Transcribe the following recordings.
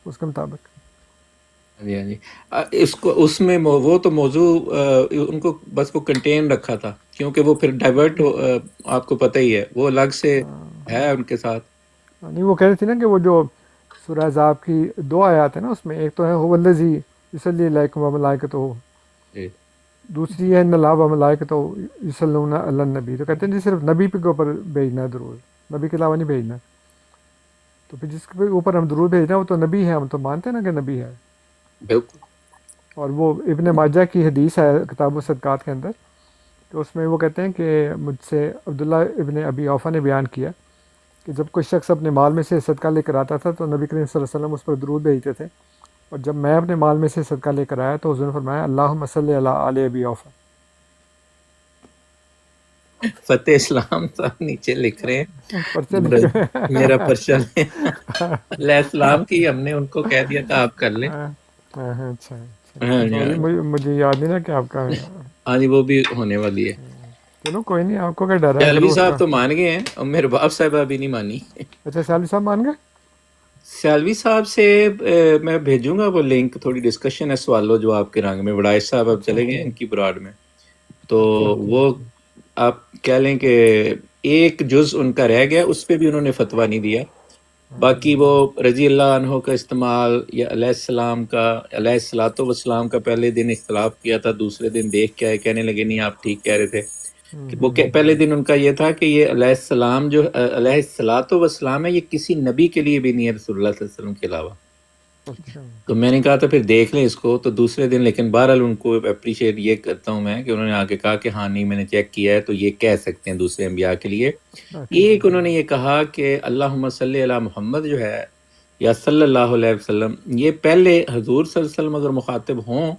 اس کے مطابق. ہاں جی ہاں جی اس کو اس میں وہ تو موضوع ان کو بس وہ کنٹین رکھا تھا کیونکہ وہ پھر ڈائیورٹ آپ کو پتہ ہی ہے وہ الگ سے ہے ان کے ساتھ. نہیں وہ کہہ رہی تھی نا کہ وہ جو سورہ احزاب کی 2 آیات ہیں نا، اس میں ایک تو ہے هو الذی یصلی علیکم وملائکتہ، جی دوسری ہے ان اللہ وملائکتہ یصلون علی النبی. تو کہتے ہیں جی صرف نبی کے اوپر بھیجنا ہے درود، نبی کے علاوہ نہیں بھیجنا. تو پھر جس کے اوپر ہم درود بھیج رہے ہیں وہ تو نبی ہے، ہم تو مانتے ہیں نا کہ نبی ہے. بالکل. اور وہ ابن ماجہ کی حدیث ہے کتاب الصدقات کے اندر، تو اس میں وہ کہتے ہیں کہ مجھ سے عبداللہ ابن ابی اوفا نے بیان کیا کہ جب کوئی شخص اپنے مال میں سے صدقہ لے کر آتا تھا تو نبی کریم صلی اللہ علیہ وسلم اس پر درود بھیجتے تھے، اور جب میں اپنے مال میں سے صدقہ لے کر آیا تو حضور نے فرمایا اللہم صلی علی آل ابی اوفا. فتح اسلام صاحب نیچے لکھ رہے ہیں پرچے لکھے ہوئے ہیں. میرا پرچہ لیں. علیہ السلام کی ہم نے ان کو کہہ دیا تھا آپ کر لیں. اچھا ہاں جی سوری، ہاں جی مجھے یاد نہیں نا کہ آپ کا. ہاں جی وہ بھی ہونے والی ہے. چلو کوئی نہیں، آپ کو کیا ڈر ہے، اگر سیالوی وہ اس صاحب کا. تو مان گئے ہیں اور میرے باپ صاحبہ بھی نہیں مانی. اچھا سیالوی صاحب مان گئے. سیالوی صاحب سے میں بھیجوں گا وہ لنک، تھوڑی ڈسکشن ہے سوال و جواب کے رنگ میں. وڑائش صاحب اب اچھا چلے گئے ان کی براڈ میں، تو اچھا وہ ٹھیک. آپ کہہ لیں کہ ایک جز ان کا رہ گیا، اس پہ بھی انہوں نے فتویٰ نہیں دیا. باقی وہ رضی اللہ عنہ کا استعمال یا علیہ السلام کا، علیہ الصلوۃ والسلام کا پہلے دن اختلاف کیا تھا، دوسرے دن دیکھ کے آئے کہنے لگے نہیں آپ ٹھیک کہہ رہے تھے. کہ وہ پہلے دن ان کا یہ تھا کہ یہ علیہ السلام جو علیہ الصلوۃ والسلام ہے یہ کسی نبی کے لیے بھی نہیں ہے رسول اللہ صلی اللہ علیہ وسلم کے علاوہ. اچھا تو میں نے کہا تھا پھر دیکھ لیں اس کو. تو دوسرے دن لیکن بہرحال ان کو اپریشیٹ یہ کرتا ہوں میں کہ انہوں نے آگے کہا کہ ہاں نہیں میں نے چیک کیا ہے تو یہ کہہ سکتے ہیں دوسرے انبیاء کے لیے. ایک انہوں نے یہ کہا کہ اللہم صلی علی محمد جو ہے یا صلی اللہ علیہ وسلم، یہ پہلے حضور صلی اللہ علیہ وسلم اگر مخاطب ہوں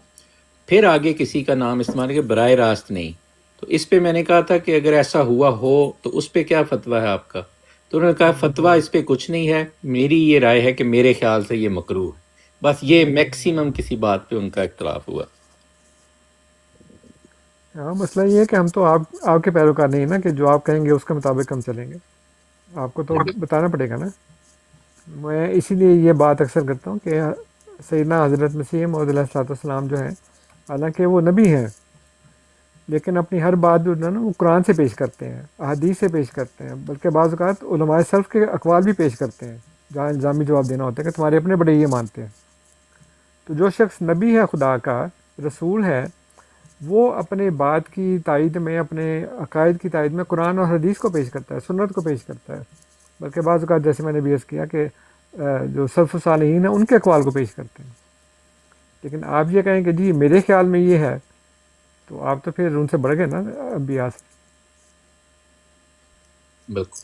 پھر آگے کسی کا نام استعمال کہ براہ راست نہیں. تو اس پہ میں نے کہا تھا کہ اگر ایسا ہوا ہو تو اس پہ کیا فتویٰ ہے آپ کا. تو انہوں نے کہا فتویٰ اس پہ کچھ نہیں ہے، میری یہ رائے ہے کہ میرے خیال سے یہ مکروہ ہے. بس یہ میکسیمم کسی بات پہ ان کا اختلاف ہوا. ہاں مسئلہ یہ ہے کہ ہم تو آپ کے پیروکار نہیں نا کہ جو آپ کہیں گے اس کے مطابق ہم چلیں گے. آپ کو تو بتانا پڑے گا نا. میں اسی لیے یہ بات اکثر کرتا ہوں کہ سیدنا حضرت مسیح موعود علیہ الصلوۃ والسلام جو ہیں، حالانکہ وہ نبی ہیں لیکن اپنی ہر بات جو ہے نا وہ قرآن سے پیش کرتے ہیں، احادیث سے پیش کرتے ہیں، بلکہ بعض اوقات علماء سلف کے اقوال بھی پیش کرتے ہیں جہاں الزامی جواب دینا ہوتا ہے کہ تمہارے اپنے بڑے یہ مانتے ہیں. تو جو شخص نبی ہے، خدا کا رسول ہے، وہ اپنے بات کی تائید میں، اپنے عقائد کی تائید میں قرآن اور حدیث کو پیش کرتا ہے، سنت کو پیش کرتا ہے. بلکہ بعض اوقات جیسے میں نے بھی عرض کیا کہ جو سلف صالحین ہیں ان کے اقوال کو پیش کرتے ہیں. لیکن آپ یہ کہیں کہ جی میرے خیال میں یہ ہے، تو آپ تو پھر ان سے بڑھ گئے نا انبیاء سے. بالکل.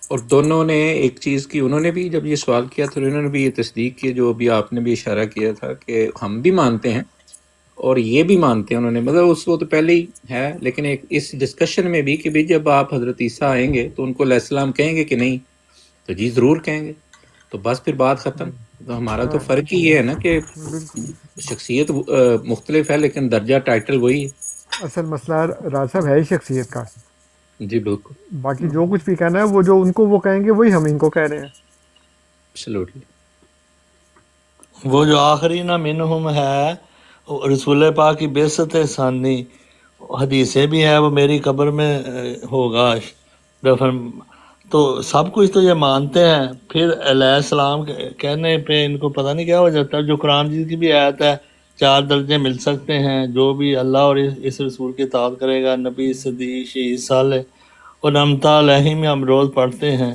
اور دونوں نے ایک چیز کی، انہوں نے بھی جب یہ سوال کیا تو انہوں نے بھی یہ تصدیق کی جو ابھی آپ نے بھی اشارہ کیا تھا کہ ہم بھی مانتے ہیں اور یہ بھی مانتے ہیں. انہوں نے مطلب اس وہ تو پہلے ہی ہے، لیکن ایک اس ڈسکشن میں بھی کہ بھی جب آپ حضرت عیسیٰ آئیں گے تو ان کو علیہ السلام کہیں گے کہ نہیں، تو جی ضرور کہیں گے. تو بس پھر بات ختم. تو ہمارا تو فرق ہی یہ ہے نا کہ بالکل. شخصیت مختلف ہے لیکن درجہ ٹائٹل وہی ہے. اصل مسئلہ راز صاحب ہے ہی شخصیت کا. جی بالکل. باقی جو کچھ بھی کہنا ہے وہ جو ان کو وہ کہیں گے وہی ہم ان کو کہہ رہے ہیں. ایبسلیوٹلی. وہ جو آخری نہ منہم ہے رسول پاک کی بعثت ثانی، حدیثیں بھی ہیں وہ میری قبر میں ہوگا دفن. تو سب کچھ تو یہ مانتے ہیں، پھر علیہ السلام کہنے پہ ان کو پتہ نہیں کیا ہو جاتا ہے. جو قرآن جی کی بھی آیت ہے 4 درجے مل سکتے ہیں، جو بھی اللہ اور اس رسول کی اطاعت کرے گا، نبی، صدیق، شہید، صالح اور امثال علیہم میں ہم روز پڑھتے ہیں.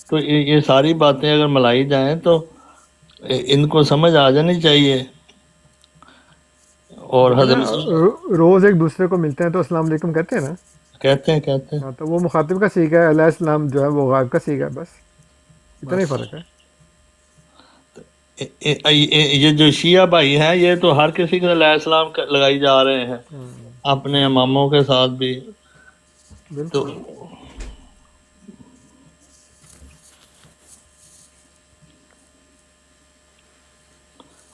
تو یہ ساری باتیں اگر ملائی جائیں تو ان کو سمجھ آ جانی چاہیے. اور لیکن نا حضرت روز ایک دوسرے کو ملتے ہیں تو السلام علیکم کہتے ہیں نا. کہتے ہیں ہاں تو وہ مخاطب کا سیکھا ہے، علیہ السلام جو ہے وہ غائب کا سیکھا ہے، بس اتنا ہی بس. فرق ہے. یہ جو شیعہ بھائی ہیں یہ تو ہر کسی کے علیہ السلام لگائی جا رہے ہیں، اپنے اماموں کے ساتھ بھی. تو بالکل.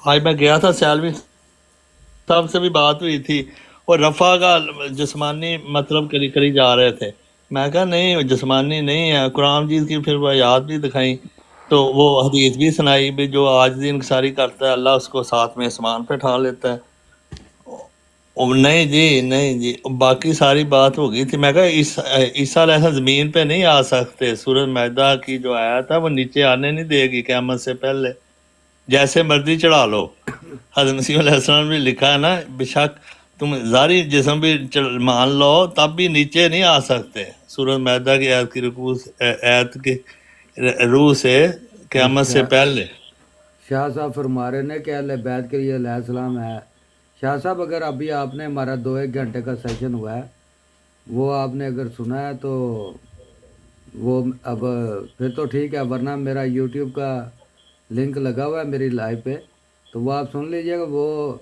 آج میں گیا تھا، سیالوی صاحب سے بھی بات ہوئی تھی، اور رفع کا جسمانی مطلب کری جا رہے تھے. میں کہا نہیں جسمانی نہیں ہے، قرآن جیت کی پھر وہ یاد بھی دکھائیں تو وہ حدیث بھی سنائی بھی جو آج دن انکساری کرتا ہے اللہ اس کو ساتھ میں آسمان پہ اٹھا لیتا ہے. نہیں جی نہیں جی، باقی ساری بات ہو گئی تھی. میں کہا عیسیٰ علیہ السلام زمین پہ نہیں آ سکتے. سورۃ مائدہ کی جو آیت ہے وہ نیچے آنے نہیں دے گی قیامت سے پہلے، جیسے مرضی چڑھا لو. حضرت مسیح علیہ السلام نے لکھا ہے نا، بے شک تم ظاہری جسم بھی مان لو تب بھی نیچے نہیں آ سکتے. سورۃ مائدہ کی آیت کی آیت کی روح سے قیامت سے پہلے. شاہ صاحب فرما رہے ہیں کہ اہل بیت کے لیے علیہ السلام ہے. شاہ صاحب اگر ابھی آپ نے ہمارا 2-1 گھنٹے کا سیشن ہوا ہے وہ آپ نے اگر سنا ہے تو وہ اب پھر تو ٹھیک ہے، ورنہ میرا یوٹیوب کا لنک لگا ہوا ہے میری لائف پہ، تو وہ آپ سن لیجئے گا. وہ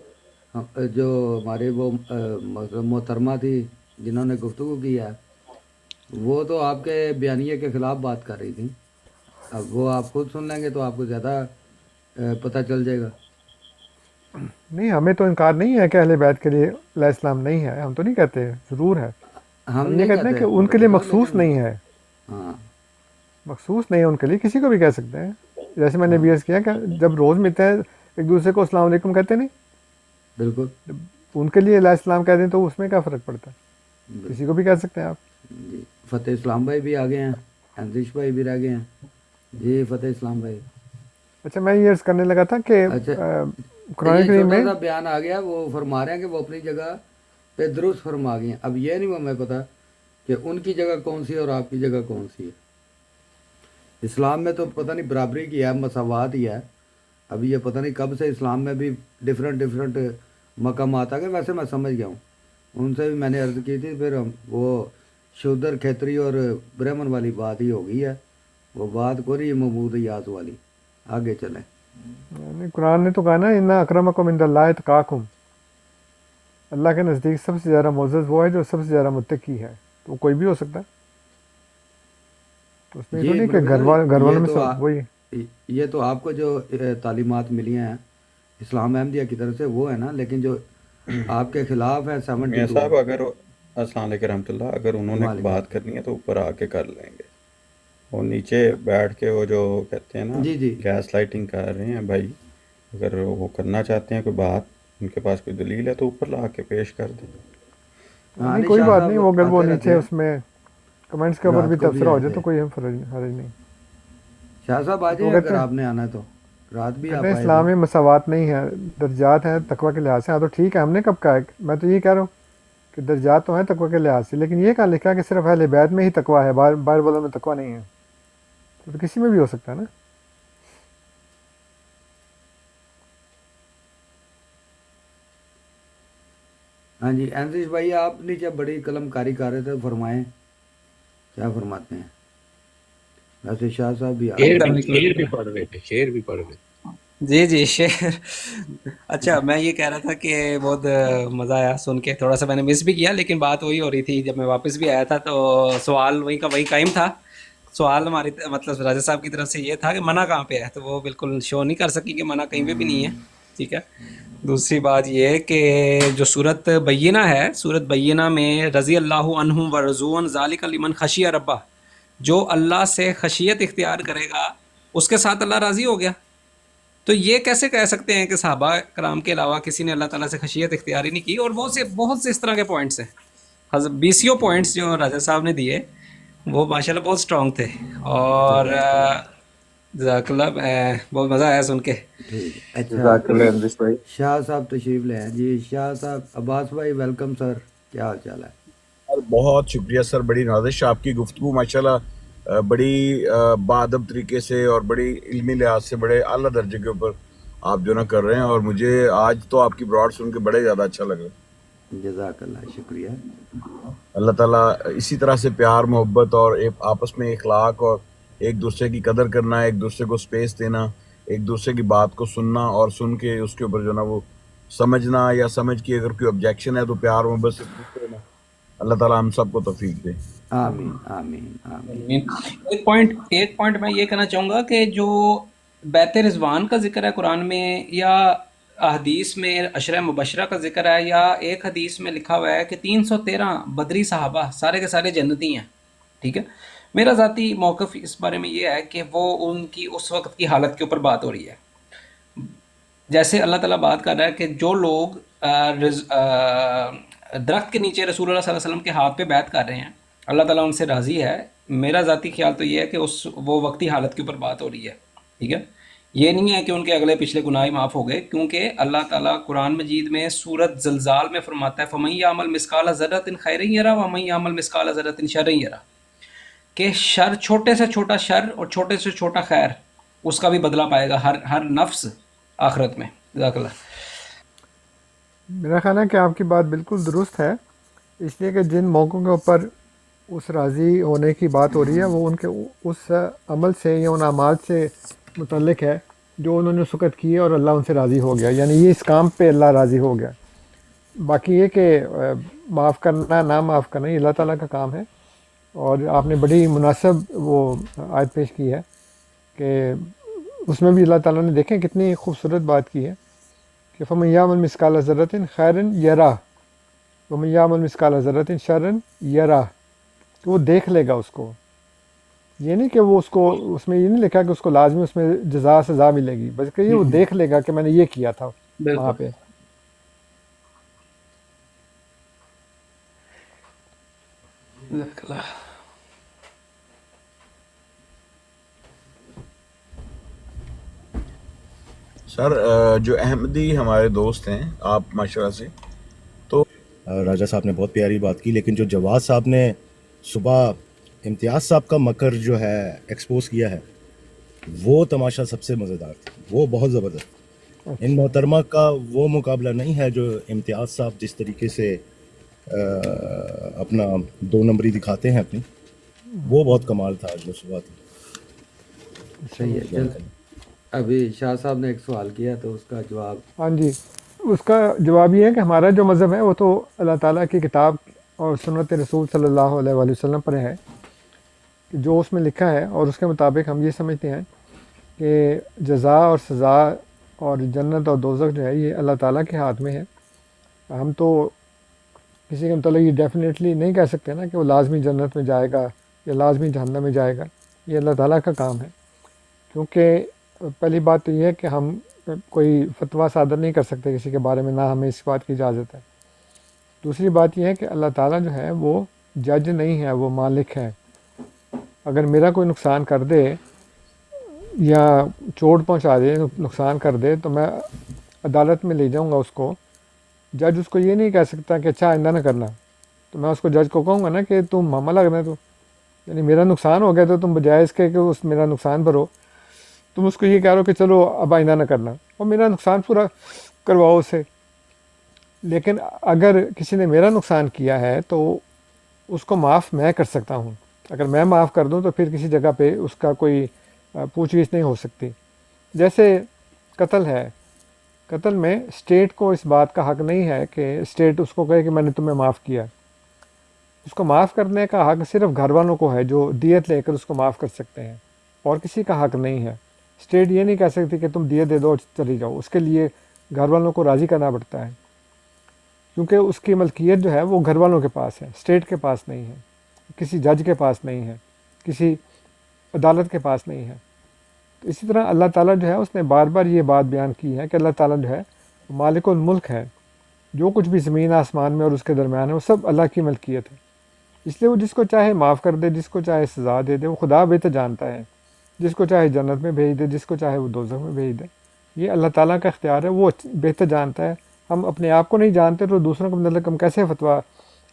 جو ہماری وہ محترمہ تھی جنہوں نے گفتگو کی ہے وہ تو آپ کے بیانیے کے خلاف بات کر رہی تھی. اب وہ آپ خود سن لیں گے تو آپ کو زیادہ پتہ چل جائے گا. نہیں، ہمیں تو انکار نہیں ہے کہ اہل بیت کے لیے علیہ السلام نہیں ہے، ہم تو نہیں کہتے، ضرور ہے. ہم ہم یہ نہیں کہتے ہیں کہتے کہ ان کے لیے مخصوص لیکن نہیں ہے، ہاں مخصوص نہیں ہے ان کے لیے، کسی کو بھی کہہ سکتے ہیں. جیسے میں نے ہاں بھی عرض کیا کہ جب روز ملتے ہیں ایک دوسرے کو السلام علیکم کہتے نہیں، بالکل جب ان کے لیے علیہ السلام کہہ دیں تو اس میں کیا فرق پڑتا ہے؟ بالکل. کسی کو بھی کہہ سکتے ہیں آپ. جی فتح اسلام بھائی بھی آ گئے ہیں، انزش بھائی بھی رہ گئے ہیں. جی فتح اسلام بھائی. اچھا، میں یہ عرض کرنے لگا تھا کہ اچھا قرآن یہ کریم چھوٹا میں سا بیان آ گیا، وہ فرما رہے ہیں کہ وہ اپنی جگہ پہ درست فرما گئے ہیں. اب یہ نہیں ہمیں پتہ کہ ان کی جگہ کون سی ہے اور آپ کی جگہ کون سی ہے. اسلام میں تو پتہ نہیں برابری کی ہے، مساوات ہی ہے. ابھی یہ پتہ نہیں کب سے اسلام میں بھی ڈفرینٹ مقامات آ گئے. ویسے میں سمجھ گیا ہوں، ان سے بھی میں نے عرض کی تھی. پھر وہ شودر کھیتری اور برہمن والی بات ہی ہو گئی ہے، وہ بات کو رہی محمود یاز والی. آگے چلیں. یعنی قرآن نے تو کہا نا ان اکرمکم عند اللہ اتقاکم، اللہ کے نزدیک سب سے زیادہ معزز وہ ہے جو سب سے زیادہ متقی ہے. تو کوئی بھی ہو سکتا ہے، تو اس میں یہ تو جی نہیں کہ ملک گھر والوں میں سب وہی. یہ تو آپ کو جو تعلیمات ملی ہیں اسلام احمدیہ کی طرف سے وہ ہے نا، لیکن جو آپ کے خلاف ہے میاں 72. صاحب اگر السلام علیکم رحمۃ اللہ، اگر انہوں نے وعلیکم. بات کرنی ہے تو اوپر آ کے کر لیں گے. وہ نیچے بیٹھ کے وہ جو کہتے ہیں نا جی جی گیس لائٹنگ کر رہے ہیں بھائی، اگر وہ کرنا چاہتے ہیں کوئی بات، ان کے پاس کوئی دلیل ہے تو اوپر لا کے پیش کر دیں. ہاں نہیں نہیں کوئی شاہ بات نہیں، وہ صاحب اگر وہ آتے رہتے نیچے ہیں، اس میں کمنٹس کے اوپر بھی رات کو بھی تبصرہ ہو آئے جائے تھے. تو کوئی حرج نہیں. شاہ صاحب آ تو وہ جائیں اگر کہتے ہیں آپ نے آنا ہے تو. رات بھی کہتے آپ ہیں آئے تھے. اسلام میں مساوات نہیں ہے، درجات ہیں تقوی کے لحاظ سے. ہاں تو ٹھیک ہے، ہم نے کب کہا ہے؟ میں تو یہ کہہ رہا ہوں کہ درجات تو ہیں تقوی کے لحاظ سے، لیکن یہ کہاں لکھا ہے کہ صرف اہل بیت میں ہی تقوی ہے، باہر والوں میں تقوی نہیں ہے؟ تو کسی میں بھی ہو سکتا ہے نا. ہاں جی انزش بھائی آپ نیچے بڑی قلم کاری کر رہے تھے، فرمائیں کیا فرماتے ہیں. ویسے شاہ صاحب بھی آ گئے ہیں. شعر بھی پڑھ رہے تھے، شعر بھی پڑھ رہے تھے. جی جی شعر. اچھا میں یہ کہہ رہا تھا کہ بہت مزہ آیا سن کے، تھوڑا سا میں نے مس بھی کیا لیکن بات وہی ہو رہی تھی. جب میں واپس بھی آیا تھا تو سوال وہی کا وہی قائم تھا. سوال ہماری مطلب راجہ صاحب کی طرف سے یہ تھا کہ منع کہاں پہ ہے، تو وہ بالکل شو نہیں کر سکی کہ منع کہیں پہ بھی نہیں ہے. ٹھیک ہے. دوسری بات یہ کہ جو صورت بینہ ہے، صورت بینہ میں رضی اللہ عنہم ورضون ذالک لمن خشی ربہ، جو اللہ سے خشیت اختیار کرے گا اس کے ساتھ اللہ راضی ہو گیا. تو یہ کیسے کہہ سکتے ہیں کہ صحابہ کرام کے علاوہ کسی نے اللہ تعالیٰ سے خشیت اختیار ہی نہیں کی؟ اور بہت سے اس طرح کے پوائنٹس ہیں، بیسیوں پوائنٹس جو راجہ صاحب نے دیے وہ ماشاءاللہ بہت اسٹرانگ تھے. اور جزاک اللہ. جزاک اللہ، بہت مزہ آیا سن کے. ٹھیک ہے. اچھا جزاک اللہ انزش بھائی. شاہ صاحب تشریف لے ہیں. جی شاہ صاحب. عباس بھائی ویلکم سر، کیا حال چال ہے؟ بہت شکریہ سر، بڑی نازش آپ کی گفتگو ماشاءاللہ بڑی باادب طریقے سے اور بڑی علمی لحاظ سے بڑے اعلیٰ درجے کے اوپر آپ جو نا کر رہے ہیں، اور مجھے آج تو آپ کی براڈ سن کے بڑے زیادہ اچھا لگ رہا ہے. جزاک اللہ، شکریہ. اللہ تعالیٰ اسی طرح سے پیار محبت اور آپس میں اخلاق اور ایک دوسرے کی قدر کرنا، ایک دوسرے کو سپیس دینا، ایک دوسرے کی بات کو سننا اور سن کے اس کے اوپر جو نا وہ سمجھنا، یا سمجھ کے اگر کوئی آبجیکشن ہے تو پیار محبت سے پوچھ لینا. اللہ تعالیٰ ہم سب کو توفیق دے. آمین آمین آمین. ایک پوائنٹ میں یہ کہنا چاہوں گا کہ جو بیت رضوان کا ذکر ہے قرآن میں، یا حدیث میں عشرہ مبشرہ کا ذکر ہے، یا ایک حدیث میں لکھا ہوا ہے کہ 313 بدری صحابہ سارے کے سارے جنتی ہیں. ٹھیک ہے. میرا ذاتی موقف اس بارے میں یہ ہے کہ وہ ان کی اس وقت کی حالت کے اوپر بات ہو رہی ہے. جیسے اللہ تعالیٰ بات کر رہا ہے کہ جو لوگ درخت کے نیچے رسول اللہ صلی اللہ علیہ وسلم کے ہاتھ پہ بیعت کر رہے ہیں, اللہ تعالیٰ ان سے راضی ہے. میرا ذاتی خیال تو یہ ہے کہ وہ وقتی حالت کے اوپر بات ہو رہی ہے. ٹھیک ہے, یہ نہیں ہے کہ ان کے اگلے پچھلے گناہ ہی معاف ہو گئے, کیونکہ اللہ تعالیٰ قرآن مجید میں سورۃ زلزال میں فرماتا ہے فَمَن يَعْمَلْ مِثْقَالَ ذَرَّةٍ خَيْرًا يَرَهُ وَمَن يَعْمَلْ مِثْقَالَ ذَرَّةٍ شَرًّا يَرَهُ, کہ شر, چھوٹے سے چھوٹا شر اور چھوٹے سے چھوٹا خیر, اس کا بھی بدلہ پائے گا ہر نفس آخرت میں. جزاک اللہ. میرا خیال ہے کہ آپ کی بات بالکل درست ہے، اس لیے کہ جن موقعوں کے اوپر اس راضی ہونے کی بات ہو رہی ہے وہ ان کے اس عمل سے یا ان اعمال سے متعلق ہے جو انہوں نے سکت کی اور اللہ ان سے راضی ہو گیا، یعنی یہ اس کام پہ اللہ راضی ہو گیا. باقی یہ کہ معاف کرنا نہ معاف کرنا یہ اللہ تعالیٰ کا کام ہے. اور آپ نے بڑی مناسب وہ آیت پیش کی ہے کہ اس میں بھی اللہ تعالیٰ نے دیکھیں کتنی خوبصورت بات کی ہے کہ فَمَن يَعْمَلْ مِثْقَالَ ذَرَّةٍ خَيْرًا يَرَهُ وَمَن يَعْمَلْ مِثْقَالَ ذَرَّةٍ شَرًّا يَرَهُ، کہ وہ دیکھ لے گا اس کو. یہ نہیں کہ وہ اس کو اس میں یہ نہیں لکھا کہ اس کو لازمی اس میں جزا سزا ملے گی، بلکہ یہ وہ دیکھ لے گا کہ میں نے یہ کیا تھا وہاں پہ. جزاک اللہ. سر جو احمدی ہمارے دوست ہیں آپ ماشاءاللہ سے، تو راجہ صاحب نے بہت پیاری بات کی، لیکن جو جواد صاحب نے صبح امتیاز صاحب کا مکر جو ہے ایکسپوز کیا ہے وہ تماشا سب سے مزیدار تھا، وہ بہت زبردست. ان محترمہ کا وہ مقابلہ نہیں ہے جو امتیاز صاحب جس طریقے سے اپنا دو نمبری دکھاتے ہیں اپنی، وہ بہت کمال تھا جو صبح تھی. صحیح ہے. ابھی شاہ صاحب نے ایک سوال کیا تو اس کا جواب. ہاں جی، اس کا جواب یہ ہے کہ ہمارا جو مذہب ہے وہ تو اللہ تعالیٰ کی کتاب اور سنت رسول صلی اللہ علیہ وآلہ وسلم پر ہے، کہ جو اس میں لکھا ہے اور اس کے مطابق ہم یہ سمجھتے ہیں کہ جزا اور سزا اور جنت اور دوزخ جو ہے یہ اللہ تعالیٰ کے ہاتھ میں ہے. ہم تو کسی کے متعلق یہ ڈیفینیٹلی نہیں کہہ سکتے نا کہ وہ لازمی جنت میں جائے گا یا لازمی جہنم میں جائے گا، یہ اللہ تعالیٰ کا کام ہے. کیونکہ پہلی بات تو یہ ہے کہ ہم کوئی فتویٰ صادر نہیں کر سکتے کسی کے بارے میں، نہ ہمیں اس بات کی اجازت ہے. دوسری بات یہ ہے کہ اللہ تعالیٰ جو ہے وہ جج نہیں ہے، وہ مالک ہے. اگر میرا کوئی نقصان کر دے یا چوٹ پہنچا دے، نقصان کر دے، تو میں عدالت میں لے جاؤں گا اس کو. جج اس کو یہ نہیں کہہ سکتا کہ اچھا آئندہ نہ کرنا. تو میں اس کو جج کو کہوں گا نا کہ تم معاملہ لگنا، تو یعنی میرا نقصان ہو گیا تو تم بجائے اس کے کہ اس میرا نقصان بھرو، تم اس کو یہ کہہ رہو کہ چلو اب آئندہ نہ کرنا، اور میرا نقصان پورا کرواؤ اسے. لیکن اگر کسی نے میرا نقصان کیا ہے تو اس کو معاف میں کر سکتا ہوں. اگر میں معاف کر دوں تو پھر کسی جگہ پہ اس کا کوئی پوچھ گچھ نہیں ہو سکتی. جیسے قتل ہے، قتل میں اسٹیٹ کو اس بات کا حق نہیں ہے کہ اسٹیٹ اس کو کہے کہ میں نے تمہیں معاف کیا. اس کو معاف کرنے کا حق صرف گھر والوں کو ہے جو دیت لے کر اس کو معاف کر سکتے ہیں، اور کسی کا حق نہیں ہے. اسٹیٹ یہ نہیں کہہ سکتی کہ تم دیت دے دو اور چلی جاؤ، اس کے لیے گھر والوں کو راضی کرنا پڑتا ہے، کیونکہ اس کی ملکیت جو ہے وہ گھر والوں کے پاس ہے، اسٹیٹ کے پاس نہیں ہے، کسی جج کے پاس نہیں ہے، کسی عدالت کے پاس نہیں ہے. تو اسی طرح اللہ تعالیٰ جو ہے اس نے بار بار یہ بات بیان کی ہے کہ اللہ تعالیٰ جو ہے مالک الملک ہے. جو کچھ بھی زمین آسمان میں اور اس کے درمیان ہے وہ سب اللہ کی ملکیت ہے. اس لیے وہ جس کو چاہے معاف کر دے، جس کو چاہے سزا دے دے، وہ خدا بہتر جانتا ہے. جس کو چاہے جنت میں بھیج دے، جس کو چاہے وہ دوزخ میں بھیج دے. یہ اللہ تعالیٰ کا اختیار ہے، وہ بہتر جانتا ہے. ہم اپنے آپ کو نہیں جانتے تو دوسروں کو متعلق ہم کیسے فتویٰ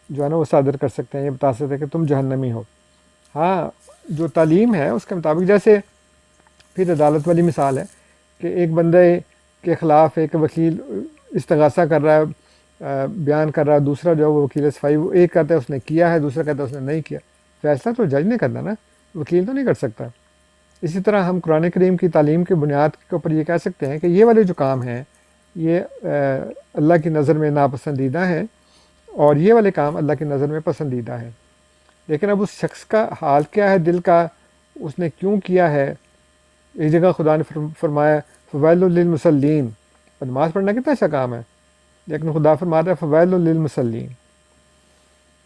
جو ہے نا وہ صادر کر سکتے ہیں، یہ بتا سکتے ہیں کہ تم جہنمی ہو. ہاں جو تعلیم ہے اس کے مطابق، جیسے پھر عدالت والی مثال ہے کہ ایک بندے کے خلاف ایک وکیل استغاثہ کر رہا ہے، بیان کر رہا ہے، دوسرا جو ہے وہ وکیل صفائی، وہ ایک کہتا ہے اس نے کیا ہے، دوسرا کہتا ہے اس نے نہیں کیا. فیصلہ تو جج نے کرنا نا، وکیل تو نہیں کر سکتا. اسی طرح ہم قرآن کریم کی تعلیم کی بنیاد کے اوپر یہ کہہ سکتے ہیں کہ یہ والے جو کام ہیں یہ اللہ کی نظر میں ناپسندیدہ ہیں، اور یہ والے کام اللہ کی نظر میں پسندیدہ ہیں. لیکن اب اس شخص کا حال کیا ہے، دل کا، اس نے کیوں کیا ہے. ایک جگہ خدا نے فرمایا فویل للمصلین، نماز پڑھنا کتنا اچھا کام ہے، لیکن خدا فرماتا ہے فویل للمصلین.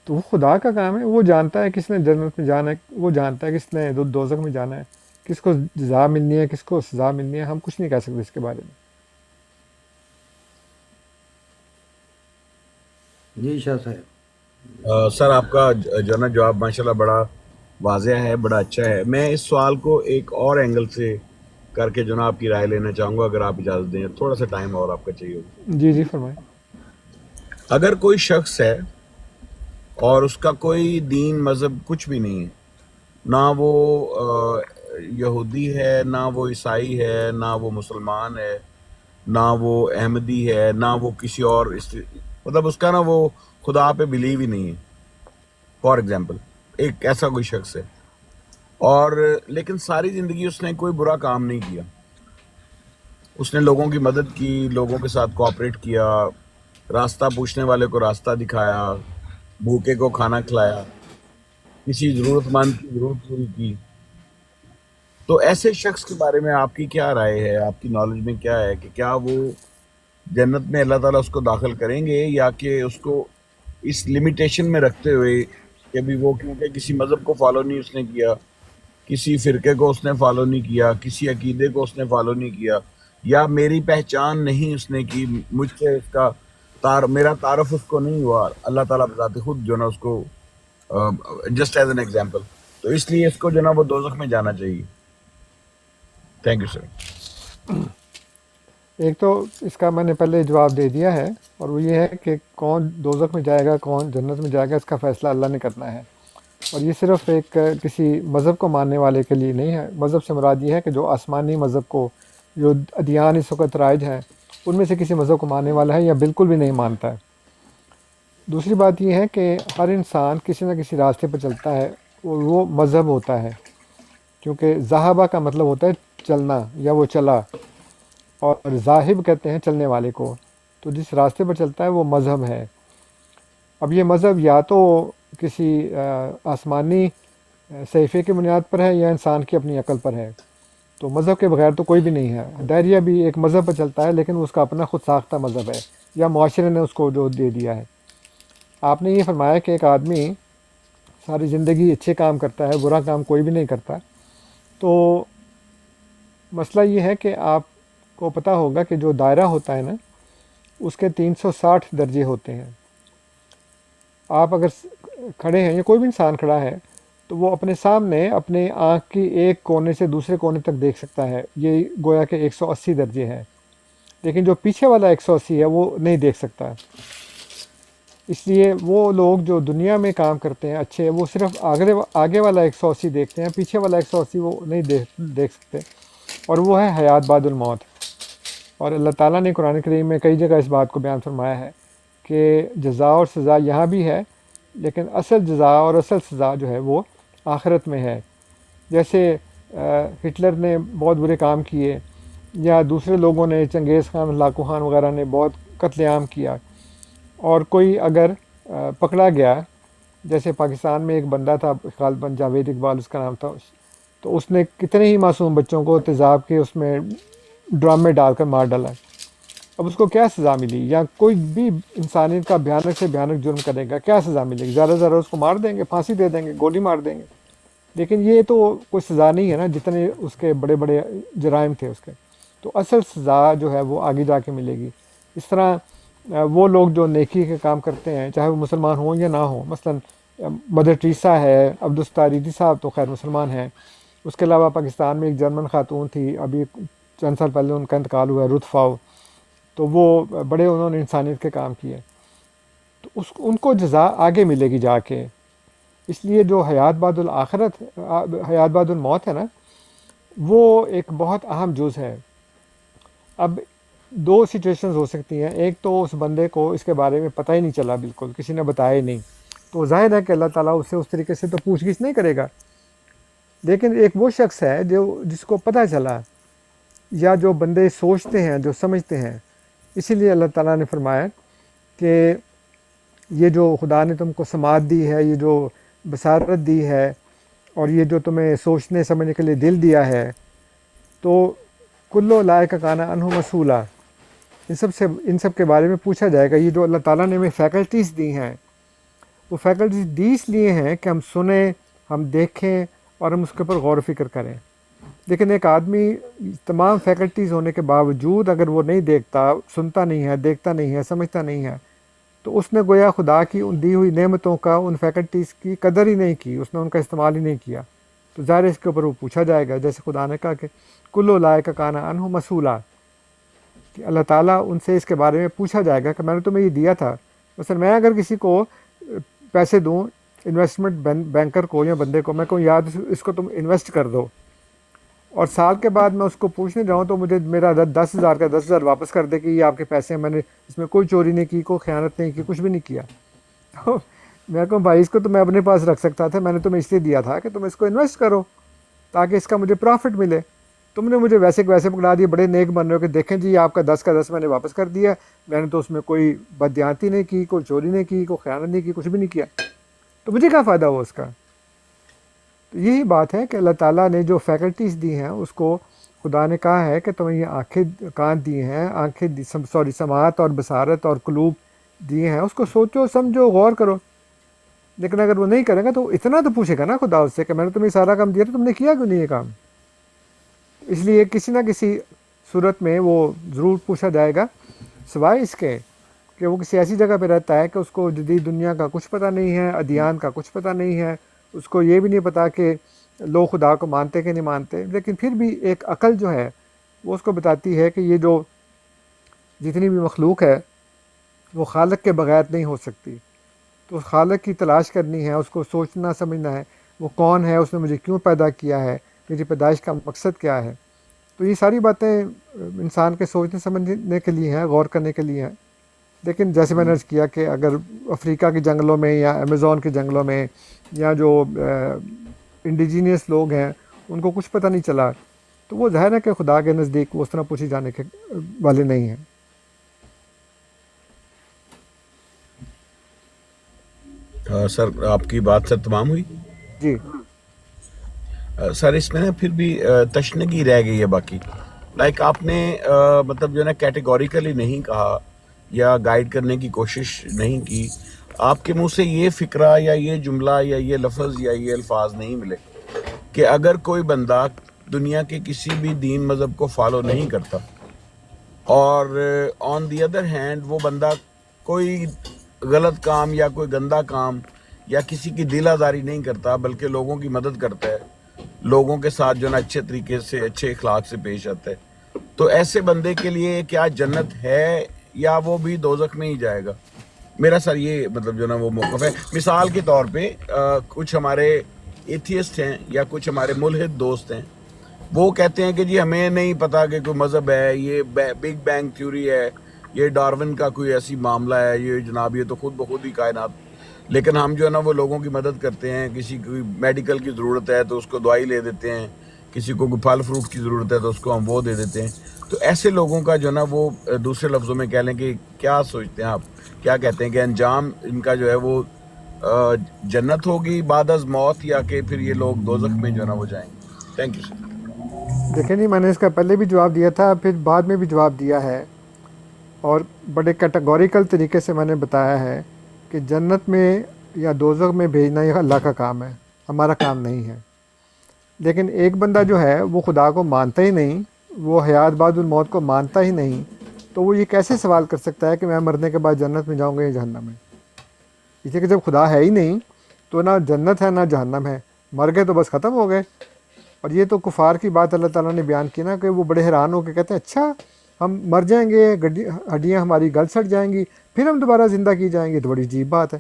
تو وہ خدا کا کام ہے، وہ جانتا ہے کس نے جنت میں جانا ہے، وہ جانتا ہے کس نے دوزخ میں جانا ہے، کس کو جزا ملنی ہے کس کو سزا ملنی ہے، ہم کچھ نہیں کہہ سکتے اس کے بارے میں۔ جی شاہ صاحب۔ سر آپ کا جو ہے نا جواب ماشاءاللہ بڑا واضح ہے، بڑا اچھا ہے۔ میں اس سوال کو ایک اور اینگل سے کر کے جو نا آپ کی رائے لینا چاہوں گا، اگر آپ اجازت دیں، تھوڑا سا ٹائم اور آپ کا چاہیے ہوگا۔ جی جی فرمائیں۔ اگر کوئی شخص ہے اور اس کا کوئی دین مذہب کچھ بھی نہیں ہے، نہ وہ یہودی ہے، نہ وہ عیسائی ہے، نہ وہ مسلمان ہے، نہ وہ احمدی ہے، نہ وہ کسی اور مطلب اس کا نا وہ خدا پہ بلیو ہی نہیں ہے، فار ایگزامپل ایک ایسا کوئی شخص ہے، اور لیکن ساری زندگی اس نے کوئی برا کام نہیں کیا، اس نے لوگوں کی مدد کی، لوگوں کے ساتھ کوآپریٹ کیا، راستہ پوچھنے والے کو راستہ دکھایا، بھوکے کو کھانا کھلایا، کسی ضرورت مند کی ضرورت پوری کی، تو ایسے شخص کے بارے میں آپ کی کیا رائے ہے، آپ کی نالج میں کیا ہے کہ کیا وہ جنت میں اللہ تعالیٰ اس کو داخل کریں گے، یا کہ اس کو اس لمیٹیشن میں رکھتے ہوئے کہ بھی وہ کیونکہ کسی مذہب کو فالو نہیں اس نے کیا، کسی فرقے کو اس نے فالو نہیں کیا، کسی عقیدے کو اس نے فالو نہیں کیا، یا میری پہچان نہیں اس نے کی، مجھ سے اس کا میرا تعارف اس کو نہیں ہوا، اللہ تعالیٰ بذات خود جو نا اس کو جسٹ ایز این ایگزامپل، تو اس لیے اس کو جو نا وہ دوزخ میں جانا چاہیے۔ Thank you sir. ایک تو اس کا میں نے پہلے جواب دے دیا ہے، اور وہ یہ ہے کہ کون دوزخ میں جائے گا کون جنت میں جائے گا، اس کا فیصلہ اللہ نے کرنا ہے، اور یہ صرف ایک کسی مذہب کو ماننے والے کے لیے نہیں ہے۔ مذہب سے مراد یہ ہے کہ جو آسمانی مذہب کو، جو ادیان اس وقت رائج ہیں، ان میں سے کسی مذہب کو ماننے والا ہے یا بالکل بھی نہیں مانتا ہے۔ دوسری بات یہ ہے کہ ہر انسان کسی نہ کسی راستے پر چلتا ہے، اور وہ مذہب ہوتا ہے، کیونکہ ذاہبہ کا مطلب ہوتا ہے چلنا یا وہ چلا، اور ذاہب کہتے ہیں چلنے والے کو، تو جس راستے پر چلتا ہے وہ مذہب ہے۔ اب یہ مذہب یا تو کسی آسمانی صحیفے کی بنیاد پر ہے یا انسان کی اپنی عقل پر ہے، تو مذہب کے بغیر تو کوئی بھی نہیں ہے۔ دائریہ بھی ایک مذہب پر چلتا ہے، لیکن اس کا اپنا خود ساختہ مذہب ہے، یا معاشرے نے اس کو جو دے دیا ہے۔ آپ نے یہ فرمایا کہ ایک آدمی ساری زندگی اچھے کام کرتا ہے، برا کام کوئی بھی نہیں کرتا، تو مسئلہ یہ ہے کہ آپ کو پتہ ہوگا کہ جو دائرہ ہوتا ہے نا، اس کے 360 درجے ہوتے ہیں۔ آپ اگر کھڑے ہیں یا کوئی بھی انسان کھڑا ہے تو وہ اپنے سامنے اپنے آنکھ کی ایک کونے سے دوسرے کونے تک دیکھ سکتا ہے، یہ گویا کہ 180 درجے ہے، لیکن جو پیچھے والا 180 ہے وہ نہیں دیکھ سکتا۔ اس لیے وہ لوگ جو دنیا میں کام کرتے ہیں اچھے، وہ صرف آگے والا 180 دیکھتے ہیں، پیچھے والا 180 وہ نہیں دیکھ سکتے، اور وہ ہے حیات بعد الموت۔ اور اللہ تعالیٰ نے قرآن کریم میں کئی جگہ اس بات کو بیان فرمایا ہے کہ جزا اور سزا یہاں بھی ہے، لیکن اصل جزا اور اصل سزا جو ہے وہ آخرت میں ہے۔ جیسے ہٹلر نے بہت برے کام کیے، یا دوسرے لوگوں نے، چنگیز خان، ہلاکو خان وغیرہ نے بہت قتل عام کیا، اور کوئی اگر پکڑا گیا، جیسے پاکستان میں ایک بندہ تھا غالباً جاوید اقبال اس کا نام تھا، تو اس نے کتنے ہی معصوم بچوں کو تیزاب کے اس میں ڈرام میں ڈال کر مار ڈالا۔ اب اس کو کیا سزا ملی؟ یا کوئی بھی انسانیت کا بھیانک سے بھیانک جرم کرے گا، کیا سزا ملے گی؟ زیادہ سے زیادہ اس کو مار دیں گے، پھانسی دے دیں گے، گولی مار دیں گے، لیکن یہ تو کوئی سزا نہیں ہے نا، جتنے اس کے بڑے بڑے جرائم تھے اس کے۔ تو اصل سزا جو ہے وہ آگے جا کے ملے گی۔ اس طرح وہ لوگ جو نیکی کے کام کرتے ہیں، چاہے وہ مسلمان ہوں یا نہ ہوں، مثلا مدر ٹریسا ہے، عبدالستاریدی صاحب تو خیر مسلمان ہیں، اس کے علاوہ پاکستان میں ایک جرمن خاتون تھی، ابھی چند سال پہلے ان کا انتقال ہوا ہے، رتھ فاؤ، تو وہ بڑے انہوں نے انسانیت کے کام کیے، تو ان کو جزا آگے ملے گی جا کے۔ اس لیے جو حیات بعد الآخرت، حیات بعد الموت ہے نا، وہ ایک بہت اہم جز ہے۔ اب دو سچویشنز ہو سکتی ہیں، ایک تو اس بندے کو اس کے بارے میں پتہ ہی نہیں چلا، بالکل کسی نے بتایا ہی نہیں، تو ظاہر ہے کہ اللہ تعالیٰ اسے اس طریقے سے تو پوچھ گچھ نہیں کرے گا۔ لیکن ایک وہ شخص ہے جس کو پتہ چلا، یا جو بندے سوچتے ہیں، جو سمجھتے ہیں، اسی لیے اللہ تعالیٰ نے فرمایا کہ یہ جو خدا نے تم کو سماعت دی ہے، یہ جو بصارت دی ہے، اور یہ جو تمہیں سوچنے سمجھنے کے لیے دل دیا ہے، تو کلو لائق کانا انہو مسئولہ، ان سب کے بارے میں پوچھا جائے گا۔ یہ جو اللہ تعالیٰ نے ہمیں فیکلٹیز دی ہیں، وہ فیکلٹیز دی اس لیے ہیں کہ ہم سنیں، ہم دیکھیں اور ہم اس کے اوپر غور و فکر کریں. لیکن ایک آدمی تمام فیکلٹیز ہونے کے باوجود اگر وہ نہیں دیکھتا، سنتا نہیں ہے، دیکھتا نہیں ہے، سمجھتا نہیں ہے، تو اس نے گویا خدا کی ان دی ہوئی نعمتوں کا، ان فیکلٹیز کی قدر ہی نہیں کی، اس نے ان کا استعمال ہی نہیں کیا. تو ظاہر ہے اس کے اوپر وہ پوچھا جائے گا، جیسے خدا نے کہا کہ کلو لائے کا کانا انہ مسئولہ، کہ اللہ تعالیٰ ان سے اس کے بارے میں پوچھا جائے گا کہ میں نے تمہیں یہ دیا تھا. مثلا میں اگر کسی کو پیسے دوں، انویسٹمنٹ بینکر کو یا بندے کو، میں کہوں یاد اس کو تم انویسٹ کر دو، اور سال کے بعد میں اس کو پوچھنے جاؤں تو مجھے میرا 10,000 کا 10,000 واپس کر دے کہ یہ آپ کے پیسے ہیں، میں نے اس میں کوئی چوری نہیں کی، کوئی خیانت نہیں کی، کچھ بھی نہیں کیا. تو میں کہوں بھائی اس کو تو میں اپنے پاس رکھ سکتا تھا، میں نے تمہیں اس لیے دیا تھا کہ تم اس کو انویسٹ کرو تاکہ اس کا مجھے پرافٹ ملے. تم نے مجھے ویسے کے ویسے پکڑا دیے، بڑے نیک بن رہے ہو کہ دیکھیں جی آپ کا 10 کا 10 میں نے واپس کر دیا، میں نے تو اس میں کوئی بددیانتی نہیں کی، کوئی چوری نہیں کی، کوئی خیانت نہیں کی، کچھ بھی نہیں کیا، تو مجھے کیا فائدہ ہوا اس کا. تو یہی بات ہے کہ اللہ تعالیٰ نے جو فیکلٹیز دی ہیں اس کو خدا نے کہا ہے کہ تمہیں یہ آنکھیں کان دی ہیں، سماعت اور بصارت اور قلوب دیے ہیں، اس کو سوچو سمجھو غور کرو. لیکن اگر وہ نہیں کرے گا تو اتنا تو پوچھے گا نا خدا اس سے کہ میں نے تمہیں سارا کام دیا تو تم نے کیا کیوں نہیں یہ کام. اس لیے کسی نہ کسی صورت میں وہ ضرور پوچھا جائے گا، سوائے اس کے کہ وہ کسی ایسی جگہ پہ رہتا ہے کہ اس کو جدید دنیا کا کچھ پتہ نہیں ہے، ادیان کا کچھ پتہ نہیں ہے، اس کو یہ بھی نہیں پتہ کہ لوگ خدا کو مانتے کہ نہیں مانتے. لیکن پھر بھی ایک عقل جو ہے وہ اس کو بتاتی ہے کہ یہ جو جتنی بھی مخلوق ہے وہ خالق کے بغیر نہیں ہو سکتی. تو خالق کی تلاش کرنی ہے، اس کو سوچنا سمجھنا ہے وہ کون ہے، اس نے مجھے کیوں پیدا کیا ہے، میری پیدائش کا مقصد کیا ہے. تو یہ ساری باتیں انسان کے سوچنے سمجھنے کے لیے ہیں، غور کرنے کے لیے ہیں. لیکن جیسے میں نے عرض کیا کہ اگر افریقہ کے جنگلوں میں یا امیزون کے جنگلوں میں یا جو انڈیجینیس لوگ ہیں ان کو کچھ پتہ نہیں چلا تو وہ ظاہر ہے کہ خدا کے نزدیک وہ اس طرح پوچھے جانے کے والے نہیں ہیں. سر آپ کی بات سر تمام ہوئی؟ جی سر اس میں نا پھر بھی تشنگی رہ گئی ہے باقی. لائک آپ نے مطلب جو ہے نا کیٹیگوریکلی نہیں کہا یا گائیڈ کرنے کی کوشش نہیں کی. آپ کے منہ سے یہ فکرہ یا یہ جملہ یا یہ لفظ یا یہ الفاظ نہیں ملے کہ اگر کوئی بندہ دنیا کے کسی بھی دین مذہب کو فالو نہیں کرتا اور آن دی ادر ہینڈ وہ بندہ کوئی غلط کام یا کوئی گندا کام یا کسی کی دل آزاری نہیں کرتا بلکہ لوگوں کی مدد کرتا ہے، لوگوں کے ساتھ جو نا اچھے طریقے سے اچھے اخلاق سے پیش آتا ہے، تو ایسے بندے کے لیے کیا جنت ہے یا وہ بھی دوزخ میں ہی جائے گا؟ میرا سر یہ مطلب جو نا وہ موقف ہے. مثال کے طور پہ کچھ ہمارے ایتھیسٹ ہیں یا کچھ ہمارے ملحد دوست ہیں، وہ کہتے ہیں کہ جی ہمیں نہیں پتا کہ کوئی مذہب ہے، یہ بگ بینگ تھیوری ہے، یہ ڈارون کا کوئی ایسی معاملہ ہے، یہ جناب یہ تو خود بخود ہی کائنات. لیکن ہم جو ہے نا وہ لوگوں کی مدد کرتے ہیں، کسی کی میڈیکل کی ضرورت ہے تو اس کو دوائی لے دیتے ہیں، کسی کو کوئی پھل فروٹ کی ضرورت ہے تو اس کو ہم وہ دے دیتے ہیں. تو ایسے لوگوں کا جو ہے نا وہ دوسرے لفظوں میں کہہ لیں کہ کیا سوچتے ہیں آپ، کیا کہتے ہیں کہ انجام ان کا جو ہے وہ جنت ہوگی بعد از موت یا کہ پھر یہ لوگ دوزخ میں جو ہے نا وہ جائیں گے؟ Thank you sir. دیکھیں جی میں نے اس کا پہلے بھی جواب دیا تھا، پھر بعد میں بھی جواب دیا ہے، اور بڑے کیٹیگوریکل طریقے سے میں نے بتایا ہے کہ جنت میں یا دوزخ میں بھیجنا یہ اللہ کا کام ہے، ہمارا کام نہیں ہے. لیکن ایک بندہ جو ہے وہ خدا کو مانتا ہی نہیں، وہ حیات بعد الموت کو مانتا ہی نہیں، تو وہ یہ کیسے سوال کر سکتا ہے کہ میں مرنے کے بعد جنت میں جاؤں گا یا جہنم میں؟ اس لیے کہ جب خدا ہے ہی نہیں تو نہ جنت ہے نہ جہنم ہے، مر گئے تو بس ختم ہو گئے. اور یہ تو کفار کی بات اللہ تعالیٰ نے بیان کی نا کہ وہ بڑے حیران ہو کے کہتے ہیں اچھا ہم مر جائیں گے، ہڈیاں ہماری گل سڑ جائیں گی، پھر ہم دوبارہ زندہ کی جائیں گی، تو بڑی عجیب بات ہے.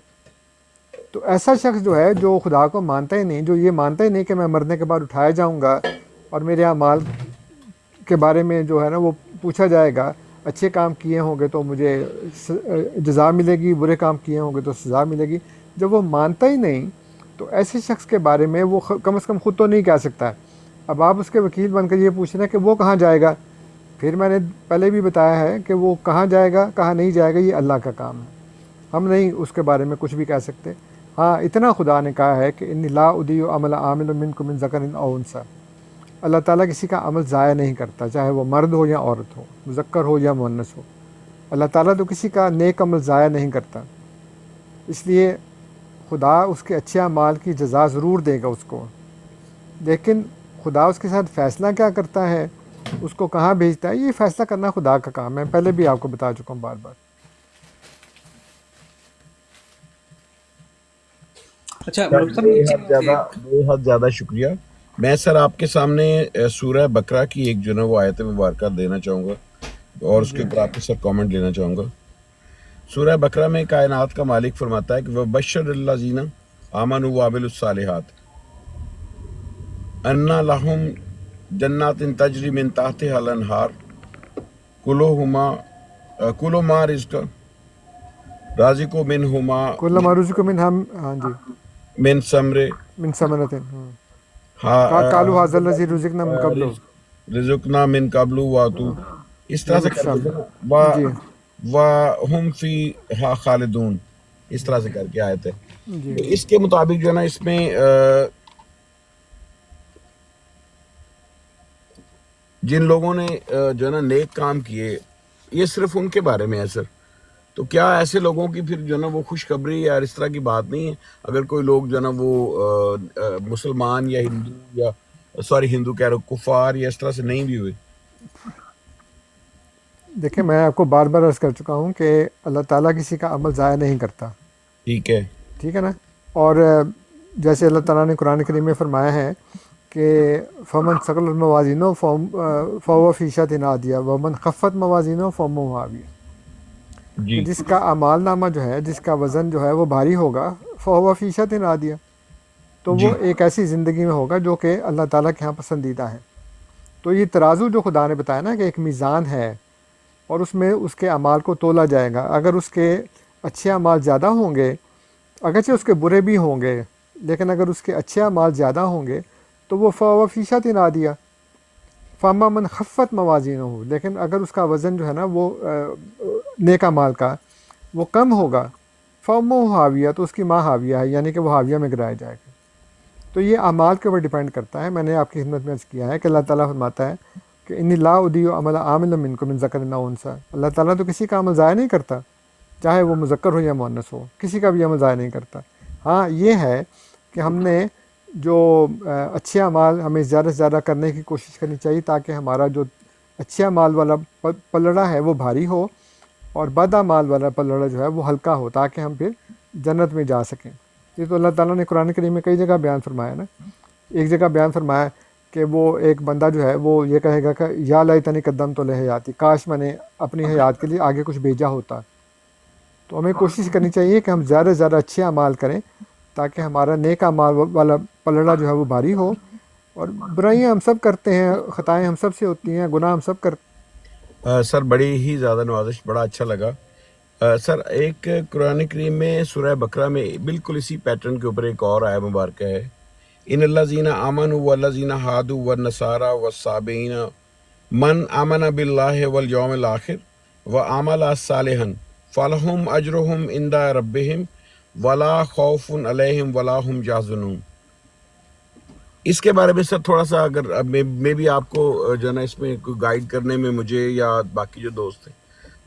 تو ایسا شخص جو ہے جو خدا کو مانتا ہی نہیں، جو یہ مانتا ہی نہیں کہ میں مرنے کے بعد اٹھایا جاؤں گا اور میرے اعمال کے بارے میں جو ہے نا وہ پوچھا جائے گا، اچھے کام کیے ہوں گے تو مجھے جزا ملے گی، برے کام کیے ہوں گے تو سزا ملے گی، جب وہ مانتا ہی نہیں تو ایسے شخص کے بارے میں وہ کم از کم خود تو نہیں کہہ سکتا. اب آپ اس کے وکیل بن کر یہ پوچھ رہے ہیں کہ وہ کہاں جائے گا، پھر میں نے پہلے بھی بتایا ہے کہ وہ کہاں جائے گا کہاں نہیں جائے گا یہ اللہ کا کام ہے، ہم نہیں اس کے بارے میں کچھ بھی کہہ سکتے. ہاں اتنا خدا نے کہا ہے کہ انی لا اضیع عمل عامل منکم من ذکر او انثی، اللہ تعالیٰ کسی کا عمل ضائع نہیں کرتا، چاہے وہ مرد ہو یا عورت ہو، مذکر ہو یا مؤنث ہو. اللہ تعالیٰ تو کسی کا نیک عمل ضائع نہیں کرتا. اس لیے خدا اس کے اچھے اعمال کی جزا ضرور دے گا اس کو، لیکن خدا اس کے ساتھ فیصلہ کیا کرتا ہے، اس کو کہاں بھیجتا ہے، یہ فیصلہ کرنا خدا کا کام ہے، پہلے بھی آپ کو بتا چکا ہوں بار بار۔ اچھا سر ملک صاحب بے حد زیادہ شکریہ۔ میں سر آپ کے سامنے سورہ بقرہ کی ایک جو ہے نا وہ آیت مبارکہ دینا چاہوں گا اور اس کے اوپر آپ کے سر کامنٹ لینا چاہوں گا۔ سورہ بقرہ میں کائنات کا مالک فرماتا ہے کہ وَبَشَّرِ الَّذِينَ آمَنُوا وَعَمِلُوا الصَّالِحَاتِ أَنَّ لَهُمْ جَنَّاتٍ تَجْرِي مِن تَحْتِهَا الْأَنْهَارُ كُلُوا مَا رِزْقًا رَازِقُوا مِنْهُمَا کل معروض کو من ہم، ہاں جی، من ثمر من ثمرۃ، قالوا هذا الذي رزقنا من قبل، رزقنا من قبل واتو، اس طرح سے کر کے جی وَهُمْ فِيهَا خالدون، اس طرح سے کر کے آیت ہے۔ جی تو اس کے مطابق جو ہے نا اس میں جن لوگوں نے جو ہے نا نیک کام کیے، یہ صرف ان کے بارے میں ہے سر۔ تو کیا ایسے لوگوں کی پھر جو ہے نا وہ خوشخبری یا اس طرح کی بات نہیں ہے؟ اگر کوئی لوگ جو ہے نا وہ مسلمان یا ہندو یا ہندو کہہ رہا ہوں کفار یا اس طرح سے نہیں بھی ہوئے؟ دیکھیں میں آپ کو بار بار عرض کر چکا ہوں کہ اللہ تعالیٰ کسی کا عمل ضائع نہیں کرتا، ٹھیک ہے، ٹھیک ہے نا، اور جیسے اللہ تعالیٰ نے قرآن کریم میں فرمایا ہے کہ فمن ثقلت موازینہ فہو فی عیشۃ راضیہ ومن خفت موازینہ فامہ ہاویہ، کہ جی جس کا اعمال نامہ جو ہے، جس کا وزن جو ہے وہ بھاری ہوگا، فہو فی عیشۃ راضیہ، تو جی وہ ایک ایسی زندگی میں ہوگا جو کہ اللہ تعالیٰ کے ہاں پسندیدہ ہے۔ تو یہ ترازو جو خدا نے بتایا نا کہ ایک میزان ہے اور اس میں اس کے اعمال کو تولا جائے گا، اگر اس کے اچھے اعمال زیادہ ہوں گے، اگرچہ اس کے برے بھی ہوں گے، لیکن اگر اس کے اچھے اعمال زیادہ ہوں گے تو وہ فہو فی عیشۃ راضیہ، فاما من خفت موازینہ ہو، لیکن اگر اس کا وزن جو ہے نا وہ نیک اعمال کا وہ کم ہوگا، فامہ حاویہ، تو اس کی ماں حاویہ ہے، یعنی کہ وہ حاویہ میں گرایا جائے گا۔ تو یہ اعمال کے اوپر ڈیپینڈ کرتا ہے۔ میں نے آپ کی خدمت میں عرض کیا ہے کہ اللہ تعالیٰ فرماتا ہے کہ انی لا اضیع عمل عامل منکم من ذکر او انثی، اللہ تعالیٰ تو کسی کا عمل ضائع نہیں کرتا، چاہے وہ مذکر ہو یا مؤنث ہو، کسی کا بھی عمل ضائع نہیں کرتا۔ ہاں یہ ہے کہ ہم نے جو اچھے اعمال ہمیں زیادہ سے زیادہ کرنے کی کوشش کرنی چاہیے تاکہ ہمارا جو اچھے اعمال والا پلڑا ہے وہ بھاری ہو اور بد اعمال والا پلڑا جو ہے وہ ہلکا ہو، تاکہ ہم پھر جنت میں جا سکیں۔ یہ تو اللہ تعالیٰ نے قرآن کریم میں کئی جگہ بیان فرمایا نا، ایک جگہ بیان فرمایا کہ وہ ایک بندہ جو ہے وہ یہ کہے گا کہ یا لیتنی قدمت لحیاتی، کاش میں نے اپنی حیات کے لیے آگے کچھ بھیجا ہوتا۔ تو ہمیں کوشش کرنی چاہیے کہ ہم زیادہ سے زیادہ اچھے اعمال کریں تاکہ ہمارا نیک اعمال والا پلڑا جو ہے وہ بھاری ہو، اور برائیاں ہم سب کرتے ہیں، خطائیں ہم سب سے ہوتی ہیں، گناہ ہم سب کرتے ہیں۔ سر بڑی ہی زیادہ نوازش، بڑا اچھا لگا۔ سر ایک قرآن کریم میں سورہ بقرہ میں بالکل اسی پیٹرن کے اوپر ایک اور آیت مبارکہ ہے، ان الذین آمنوا والذین ہادوا والنصارى والصابئین من آمن باللہ والیوم الآخر وعمل صالحا فلہم اجرہم عند ربہم ولا خوف علیہم ولا ہم یحزنون۔ اس کے بارے میں سر تھوڑا سا اگر میں بھی آپ کو جو ہے نا اس میں کوئی گائیڈ کرنے میں مجھے یا باقی جو دوست ہیں،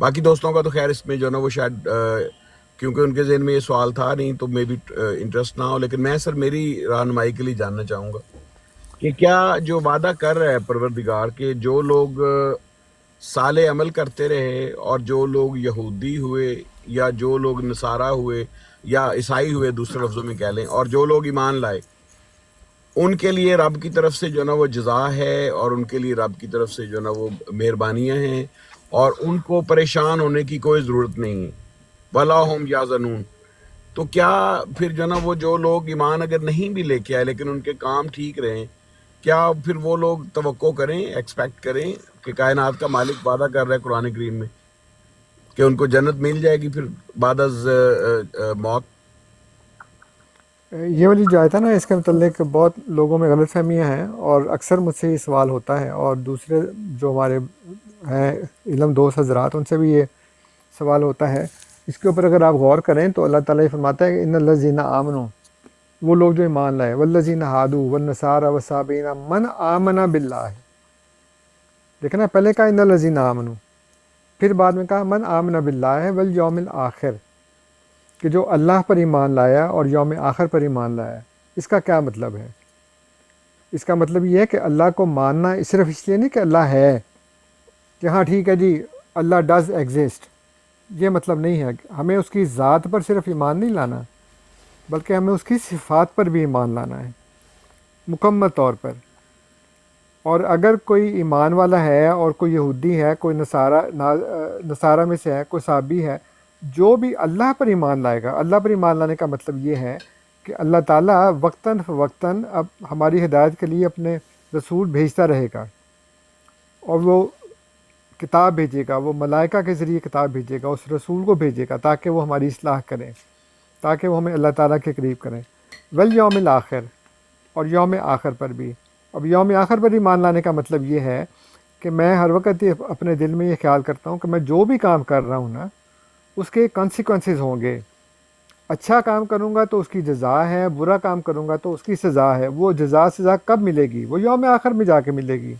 باقی دوستوں کا تو خیر اس میں جو ہے نا وہ شاید کیونکہ ان کے ذہن میں یہ سوال تھا نہیں تو میں بھی انٹرسٹ نہ ہو، لیکن میں سر میری رہنمائی کے لیے جاننا چاہوں گا کہ کیا جو وعدہ کر رہا ہے پروردگار کہ جو لوگ صالح عمل کرتے رہے اور جو لوگ یہودی ہوئے یا جو لوگ نصارہ ہوئے یا عیسائی ہوئے دوسرے لفظوں میں کہہ لیں، اور جو لوگ ایمان لائے، ان کے لیے رب کی طرف سے جو ہے نا وہ جزا ہے اور ان کے لیے رب کی طرف سے جو ہے نا وہ مہربانیاں ہیں اور ان کو پریشان ہونے کی کوئی ضرورت نہیں ہے، ولا ہم یحزنون۔ تو کیا پھر جو ہے نا وہ جو لوگ ایمان اگر نہیں بھی لے کے آئے لیکن ان کے کام ٹھیک رہیں، کیا پھر وہ لوگ توقع کریں، ایکسپیکٹ کریں کہ کائنات کا مالک وعدہ کر رہا ہے قرآن کریم میں کہ ان کو جنت مل جائے گی پھر بعد از موت؟ یہ والی جو آیت ہے نا، اس کے متعلق بہت لوگوں میں غلط فہمیاں ہیں اور اکثر مجھ سے یہ سوال ہوتا ہے، اور دوسرے جو ہمارے ہیں علم دوست حضرات ان سے بھی یہ سوال ہوتا ہے۔ اس کے اوپر اگر آپ غور کریں تو اللہ تعالیٰ یہ فرماتا ہے کہ ان الذین آمنوا، وہ لوگ جو ایمان لائے، والذین ہادوا والنصارى والصابئین من آمن باللہ، دیکھنا پہلے کہا ان الذین آمنوا، پھر بعد میں کہا من آمن باللہ والیوم الآخر، کہ جو اللہ پر ایمان لایا اور یوم آخر پر ایمان لایا، اس کا کیا مطلب ہے؟ اس کا مطلب یہ ہے کہ اللہ کو ماننا صرف اس لیے نہیں کہ اللہ ہے، کہ ہاں ٹھیک ہے جی اللہ ڈز ایگزسٹ، یہ مطلب نہیں ہے۔ ہمیں اس کی ذات پر صرف ایمان نہیں لانا، بلکہ ہمیں اس کی صفات پر بھی ایمان لانا ہے مکمل طور پر۔ اور اگر کوئی ایمان والا ہے اور کوئی یہودی ہے، کوئی نصارہ میں سے ہے، کوئی صابی ہے، جو بھی اللہ پر ایمان لائے گا، اللہ پر ایمان لانے کا مطلب یہ ہے کہ اللہ تعالیٰ وقتاً فوقتاً اب ہماری ہدایت کے لیے اپنے رسول بھیجتا رہے گا، اور وہ کتاب بھیجے گا، وہ ملائکہ کے ذریعے کتاب بھیجے گا، اس رسول کو بھیجے گا تاکہ وہ ہماری اصلاح کریں، تاکہ وہ ہمیں اللہ تعالیٰ کے قریب کریں۔ والیوم الآخر، اور یوم آخر پر بھی۔ اب یوم آخر پر ایمان لانے کا مطلب یہ ہے کہ میں ہر وقت یہ اپنے دل میں یہ خیال کرتا ہوں کہ میں جو بھی کام کر رہا ہوں نا، اس کے کانسیکوینسز ہوں گے۔ اچھا کام کروں گا تو اس کی جزا ہے، برا کام کروں گا تو اس کی سزا ہے۔ وہ جزا سزا کب ملے گی؟ وہ یوم آخر میں جا کے ملے گی۔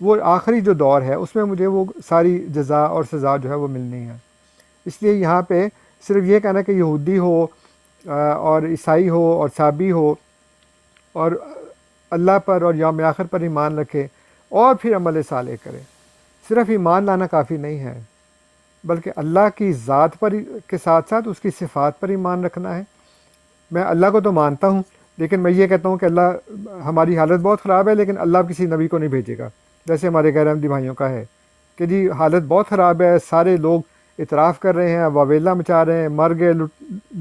وہ آخری جو دور ہے اس میں مجھے وہ ساری جزا اور سزا جو ہے وہ ملنی ہے۔ اس لیے یہاں پہ صرف یہ کہنا کہ یہودی ہو اور عیسائی ہو اور صابی ہو اور اللہ پر اور یوم آخر پر ایمان رکھے اور پھر عمل صالح کرے، صرف ایمان لانا کافی نہیں ہے، بلکہ اللہ کی ذات پر کے ساتھ ساتھ اس کی صفات پر ایمان رکھنا ہے۔ میں اللہ کو تو مانتا ہوں، لیکن میں یہ کہتا ہوں کہ اللہ ہماری حالت بہت خراب ہے، لیکن اللہ کسی نبی کو نہیں بھیجے گا، جیسے ہمارے غیر احمدی بھائیوں کا ہے کہ جی حالت بہت خراب ہے، سارے لوگ اعتراف کر رہے ہیں، واویلا مچا رہے ہیں، مر گئے،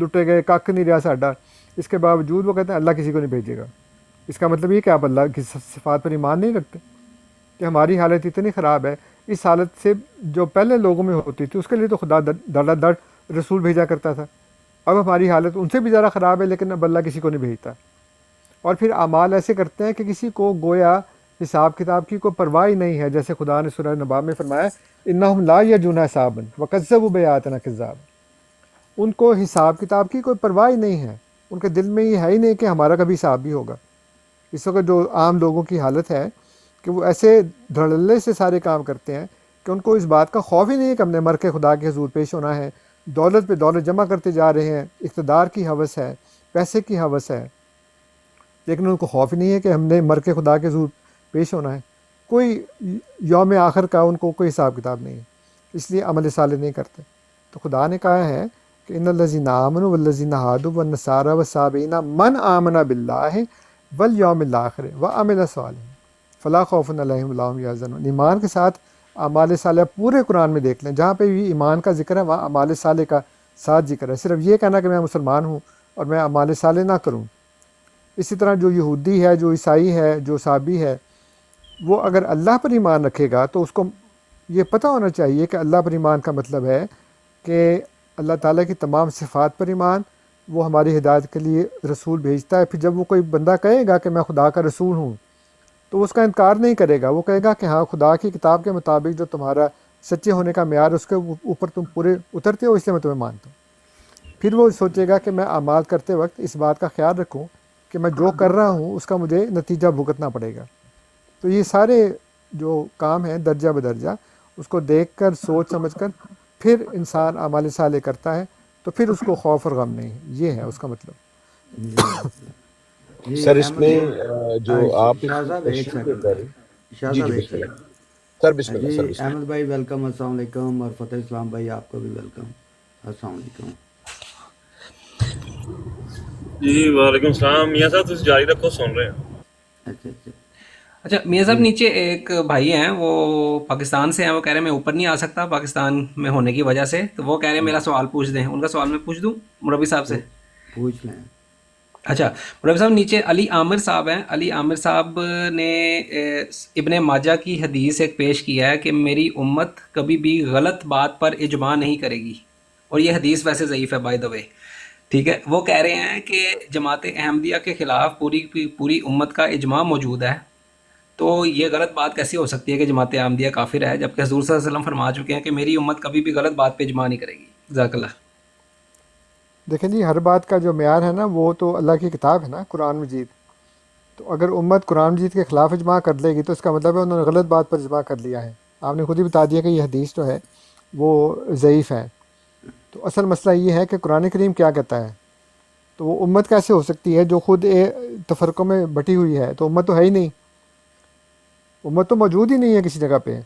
لٹے گئے، کک نہیں رہا ساڈا، اس کے باوجود وہ کہتے ہیں اللہ کسی کو نہیں بھیجے گا۔ اس کا مطلب یہ کہ آپ اللہ کی صفات پر ایمان نہیں رکھتے، کہ ہماری حالت اتنی خراب ہے، اس حالت سے جو پہلے لوگوں میں ہوتی تھی اس کے لیے تو خدا دڑا دڑ رسول بھیجا کرتا تھا۔ اب ہماری حالت ان سے بھی زیادہ خراب ہے، لیکن اب اللہ کسی کو نہیں بھیجتا۔ اور پھر اعمال ایسے کرتے ہیں کہ کسی کو گویا حساب کتاب کی کوئی پرواہ ہی نہیں ہے، جیسے خدا نے سورہ نبا میں فرمایا انہم لا یرجون حسابا وکذبوا بآیاتنا کذابا۔ ان کو حساب کتاب کی کوئی پرواہ ہی نہیں ہے، ان کے دل میں یہ ہے ہی نہیں کہ ہمارا کبھی حساب بھی ہوگا۔ اس وقت جو عام لوگوں کی حالت ہے کہ وہ ایسے دھڑلے سے سارے کام کرتے ہیں کہ ان کو اس بات کا خوف ہی نہیں ہے کہ ہم نے مر کے خدا کے حضور پیش ہونا ہے، دولت پہ دولت جمع کرتے جا رہے ہیں، اقتدار کی ہوس ہے، پیسے کی ہوس ہے، لیکن ان کو خوف ہی نہیں ہے کہ ہم نے مر کے خدا کے حضور پیش ہونا ہے۔ کوئی یوم آخر کا ان کو کوئی حساب کتاب نہیں ہے، اس لیے عمل صالح نہیں کرتے۔ تو خدا نے کہا ہے کہ ان الذین آمنوا والذین ہادوا والنصارى والصابئین من آمن باللہ والیوم الآخر وعمل صالحا فلا خوف علیہم ولا هم یحزنون۔ ایمان کے ساتھ اعمال صالح پورے قرآن میں دیکھ لیں، جہاں پہ بھی ایمان کا ذکر ہے وہاں اعمال صالح کا ساتھ ذکر ہے۔ صرف یہ کہنا کہ میں مسلمان ہوں اور میں اعمال صالح نہ کروں۔ اسی طرح جو یہودی ہے، جو عیسائی ہے، جو صابی ہے، وہ اگر اللہ پر ایمان رکھے گا تو اس کو یہ پتہ ہونا چاہیے کہ اللہ پر ایمان کا مطلب ہے کہ اللہ تعالیٰ کی تمام صفات پر ایمان، وہ ہماری ہدایت کے لیے رسول بھیجتا ہے۔ پھر جب وہ کوئی بندہ کہے گا کہ میں خدا کا رسول ہوں تو وہ اس کا انکار نہیں کرے گا، وہ کہے گا کہ ہاں خدا کی کتاب کے مطابق جو تمہارا سچے ہونے کا معیار اس کے اوپر تم پورے اترتے ہو، اس لیے میں تمہیں مانتا ہوں۔ پھر وہ سوچے گا کہ میں اعمال کرتے وقت اس بات کا خیال رکھوں کہ میں جو کر رہا ہوں اس کا مجھے نتیجہ بھگتنا پڑے گا۔ تو یہ سارے جو کام ہیں درجہ بدرجہ اس کو دیکھ کر سوچ سمجھ کر پھر انسان اعمال صالح کرتا ہے، تو پھر اس کو خوف اور غم نہیں، یہ ہے اس کا مطلب۔ جی سر اس احمد میں جو آپ اس شاہ صاحب ایک کوشچن کے سیکنڈ، بارے شاہ جی صاحب جی ایک بسم اللہ سیکنڈ۔ سر، بسم اللہ جی سر، بسم اللہ۔ احمد بھائی ویلکم، السلام علیکم، اور فتح اسلام بھائی آپ کو بھی ویلکم، السلام علیکم۔ جی وعلیکم السلام، میاں صاحب تسی جاری رکھو، سن رہے ہیں۔ اچھا اچھا اچھا میاں صاحب، جی نیچے ایک بھائی ہیں وہ پاکستان سے ہیں، وہ کہہ رہے ہیں میں اوپر نہیں آ سکتا پاکستان میں ہونے کی وجہ سے، تو وہ کہہ رہے ہیں میرا سوال پوچھ دیں۔ ان کا سوال میں پوچھ دوں مربی صاحب سے؟ پوچھ لیں۔ اچھا مربی صاحب، نیچے علی عامر صاحب ہیں، علی عامر صاحب نے ابن ماجہ کی حدیث ایک پیش کیا ہے کہ میری امت کبھی بھی غلط بات پر اجماع نہیں کرے گی، اور یہ حدیث ویسے ضعیف ہے بائی دا وے، ٹھیک ہے۔ وہ کہہ رہے ہیں کہ جماعت احمدیہ کے خلاف پوری امت کا اجماع موجود ہے، تو یہ غلط بات کیسی ہو سکتی ہے کہ جماعت احمدیہ کافر ہے، جبکہ حضور صلی اللہ علیہ وسلم فرما چکے ہیں کہ میری امت کبھی بھی غلط بات پہ اجماع نہیں کرے گی؟ جزاک اللہ۔ دیکھیں جی، ہر بات کا جو معیار ہے نا وہ تو اللہ کی کتاب ہے نا، قرآن مجید۔ تو اگر امت قرآن مجید کے خلاف اجماع کر لے گی تو اس کا مطلب ہے انہوں نے غلط بات پر اجماع کر لیا ہے۔ آپ نے خود ہی بتا دیا کہ یہ حدیث جو ہے وہ ضعیف ہے۔ تو اصل مسئلہ یہ ہے کہ قرآن کریم کیا کہتا ہے. تو وہ امت کیسے ہو سکتی ہے جو خود تفرقوں میں بٹی ہوئی ہے؟ تو امت تو ہے ہی نہیں، امت تو موجود ہی نہیں ہے کسی جگہ پہ.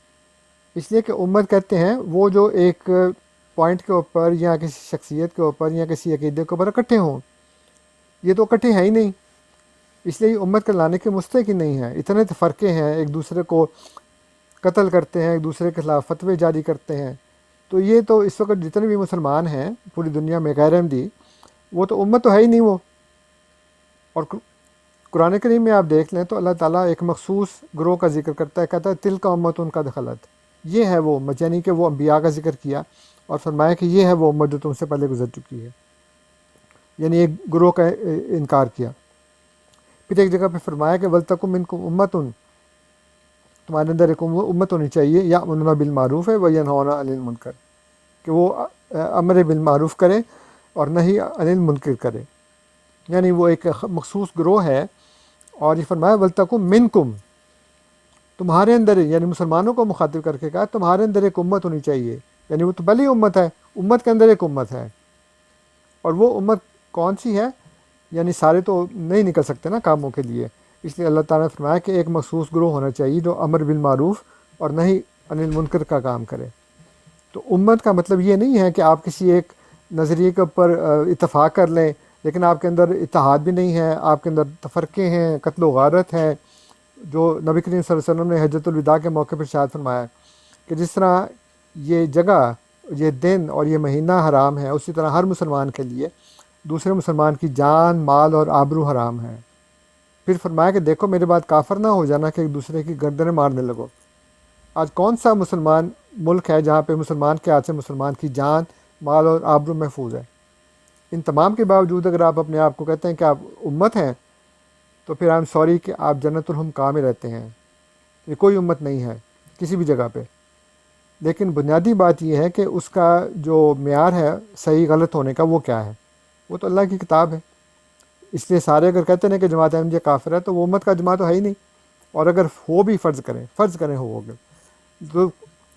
اس لیے کہ امت کہتے ہیں وہ جو ایک پوائنٹ کے اوپر یا کسی شخصیت کے اوپر یا کسی عقیدے کے اوپر اکٹھے ہوں. یہ تو اکٹھے ہیں ہی نہیں، اس لیے یہ امت کہلانے کے مستحق ہی نہیں ہے. اتنے تفرقے ہیں، ایک دوسرے کو قتل کرتے ہیں، ایک دوسرے کے خلاف فتوے جاری کرتے ہیں. تو یہ تو اس وقت جتنے بھی مسلمان ہیں پوری دنیا میں غیر احمدی، وہ تو امت تو ہے ہی نہیں وہ. اور قرآن کریم میں آپ دیکھ لیں تو اللہ تعالیٰ ایک مخصوص گروہ کا ذکر کرتا ہے، کہتا ہے تل کا امت ان کا دخلت. یہ ہے وہ امت، یعنی کہ وہ انبیاء کا ذکر کیا اور فرمایا کہ یہ ہے وہ امت جو تم سے پہلے گزر چکی ہے، یعنی ایک گروہ کا انکار کیا. پھر ایک جگہ پہ فرمایا کہ ولتکم منکم امتن، تمہارے اندر ایک امت ہونی چاہیے یأمرون بالمعروف ہے وینہون عن المنکر، کہ وہ امر بالمعروف کرے اور نہی عن المنکر کرے. یعنی وہ ایک مخصوص گروہ ہے. اور یہ فرمایا ولتکم منکم، تمہارے اندر، یعنی مسلمانوں کو مخاطب کر کے کہا تمہارے اندر ایک امت ہونی چاہیے. یعنی وہ تو پہلی امت ہے، امت کے اندر ایک امت ہے. اور وہ امت کون سی ہے؟ یعنی سارے تو نہیں نکل سکتے نا کاموں کے لیے، اس لیے اللہ تعالیٰ نے فرمایا کہ ایک مخصوص گروہ ہونا چاہیے جو امر بالمعروف اور نہی عن المنکر کا کام کرے. تو امت کا مطلب یہ نہیں ہے کہ آپ کسی ایک نظریے کے اوپر اتفاق کر لیں لیکن آپ کے اندر اتحاد بھی نہیں ہے، آپ کے اندر تفرقے ہیں، قتل و غارت ہے. جو نبی کریم صلی اللہ علیہ وسلم نے حجۃ الوداع کے موقع پر ارشاد فرمایا کہ جس طرح یہ جگہ، یہ دن اور یہ مہینہ حرام ہے، اسی طرح ہر مسلمان کے لیے دوسرے مسلمان کی جان، مال اور آبرو حرام ہے. پھر فرمایا کہ دیکھو میرے بعد کافر نہ ہو جانا کہ ایک دوسرے کی گردنیں مارنے لگو. آج کون سا مسلمان ملک ہے جہاں پہ مسلمان کے ہاتھ سے مسلمان کی جان، مال اور آبرو محفوظ ہے؟ ان تمام کے باوجود اگر آپ اپنے آپ کو کہتے ہیں کہ آپ امت ہیں، تو پھر آئی ایم سوری کہ آپ جنت الحمقاء میں رہتے ہیں. یہ کوئی امت نہیں ہے کسی بھی جگہ پہ. لیکن بنیادی بات یہ ہے کہ اس کا جو معیار ہے صحیح غلط ہونے کا وہ کیا ہے؟ وہ تو اللہ کی کتاب ہے. اس لیے سارے اگر کہتے ہیں کہ جماعت احمدیہ کافر ہے تو وہ امت کا جماعت تو ہے ہی نہیں. اور اگر ہو بھی فرض کریں ہو گے تو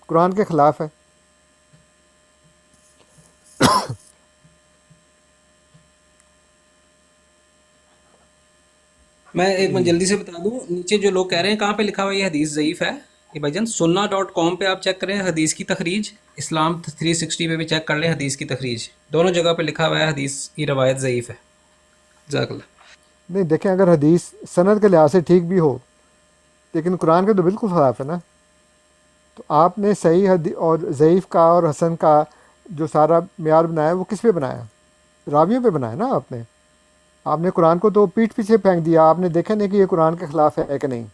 قرآن کے خلاف ہے. میں ایک بار جلدی سے بتا دوں، نیچے جو لوگ کہہ رہے ہیں کہاں پہ لکھا ہوا ہے یہ حدیث ضعیف ہے، یہ بھائی جان سننا.com پہ آپ چیک کریں حدیث کی تخریج، اسلام 360 پہ بھی چیک کر لیں حدیث کی تخریج، دونوں جگہ پہ لکھا ہوا ہے حدیث کی روایت ضعیف ہے. جزاک اللہ. نہیں دیکھیں، اگر حدیث سند کے لحاظ سے ٹھیک بھی ہو لیکن قرآن کے تو بالکل خلاف ہے نا. تو آپ نے صحیح اور ضعیف کا اور حسن کا جو سارا معیار بنایا وہ کس پہ بنایا؟ راویوں پہ بنایا نا آپ نے. آپ نے قرآن کو تو پیٹھ پیچھے پھینک دیا، آپ نے دیکھا نہیں کہ یہ قرآن کے خلاف ہے کہ نہیں.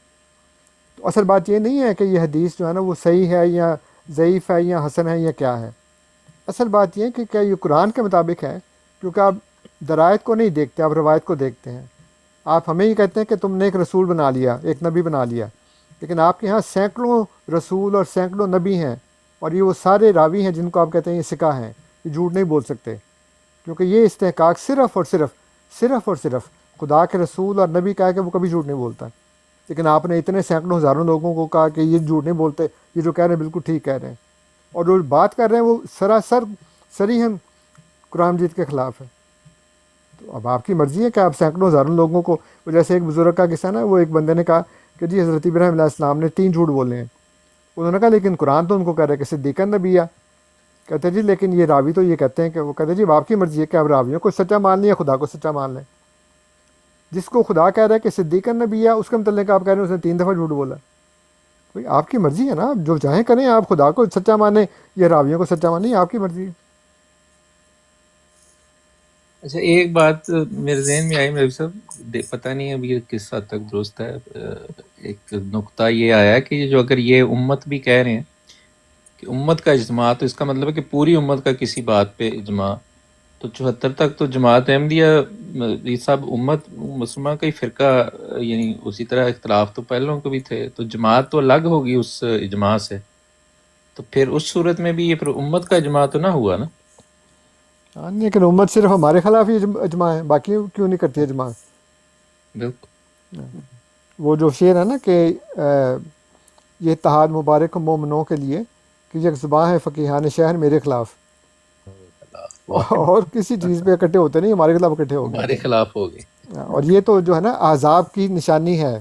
تو اصل بات یہ نہیں ہے کہ یہ حدیث جو ہے نا وہ صحیح ہے یا ضعیف ہے یا حسن ہے یا کیا ہے. اصل بات یہ ہے کہ کیا یہ قرآن کے مطابق ہے، کیونکہ آپ درائت کو نہیں دیکھتے، آپ روایت کو دیکھتے ہیں. آپ ہمیں یہ کہتے ہیں کہ تم نے ایک رسول بنا لیا، ایک نبی بنا لیا، لیکن آپ کے ہاں سینکڑوں رسول اور سینکڑوں نبی ہیں، اور یہ وہ سارے راوی ہیں جن کو آپ کہتے ہیں یہ ثقہ ہیں، یہ جھوٹ نہیں بول سکتے، کیونکہ یہ استحقاق صرف اور صرف خدا کے رسول اور نبی کا ہے کہ وہ کبھی جھوٹ نہیں بولتا. لیکن آپ نے اتنے سینکڑوں ہزاروں لوگوں کو کہا کہ یہ جھوٹ نہیں بولتے، یہ جو کہہ رہے ہیں بالکل ٹھیک کہہ رہے ہیں، اور جو بات کر رہے ہیں وہ سراسر صریحاً قرآن مجید کے خلاف ہے. تو اب آپ کی مرضی ہے کہ آپ سینکڑوں ہزاروں لوگوں کو، جیسے ایک بزرگ کا قصہ نا، وہ ایک بندے نے کہا کہ جی حضرت ابراہیم علیہ السلام نے 3 جھوٹ بولے ہیں. انہوں نے کہا لیکن قرآن تو ان کو کہہ رہا ہے کہ صدیق نبی ہے. کہتے جی لیکن یہ راوی تو یہ کہتے ہیں کہ، وہ کہتے جی اب آپ کی مرضی ہے کہ آپ راویوں کو سچا مان لیں یا خدا کو سچا مان لیں. جس کو خدا کہہ رہا ہے کہ صدیق نبی ہے، اس کے متعلق آپ کہہ رہے ہیں اس نے 3 دفعہ جھوٹ بولا. بھائی آپ کی مرضی ہے نا، آپ جو چاہیں کریں، آپ خدا کو سچا مانیں یا راویوں کو سچا مانیں، آپ کی مرضی ہے. اچھا ایک بات میرے ذہن میں آئی میرے صاحب، پتہ نہیں اب یہ کس حد تک درست ہے. ایک نقطہ یہ آیا کہ یہ جو اگر یہ امت بھی کہہ رہے ہیں کہ امت کا اجماع، تو اس کا مطلب ہے کہ پوری امت کا کسی بات پہ اجماع. تو 74 تک تو جماعت احمدیہ یہ سب امت مسلمہ کا ہی فرقہ، یعنی اسی طرح اختلاف تو پہلوں کو بھی تھے، تو جماعت تو الگ ہوگی اس اجماع سے. تو پھر اس صورت میں بھی یہ پھر امت کا اجماع تو نہ ہوا نا. ہاں لیکن امت صرف ہمارے خلاف ہی اجماع ہے، باقی کیوں نہیں کرتی اجماع؟ بالکل. وہ جو شعر ہے نا کہ یہ اتحاد مبارک مومنوں کے لیے کہ یک زباں ہے فقیہان شہر میرے خلاف. اور کسی چیز پہ اکٹھے ہوتے نہیں، ہمارے خلاف اکٹھے ہو گئے. ہمارے خلاف ہو گئے. اور یہ تو جو ہے نا احزاب کی نشانی ہے.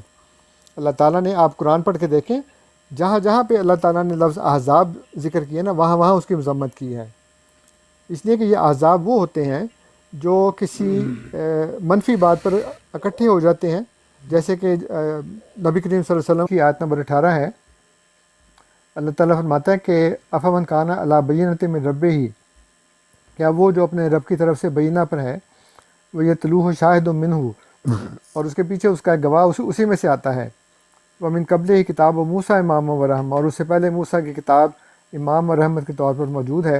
اللہ تعالیٰ نے، آپ قرآن پڑھ کے دیکھیں، جہاں جہاں پہ اللہ تعالیٰ نے لفظ احزاب ذکر کیا نا، وہاں وہاں اس کی مذمت کی ہے. اس لیے کہ یہ احزاب وہ ہوتے ہیں جو کسی منفی بات پر اکٹھے ہو جاتے ہیں. جیسے کہ نبی کریم صلی اللہ علیہ وسلم کی آیت نمبر 18 ہے. اللہ تعالیٰ فرماتا ہے کہ افمن کان علی بینۃ من ربہ، کیا وہ جو اپنے رب کی طرف سے بینہ پر ہے، وہ یہ طلوع شاہد منہ، اور اس کے پیچھے اس کا ایک گواہ اسی میں سے آتا ہے. ومن قبل ہی کتاب و موسیٰ امام و رحم، اور اس سے پہلے موسیٰ کی کتاب امام و رحمت کے طور پر موجود ہے.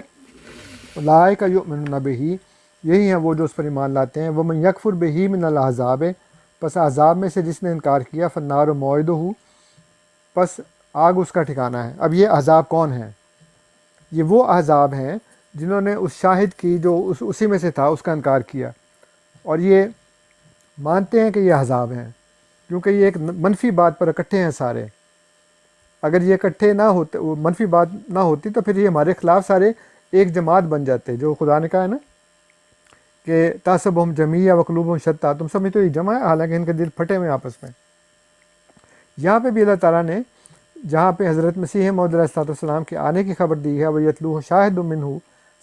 اولئک یؤمنون بہ، یہی ہیں وہ جو اس پر ایمان لاتے ہیں. ومن یکفر بہ من الاحزاب، پس احزاب میں سے جس نے انکار کیا، فالنار موعدہ، پس آگ اس کا ٹھکانہ ہے. اب یہ احزاب کون ہیں؟ یہ وہ احزاب ہیں جنہوں نے اس شاہد کی جو اسی میں سے تھا اس کا انکار کیا، اور یہ مانتے ہیں کہ یہ احزاب ہیں کیونکہ یہ ایک منفی بات پر اکٹھے ہیں سارے. اگر یہ اکٹھے نہ ہوتے، منفی بات نہ ہوتی، تو پھر یہ ہمارے خلاف سارے ایک جماعت بن جاتے، جو خدا نے کہا ہے نا کہ تحسبہم جمیعا وقلوبہم شتیٰ، تم سمجھتے ہو یہ جمع ہے حالانکہ ان کے دل پھٹے ہوئے آپس میں. یہاں پہ بھی اللہ تعالیٰ نے جہاں پہ حضرت مسیح موعود علیہ السلام کے آنے کی خبر دی ہے، وہ یتلوہ شاہد منہ،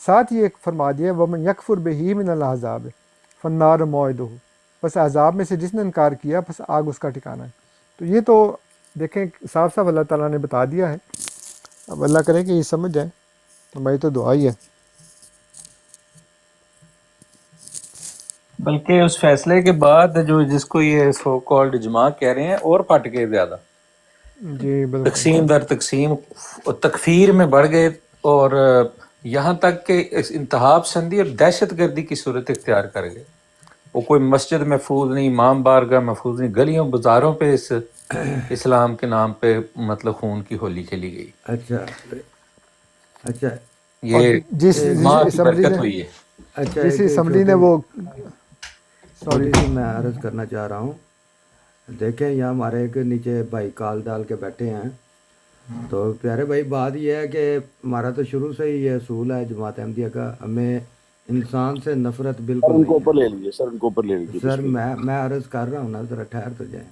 ساتھ ہی ایک فرما دیا ومن یکفر بہ من الاحزاب فالنار موعدہ، بس احزاب میں سے جس نے انکار کیا بس آگ اس کا ٹھکانہ ہے. تو یہ تو دیکھیں صاف صاف اللہ تعالیٰ نے بتا دیا ہے. اب اللہ کرے کہ یہ سمجھ جائے، ہماری تو دعا ہی ہے. بلکہ اس فیصلے کے بعد جو جس کو یہ سو کالڈ اجماع کہہ رہے ہیں، اور پھٹ گئے زیادہ، جی بالکل. تقسیم در تقسیم، تکفیر میں بڑھ گئے، اور یہاں تک کہ اس انتہا پسندی اور دہشت گردی کی صورت اختیار کر گئے. وہ کوئی مسجد محفوظ نہیں، امام بارگاہ محفوظ نہیں، گلیوں بازاروں پہ اس اسلام کے نام پہ مطلب خون کی ہولی کھیلی گئی. اچھا اچھا اور یہ جس ماں کی اسمبلی برکت نے ہوئی ہے. اچھا جس ایک اسمبلی نے وہ چھوٹی سی میں عرض کرنا چاہ رہا ہوں. دیکھیں یہاں ہمارے ایک نیچے بھائی کال ڈال کے بیٹھے ہیں. تو پیارے بھائی، بات یہ ہے کہ ہمارا تو شروع سے ہی یہ اصول ہے جماعت احمدیہ کا، ہمیں انسان سے نفرت بالکل ان کو نہیں اوپر لے لیجیے سر، ان کو اوپر لے ہے. لیجیے. سر میں عرض کر رہا ہوں نا، ذرا ٹھہر تو جائیں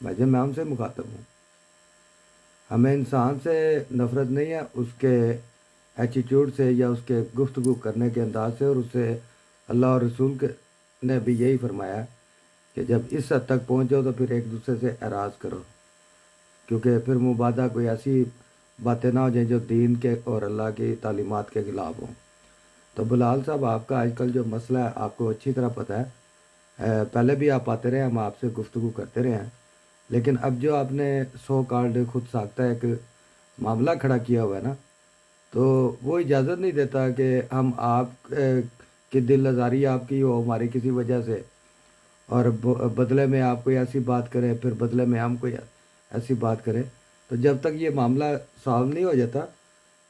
بھائی، میں ان سے مخاطب ہوں. ہمیں انسان سے نفرت نہیں ہے، اس کے ایٹیٹیوڈ سے یا اس کے گفتگو کرنے کے انداز سے. اور اس سے اللہ اور رسول نے بھی یہی فرمایا کہ جب اس حد تک پہنچ جاؤ تو پھر ایک دوسرے سے اعراض کرو، کیونکہ پھر مبادہ کوئی ایسی باتیں نہ ہو جائیں جو دین کے اور اللہ کی تعلیمات کے خلاف ہوں. تو بلال صاحب، آپ کا آج کل جو مسئلہ ہے آپ کو اچھی طرح پتہ ہے. پہلے بھی آپ آتے رہے، ہم آپ سے گفتگو کرتے رہے ہیں، لیکن اب جو آپ نے سو کالڈ خود ساختہ ایک معاملہ کھڑا کیا ہوا ہے نا، تو وہ اجازت نہیں دیتا کہ ہم آپ کی دل آزاری آپ کی ہو ہماری کسی وجہ سے، اور بدلے میں آپ کوئی ایسی بات کریں، پھر بدلے میں ہم کوئی ایسی بات کریں. تو جب تک یہ معاملہ سالو نہیں ہو جاتا،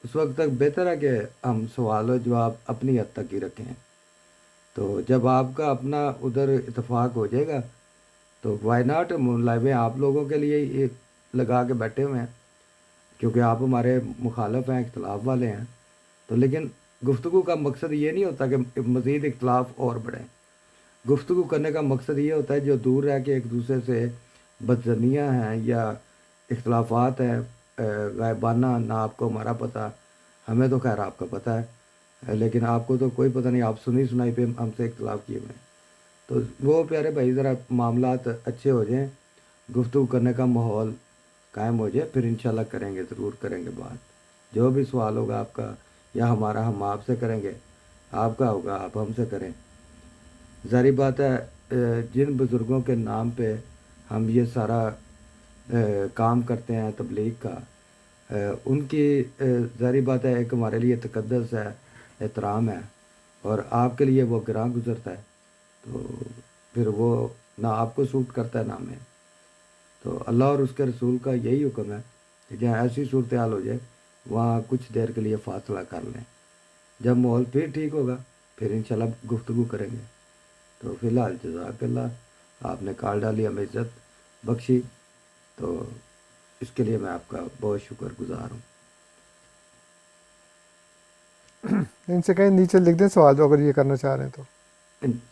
اس وقت تک بہتر ہے کہ ہم سوال و جواب اپنی حد تک ہی رکھیں. تو جب آپ کا اپنا ادھر اتفاق ہو جائے گا تو وائی ناٹ، لائبیں آپ لوگوں کے لیے یہ لگا کے بیٹھے ہوئے ہیں، کیونکہ آپ ہمارے مخالف ہیں، اختلاف والے ہیں. تو لیکن گفتگو کا مقصد یہ نہیں ہوتا کہ مزید اختلاف اور بڑھیں. گفتگو کرنے کا مقصد یہ ہوتا ہے جو دور رہ کے ایک دوسرے سے بدظنیاں ہیں یا اختلافات ہیں غائبانہ، نہ آپ کو ہمارا پتہ، ہمیں تو خیر آپ کا پتہ ہے، لیکن آپ کو تو کوئی پتہ نہیں، آپ سنی سنائی پہ ہم سے اختلاف کیے ہوئے ہیں. تو وہ پیارے بھائی ذرا معاملات اچھے ہو جائیں، گفتگو کرنے کا ماحول قائم ہو جائے، پھر انشاءاللہ کریں گے، ضرور کریں گے بات. جو بھی سوال ہوگا آپ کا یا ہمارا، ہم آپ سے کریں گے، آپ کا ہوگا آپ ہم سے کریں. ظاہری بات ہے جن بزرگوں کے نام پہ ہم یہ سارا کام کرتے ہیں تبلیغ کا، ان کی ظاہری بات ہے ایک ہمارے لیے تقدس ہے، احترام ہے، اور آپ کے لیے وہ گراں گزرتا ہے. تو پھر وہ نہ آپ کو سوٹ کرتا ہے نہ ہمیں. تو اللہ اور اس کے رسول کا یہی حکم ہے کہ جہاں ایسی صورتحال ہو جائے وہاں کچھ دیر کے لیے فاصلہ کر لیں. جب ماحول پھر ٹھیک ہوگا پھر انشاءاللہ گفتگو کریں گے. تو فی الحال جزاک اللہ، آپ نے کال ڈالی، ہمیں عزت بخشی، تو اس کے لیے میں آپ کا بہت شکر گزار ہوں. ان سے کہیں نیچے لکھ دیں سوال جو اگر یہ کرنا چاہ رہے ہیں تو.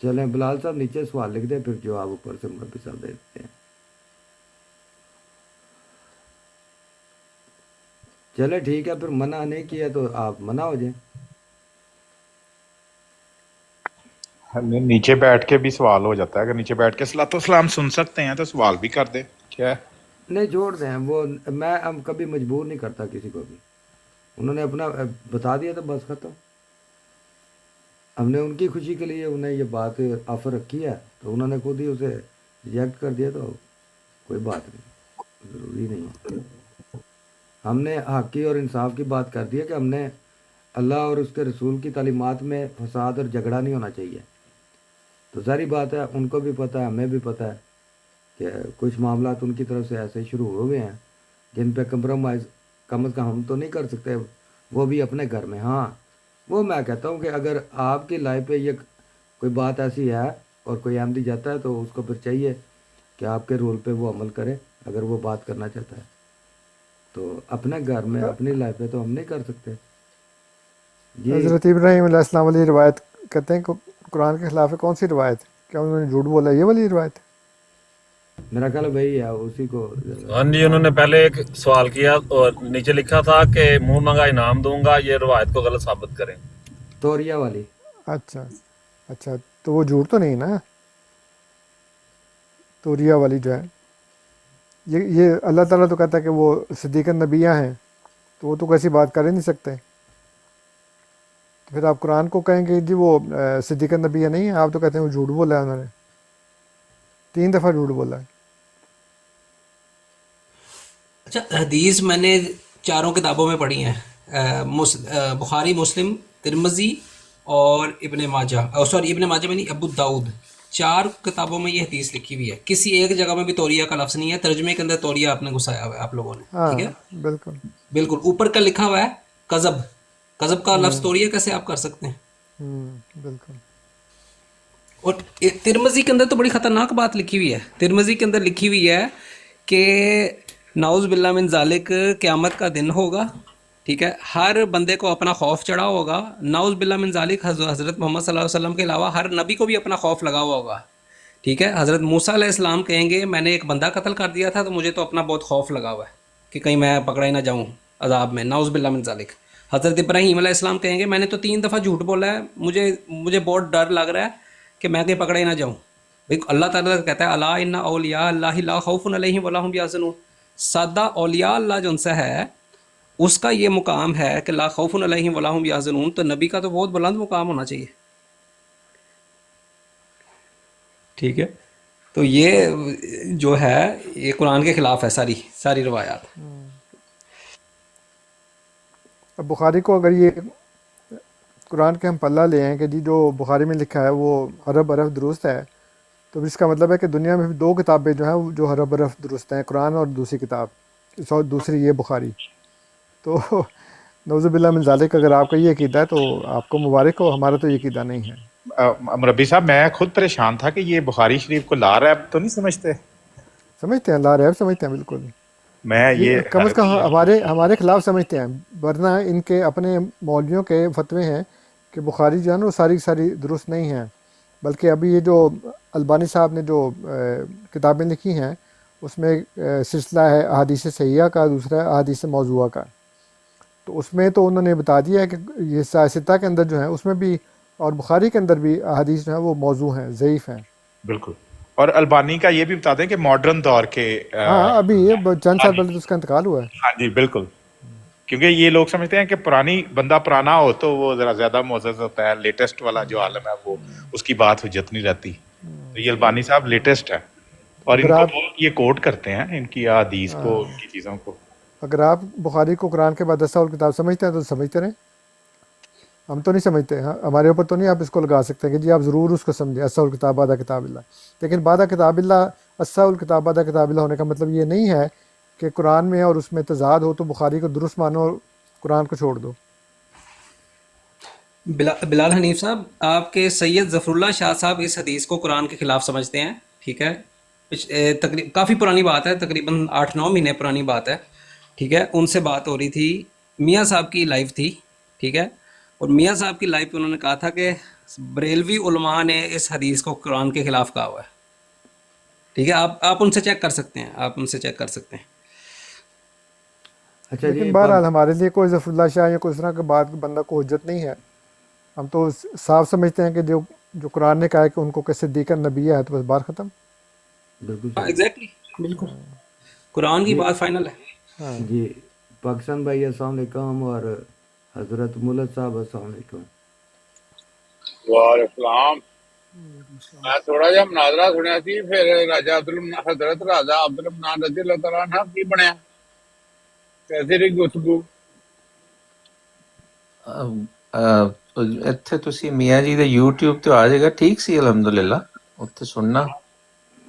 چلیں بلال صاحب نیچے سوال لکھ دیں، پھر جواب اوپر سے مربی صاحب دے دیتے ہیں. چلے ٹھیک ہے، پھر منع نہیں کیا تو آپ منع ہو جائیں. نیچے بیٹھ کے بھی سوال ہو جاتا ہے، اگر نیچے بیٹھ کے صلاۃ و سلام سن سکتے ہیں تو سوال بھی کر دیں. کیا ہے؟ نہیں چھوڑ دیں، وہ میں اب کبھی مجبور نہیں کرتا کسی کو بھی. انہوں نے اپنا بتا دیا تو بس ختم. ہم نے ان کی خوشی کے لیے انہیں یہ بات آفر رکھی ہے، تو انہوں نے خود ہی اسے ریجیکٹ کر دیا، تو کوئی بات نہیں، ضروری نہیں ہے. ہم نے حق کی اور انصاف کی بات کر دی ہے کہ ہم نے اللہ اور اس کے رسول کی تعلیمات میں فساد اور جھگڑا نہیں ہونا چاہیے. تو ظاہری بات ہے ان کو بھی پتہ ہے، ہمیں بھی پتہ ہے کہ کچھ معاملات ان کی طرف سے ایسے شروع ہو گئے ہیں جن پہ کمپرومائز کم از کم ہم تو نہیں کر سکتے، وہ بھی اپنے گھر میں. ہاں وہ میں کہتا ہوں کہ اگر آپ کی لائف پہ یہ کوئی بات ایسی ہے اور کوئی احمدی جاتا ہے تو اس کو پھر چاہیے کہ آپ کے رول پہ وہ عمل کرے. اگر وہ بات کرنا چاہتا ہے تو اپنے گھر میں اپنی لائف پہ تو ہم نہیں کر سکتے. جی حضرت ابراہیم علیہ السلام والی روایت کہتے ہیں کہ قرآن کے خلاف ہے. کون سی روایت؟ کیا انہوں نے جھوٹ بولا یہ والی روایت؟ میرا خیال ہے وہی ہے، اسی کو. ہاں جی، انہوں نے پہلے ایک سوال کیا اور نیچے لکھا تھا کہ منہ منگا انعام دوں گا، یہ روایت کو غلط ثابت کریں. توریا والی. اچھا اچھا، تو وہ جھوٹ تو نہیں نا توریا والی جو ہے؟ یہ اللہ تعالیٰ تو کہتا ہے کہ وہ صدیق النبیہ ہیں، تو وہ تو کیسی بات کر ہی نہیں سکتے. تو پھر آپ قرآن کو کہیں گے جی وہ صدیق النبیہ نہیں ہے، آپ تو کہتے ہیں وہ جھوٹ بولا ہے، انہوں نے 3 دفعہ جھوٹ بولا ہے. اچھا، حدیث میں نے چاروں کتابوں میں پڑھی ہیں، بخاری، مسلم، ترمذی اور ابن ماجہ، سوری ابن ماجہ میں نہیں، ابو داؤد. 4 کتابوں میں یہ حدیث لکھی ہوئی ہے. کسی ایک جگہ میں بھی توریہ کا لفظ نہیں ہے. ترجمے کے اندر توریہ آپ نے گھسایا ہوا ہے آپ لوگوں نے، ہاں ٹھیک ہے. بالکل. بالکل اوپر کا لکھا ہوا ہے کذب. کذب کا لفظ توریہ کیسے آپ کر سکتے ہیں؟ بالکل. اور ترمذی کے اندر تو بڑی خطرناک بات لکھی ہوئی ہے. ترمذی کے اندر لکھی ہوئی ہے کہ نعوذ باللہ من ذالک قیامت کا دن ہوگا، ٹھیک ہے، ہر بندے کو اپنا خوف چڑھا ہوگا. نعوذ باللہ من ذالک حضرت محمد صلی اللہ علیہ وسلم کے علاوہ ہر نبی کو بھی اپنا خوف لگا ہوا ہوگا، ٹھیک ہے. حضرت موسیٰ علیہ السلام کہیں گے میں نے ایک بندہ قتل کر دیا تھا تو مجھے تو اپنا بہت خوف لگا ہوا ہے کہ کہیں میں پکڑا ہی نہ جاؤں عذاب میں، نعوذ باللہ من ذالک. حضرت ابراہیم علیہ السلام کہیں گے میں نے تو 3 دفعہ جھوٹ بولا ہے، مجھے بہت ڈر لگ رہا ہے کہ میں کہیں پکڑا ہی نہ جاؤں. اللہ تعالیٰ کہتا ہے الا ان اولیاء اللہ لا خوف علیہم ولا هم یحزنون. سادہ اولیاء اللہ جو ان سے ہے اس کا یہ مقام ہے کہ لا خوف علیہم ولا هم یحزنون، تو نبی کا تو بہت بلند مقام ہونا چاہیے، ٹھیک ہے. تو یہ جو ہے یہ قرآن کے خلاف ہے ساری روایات. اب بخاری کو اگر یہ قرآن کے ہم پلہ لے ہیں کہ جی جو بخاری میں لکھا ہے وہ حرف برف درست ہے، تو اس کا مطلب ہے کہ دنیا میں بھی 2 کتابیں جو ہیں جو حرف برف درست ہیں، قرآن اور دوسری کتاب، دوسری یہ بخاری. تو نعوذ باللہ من ذالک اگر آپ کا یہ عقیدہ ہے تو آپ کو مبارک ہو، ہمارا تو یہ عقیدہ نہیں ہے. مربی صاحب میں خود پریشان تھا کہ یہ بخاری شریف کو لا ریب تو نہیں سمجھتے؟ سمجھتے ہیں، لا ریب سمجھتے ہیں بالکل. میں یہ کم از کم ہمارے خلاف سمجھتے ہیں، ورنہ ان کے اپنے مولویوں کے فتوے ہیں کہ بخاری جو ہے نا وہ ساری درست نہیں ہیں. بلکہ ابھی یہ جو البانی صاحب نے جو کتابیں لکھی ہیں اس میں سلسلہ ہے احادیث صحیحہ کا، دوسرا ہے احادیث موضوعہ کا. تو اس میں تو انہوں نے بتا دیا ہے کہ یہ سیاستہ کے اندر جو ہیں اس میں بھی اور بخاری کے اندر بھی احادیث جو ہیں وہ موضوع ہیں، ضعیف ہیں. بالکل. اور البانی کا یہ بھی بتا دیں کہ ماڈرن دور کے ہاں ابھی یہ چند سال پہلے تو اس کا انتقال ہوا ہے. ہاں جی بالکل، کیونکہ یہ لوگ سمجھتے ہیں کہ بندہ پرانا ہو تو وہ ذرا زیادہ معزز ہوتا ہے، لیٹسٹ والا جو عالم ہے وہ اس کی بات حجت نہیں رہتی. تو یہ البانی صاحب لیٹسٹ ہے اور ان کو یہ کوٹ کرتے ہیں ان کی حدیث کو، ان کی چیزوں کو. اگر آپ بخاری کو قرآن کے بعد 10 کتاب سمجھتے ہیں تو سمجھتے رہیں، ہم تو نہیں سمجھتے. ہمارے اوپر تو نہیں آپ اس کو لگا سکتے کہ جی آپ ضرور اس کو سمجھیں اصل کتاب بعد کتاب اللہ. لیکن بعد کتاب اللہ، اصل کتاب بعد کتاب اللہ ہونے کا مطلب یہ نہیں ہے کہ قرآن میں اور اس میں تضاد ہو تو بخاری کو درست مانو اور قرآن کو چھوڑ دو. بلال حنیف صاحب، آپ کے سید ظفر اللہ شاہ صاحب اس حدیث کو قرآن کے خلاف سمجھتے ہیں، ٹھیک ہے. کافی پرانی بات ہے، تقریباً 8-9 مہینے پرانی بات ہے، ٹھیک ہے. ان سے بات ہو رہی تھی، میاں صاحب کی لائف تھی، ٹھیک ہے. اور میاں صاحب کی لائف پہ انہوں نے کہا تھا کہ بریلوی علماء نے اس حدیث کو قرآن کے خلاف کہا ہوا ہے. ٹھیک ہے، آپ ان سے چیک کر سکتے ہیں، آپ ان سے چیک کر سکتے ہیں. اچھا لیکن جی بہرحال ہمارے لیے کوئی ظفر اللہ شاہ یا کوئی اس طرح کی بات بندہ کو حجت نہیں ہے. ہم تو صاف سمجھتے ہیں کہ جو قرآن نے کہا ہے کہ ان کو کہ صدیق نبی ہے، تو بس بات ختم. بالکل ہاں صحیح. ایگزیکٹلی، بالکل قرآن کی جی بات فائنل ہے. ہاں جی پاکستان بھائی السلام علیکم، اور حضرت ملت صاحب السلام علیکم. وعلیکم السلام. میں تھوڑا جہا مناظرہ سنیا سی، پھر حضرت راجا عبد الرحمان رضی اللہ تعالیٰ عنہ کی بنیا، کیسی رہی گفتگو؟ ਇੱਥੇ ਤੁਸੀਂ ਮੀਆਂ ਜੀ ਦੇ YouTube ਤੇ ਆ ਜਾਏਗਾ, ਠੀਕ ਸੀ ਅਲਹਮਦੁਲਿਲਾ, ਉੱਥੇ ਸੁਣਨਾ.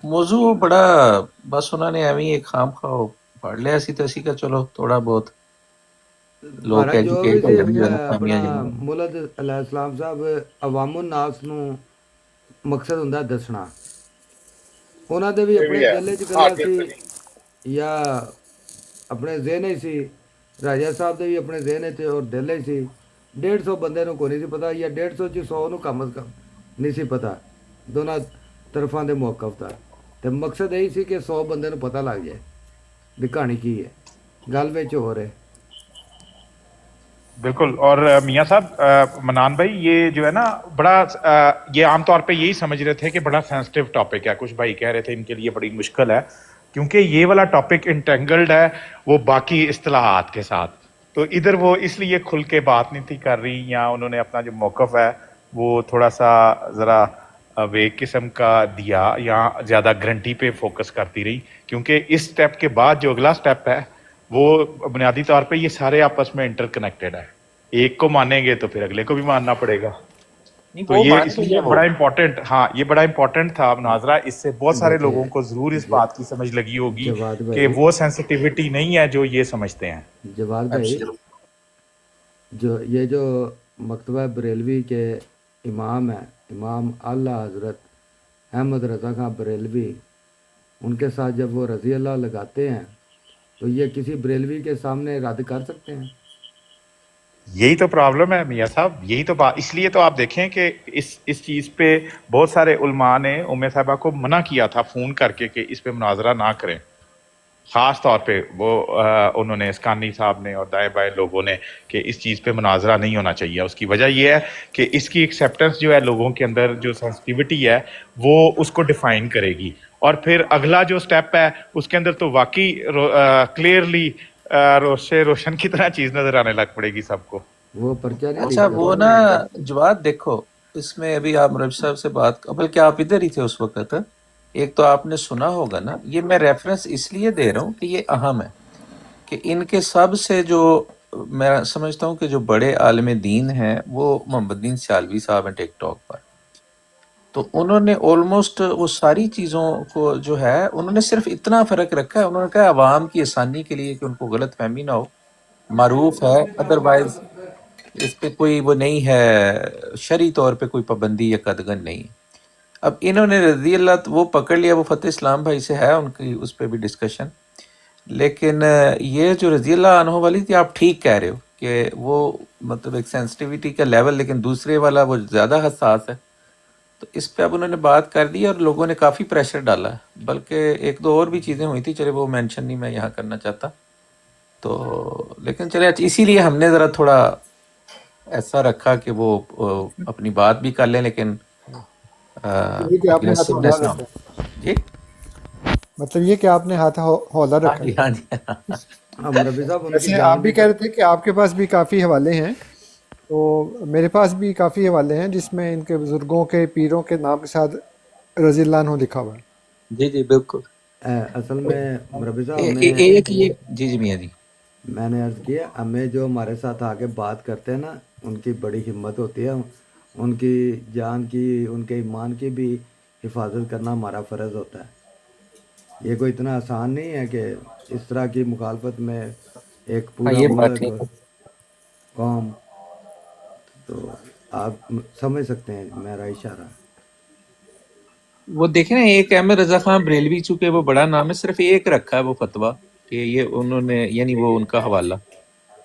ਮੌਜੂ ਬੜਾ ਬਸ ਉਹਨਾਂ ਨੇ ਐਵੇਂ ਹੀ ਖਾਮ ਖਾਓ ਪੜ ਲਿਆ ਸੀ, ਤੇ ਅਸੀਂ ਕਿਹਾ ਚਲੋ ਥੋੜਾ ਬਹੁਤ ਲੋਕ مہاراج جو بھی ਐਜੂਕੇਟ ਹੋ سے ਜਾਣ گل اپنا فہمیਆਂ ਜਾਣ. ملت علیہ السلام صاحب عوام الناس ਨੂੰ ਮਕਸਦ ਹੁੰਦਾ ਦੱਸਣਾ. ਉਹਨਾਂ ਦੇ ਵੀ یہ ਆਪਣੇ بھی ہے، ਦਿਲ 'ਚ ਗੱਲਾਂ حاکم ਸੀ نہیں. ਜਾਂ ਆਪਣੇ ਜ਼ਿਹਨ 'ਚ ਸੀ. ਰਾਜਾ ਸਾਹਿਬ ਦੇ ਵੀ ਆਪਣੇ ਜ਼ਿਹਨ 'ਚ ਔਰ ਦਿਲ 'ਚ ਸੀ. 150 ਬੰਦੇ ਨੂੰ ਕੋਈ ਨਹੀਂ ਸੀ ਪਤਾ, ਜਾਂ 150 ਚ 100 ਨੂੰ ਕਮ ਅਜ਼ ਕਮ ਨਹੀਂ ਸੀ ਪਤਾ, ਦੋਨਾਂ ਤਰਫਾਂ ਦੇ ਮੌਕਫ ਦਾ. ਤੇ ਮਕਸਦ ਇਹ ਸੀ ਕਿ 100 ਬੰਦੇ ਨੂੰ ਪਤਾ ਲੱਗ ਜਾਏ ਵੀ ਕਹਾਣੀ ਕੀ ਹੈ, ਗੱਲ ਵਿੱਚ ਹੋ ਰਿਹਾ. بالکل. اور میاں صاحب، منان بھائی، یہ جو ہے نا بڑا یہ عام طور پہ یہی سمجھ رہے تھے کہ بڑا سینسٹیو ٹاپک ہے. کچھ بھائی کہہ رہے تھے ان کے لیے بڑی مشکل ہے، کیونکہ یہ والا ٹاپک انٹینگلڈ ہے وہ باقی اصطلاحات کے ساتھ. تو ادھر وہ اس لیے کھل کے بات نہیں تھی کر رہی، یا انہوں نے اپنا جو موقف ہے وہ تھوڑا سا ذرا ویک قسم کا دیا، یا زیادہ گرنٹی پہ فوکس کرتی رہی. کیونکہ اس سٹیپ کے بعد جو اگلا سٹیپ ہے وہ بنیادی طور پہ یہ سارے آپس میں انٹر کنیکٹڈ ہے. ایک کو مانیں گے تو پھر اگلے کو بھی ماننا پڑے گا. نہیں تو وہ یہ مان اس تو لیے گیا وہ. بڑا امپورٹنٹ، ہاں یہ بڑا امپورٹنٹ تھا مناظرہ. اس سے بہت سارے دیکھیں لوگوں کو ضرور اس بات کی سمجھ لگی ہوگی جواد کہ بھائی، وہ سینسٹیوٹی نہیں ہے جو یہ سمجھتے ہیں. جواد بھائی، Absolutely. جو مکتبہ بریلوی کے امام ہیں، امام اعلیٰ حضرت احمد رضا خان بریلوی، ان کے ساتھ جب وہ رضی اللہ لگاتے ہیں تو یہ کسی بریلوی کے سامنے رد کر سکتے ہیں؟ یہی تو پرابلم ہے میاں صاحب، یہی تو بات. اس لیے تو آپ دیکھیں کہ اس چیز پہ بہت سارے علماء نے ام صاحبہ کو منع کیا تھا فون کر کے کہ اس پہ مناظرہ نہ کریں. خاص طور پہ وہ انہوں نے، اسکانی صاحب نے اور دائیں بائیں لوگوں نے، کہ اس چیز پہ مناظرہ نہیں ہونا چاہیے. اس کی وجہ یہ ہے کہ اس کی ایکسیپٹنس جو ہے لوگوں کے اندر، جو سینسٹیوٹی ہے وہ اس کو ڈیفائن کرے گی. اور پھر اگلا جو سٹیپ ہے اس کے اندر تو واقعی کلیئرلی روشن کی طرح چیز نظر آنے لگ پڑے گی سب کو. وہ پرچہ نہیں لکھ اچھا وہ سکتے. نا جواد دیکھو، اس میں ابھی آپ مرب صاحب سے بات، بلکہ آپ ادھر ہی تھے اس وقت، ایک تو آپ نے سنا ہوگا نا، یہ میں ریفرنس اس لیے دے رہا ہوں کہ یہ اہم ہے کہ ان کے سب سے جو میں سمجھتا ہوں کہ جو بڑے عالم دین ہیں وہ محمد الدین سیالوی صاحب ہیں ٹک ٹاک پر. تو انہوں نے آلموسٹ وہ ساری چیزوں کو جو ہے انہوں نے صرف اتنا فرق رکھا ہے، انہوں نے کہا عوام کی آسانی کے لیے کہ ان کو غلط فہمی نہ ہو، معروف ہے، ادروائز اس پہ کوئی وہ نہیں ہے، شرعی طور پہ کوئی پابندی یا قدغن نہیں. اب انہوں نے رضی اللہ وہ پکڑ لیا، وہ فتح اسلام بھائی سے ہے ان کی اس پہ بھی ڈسکشن. لیکن یہ جو رضی اللہ عنہ والی تھی، آپ ٹھیک کہہ رہے ہو کہ وہ مطلب ایک سینسٹیوٹی کا لیول، لیکن دوسرے والا وہ زیادہ حساس ہے. تو اس پہ اب انہوں نے بات کر دی اور لوگوں نے کافی پریشر ڈالا ہے، بلکہ ایک دو اور بھی چیزیں ہوئی تھی، چلے وہ مینشن نہیں میں یہاں کرنا چاہتا. تو لیکن چلے اسی لیے ہم نے ذرا تھوڑا ایسا رکھا کہ وہ اپنی بات بھی کر لیں لیکن یہ کہ آپ نے ہاتھ ہولر اگریسونیس نہ ہو. رکھا ہے، جی مطلب یہ کہ آپ نے ہاتھ ہولر ہاں رکھا جی ہے. ہاں جی. مربی صاحب ان کی ویسے آپ جان بھی بھی کہہ رہے تھے کہ آپ کے پاس بھی کافی حوالے ہیں، تو میرے پاس بھی کافی حوالے ہیں جس میں ان کے بزرگوں کے پیروں کے نام کے ساتھ رضی اللہ عنہ لکھا ہوا ہے. جی جی بالکل. اصل میں مربی صاحب ایک یہ جی جی میاں جی، میں نے عرض کیا، ہمیں جو ہمارے ساتھ آ کے بات کرتے ہیں نا، ان کی بڑی ہمت ہوتی ہے. ان کی جان کی، ان کے ایمان کی بھی حفاظت کرنا ہمارا فرض ہوتا ہے. یہ کوئی اتنا آسان نہیں ہے کہ اس طرح کی مخالفت میں ایک ہاں پورا یہ بات ملک ٹھیک اور ہے. قوم. تو آپ سمجھ سکتے ہیں میرا اشارہ. وہ دیکھیں نا، ایک احمد رضا خان بریلوی، چونکہ وہ بڑا نام ہے، صرف ایک رکھا ہے وہ فتویٰ کہ یہ انہوں نے، یعنی وہ ان کا حوالہ.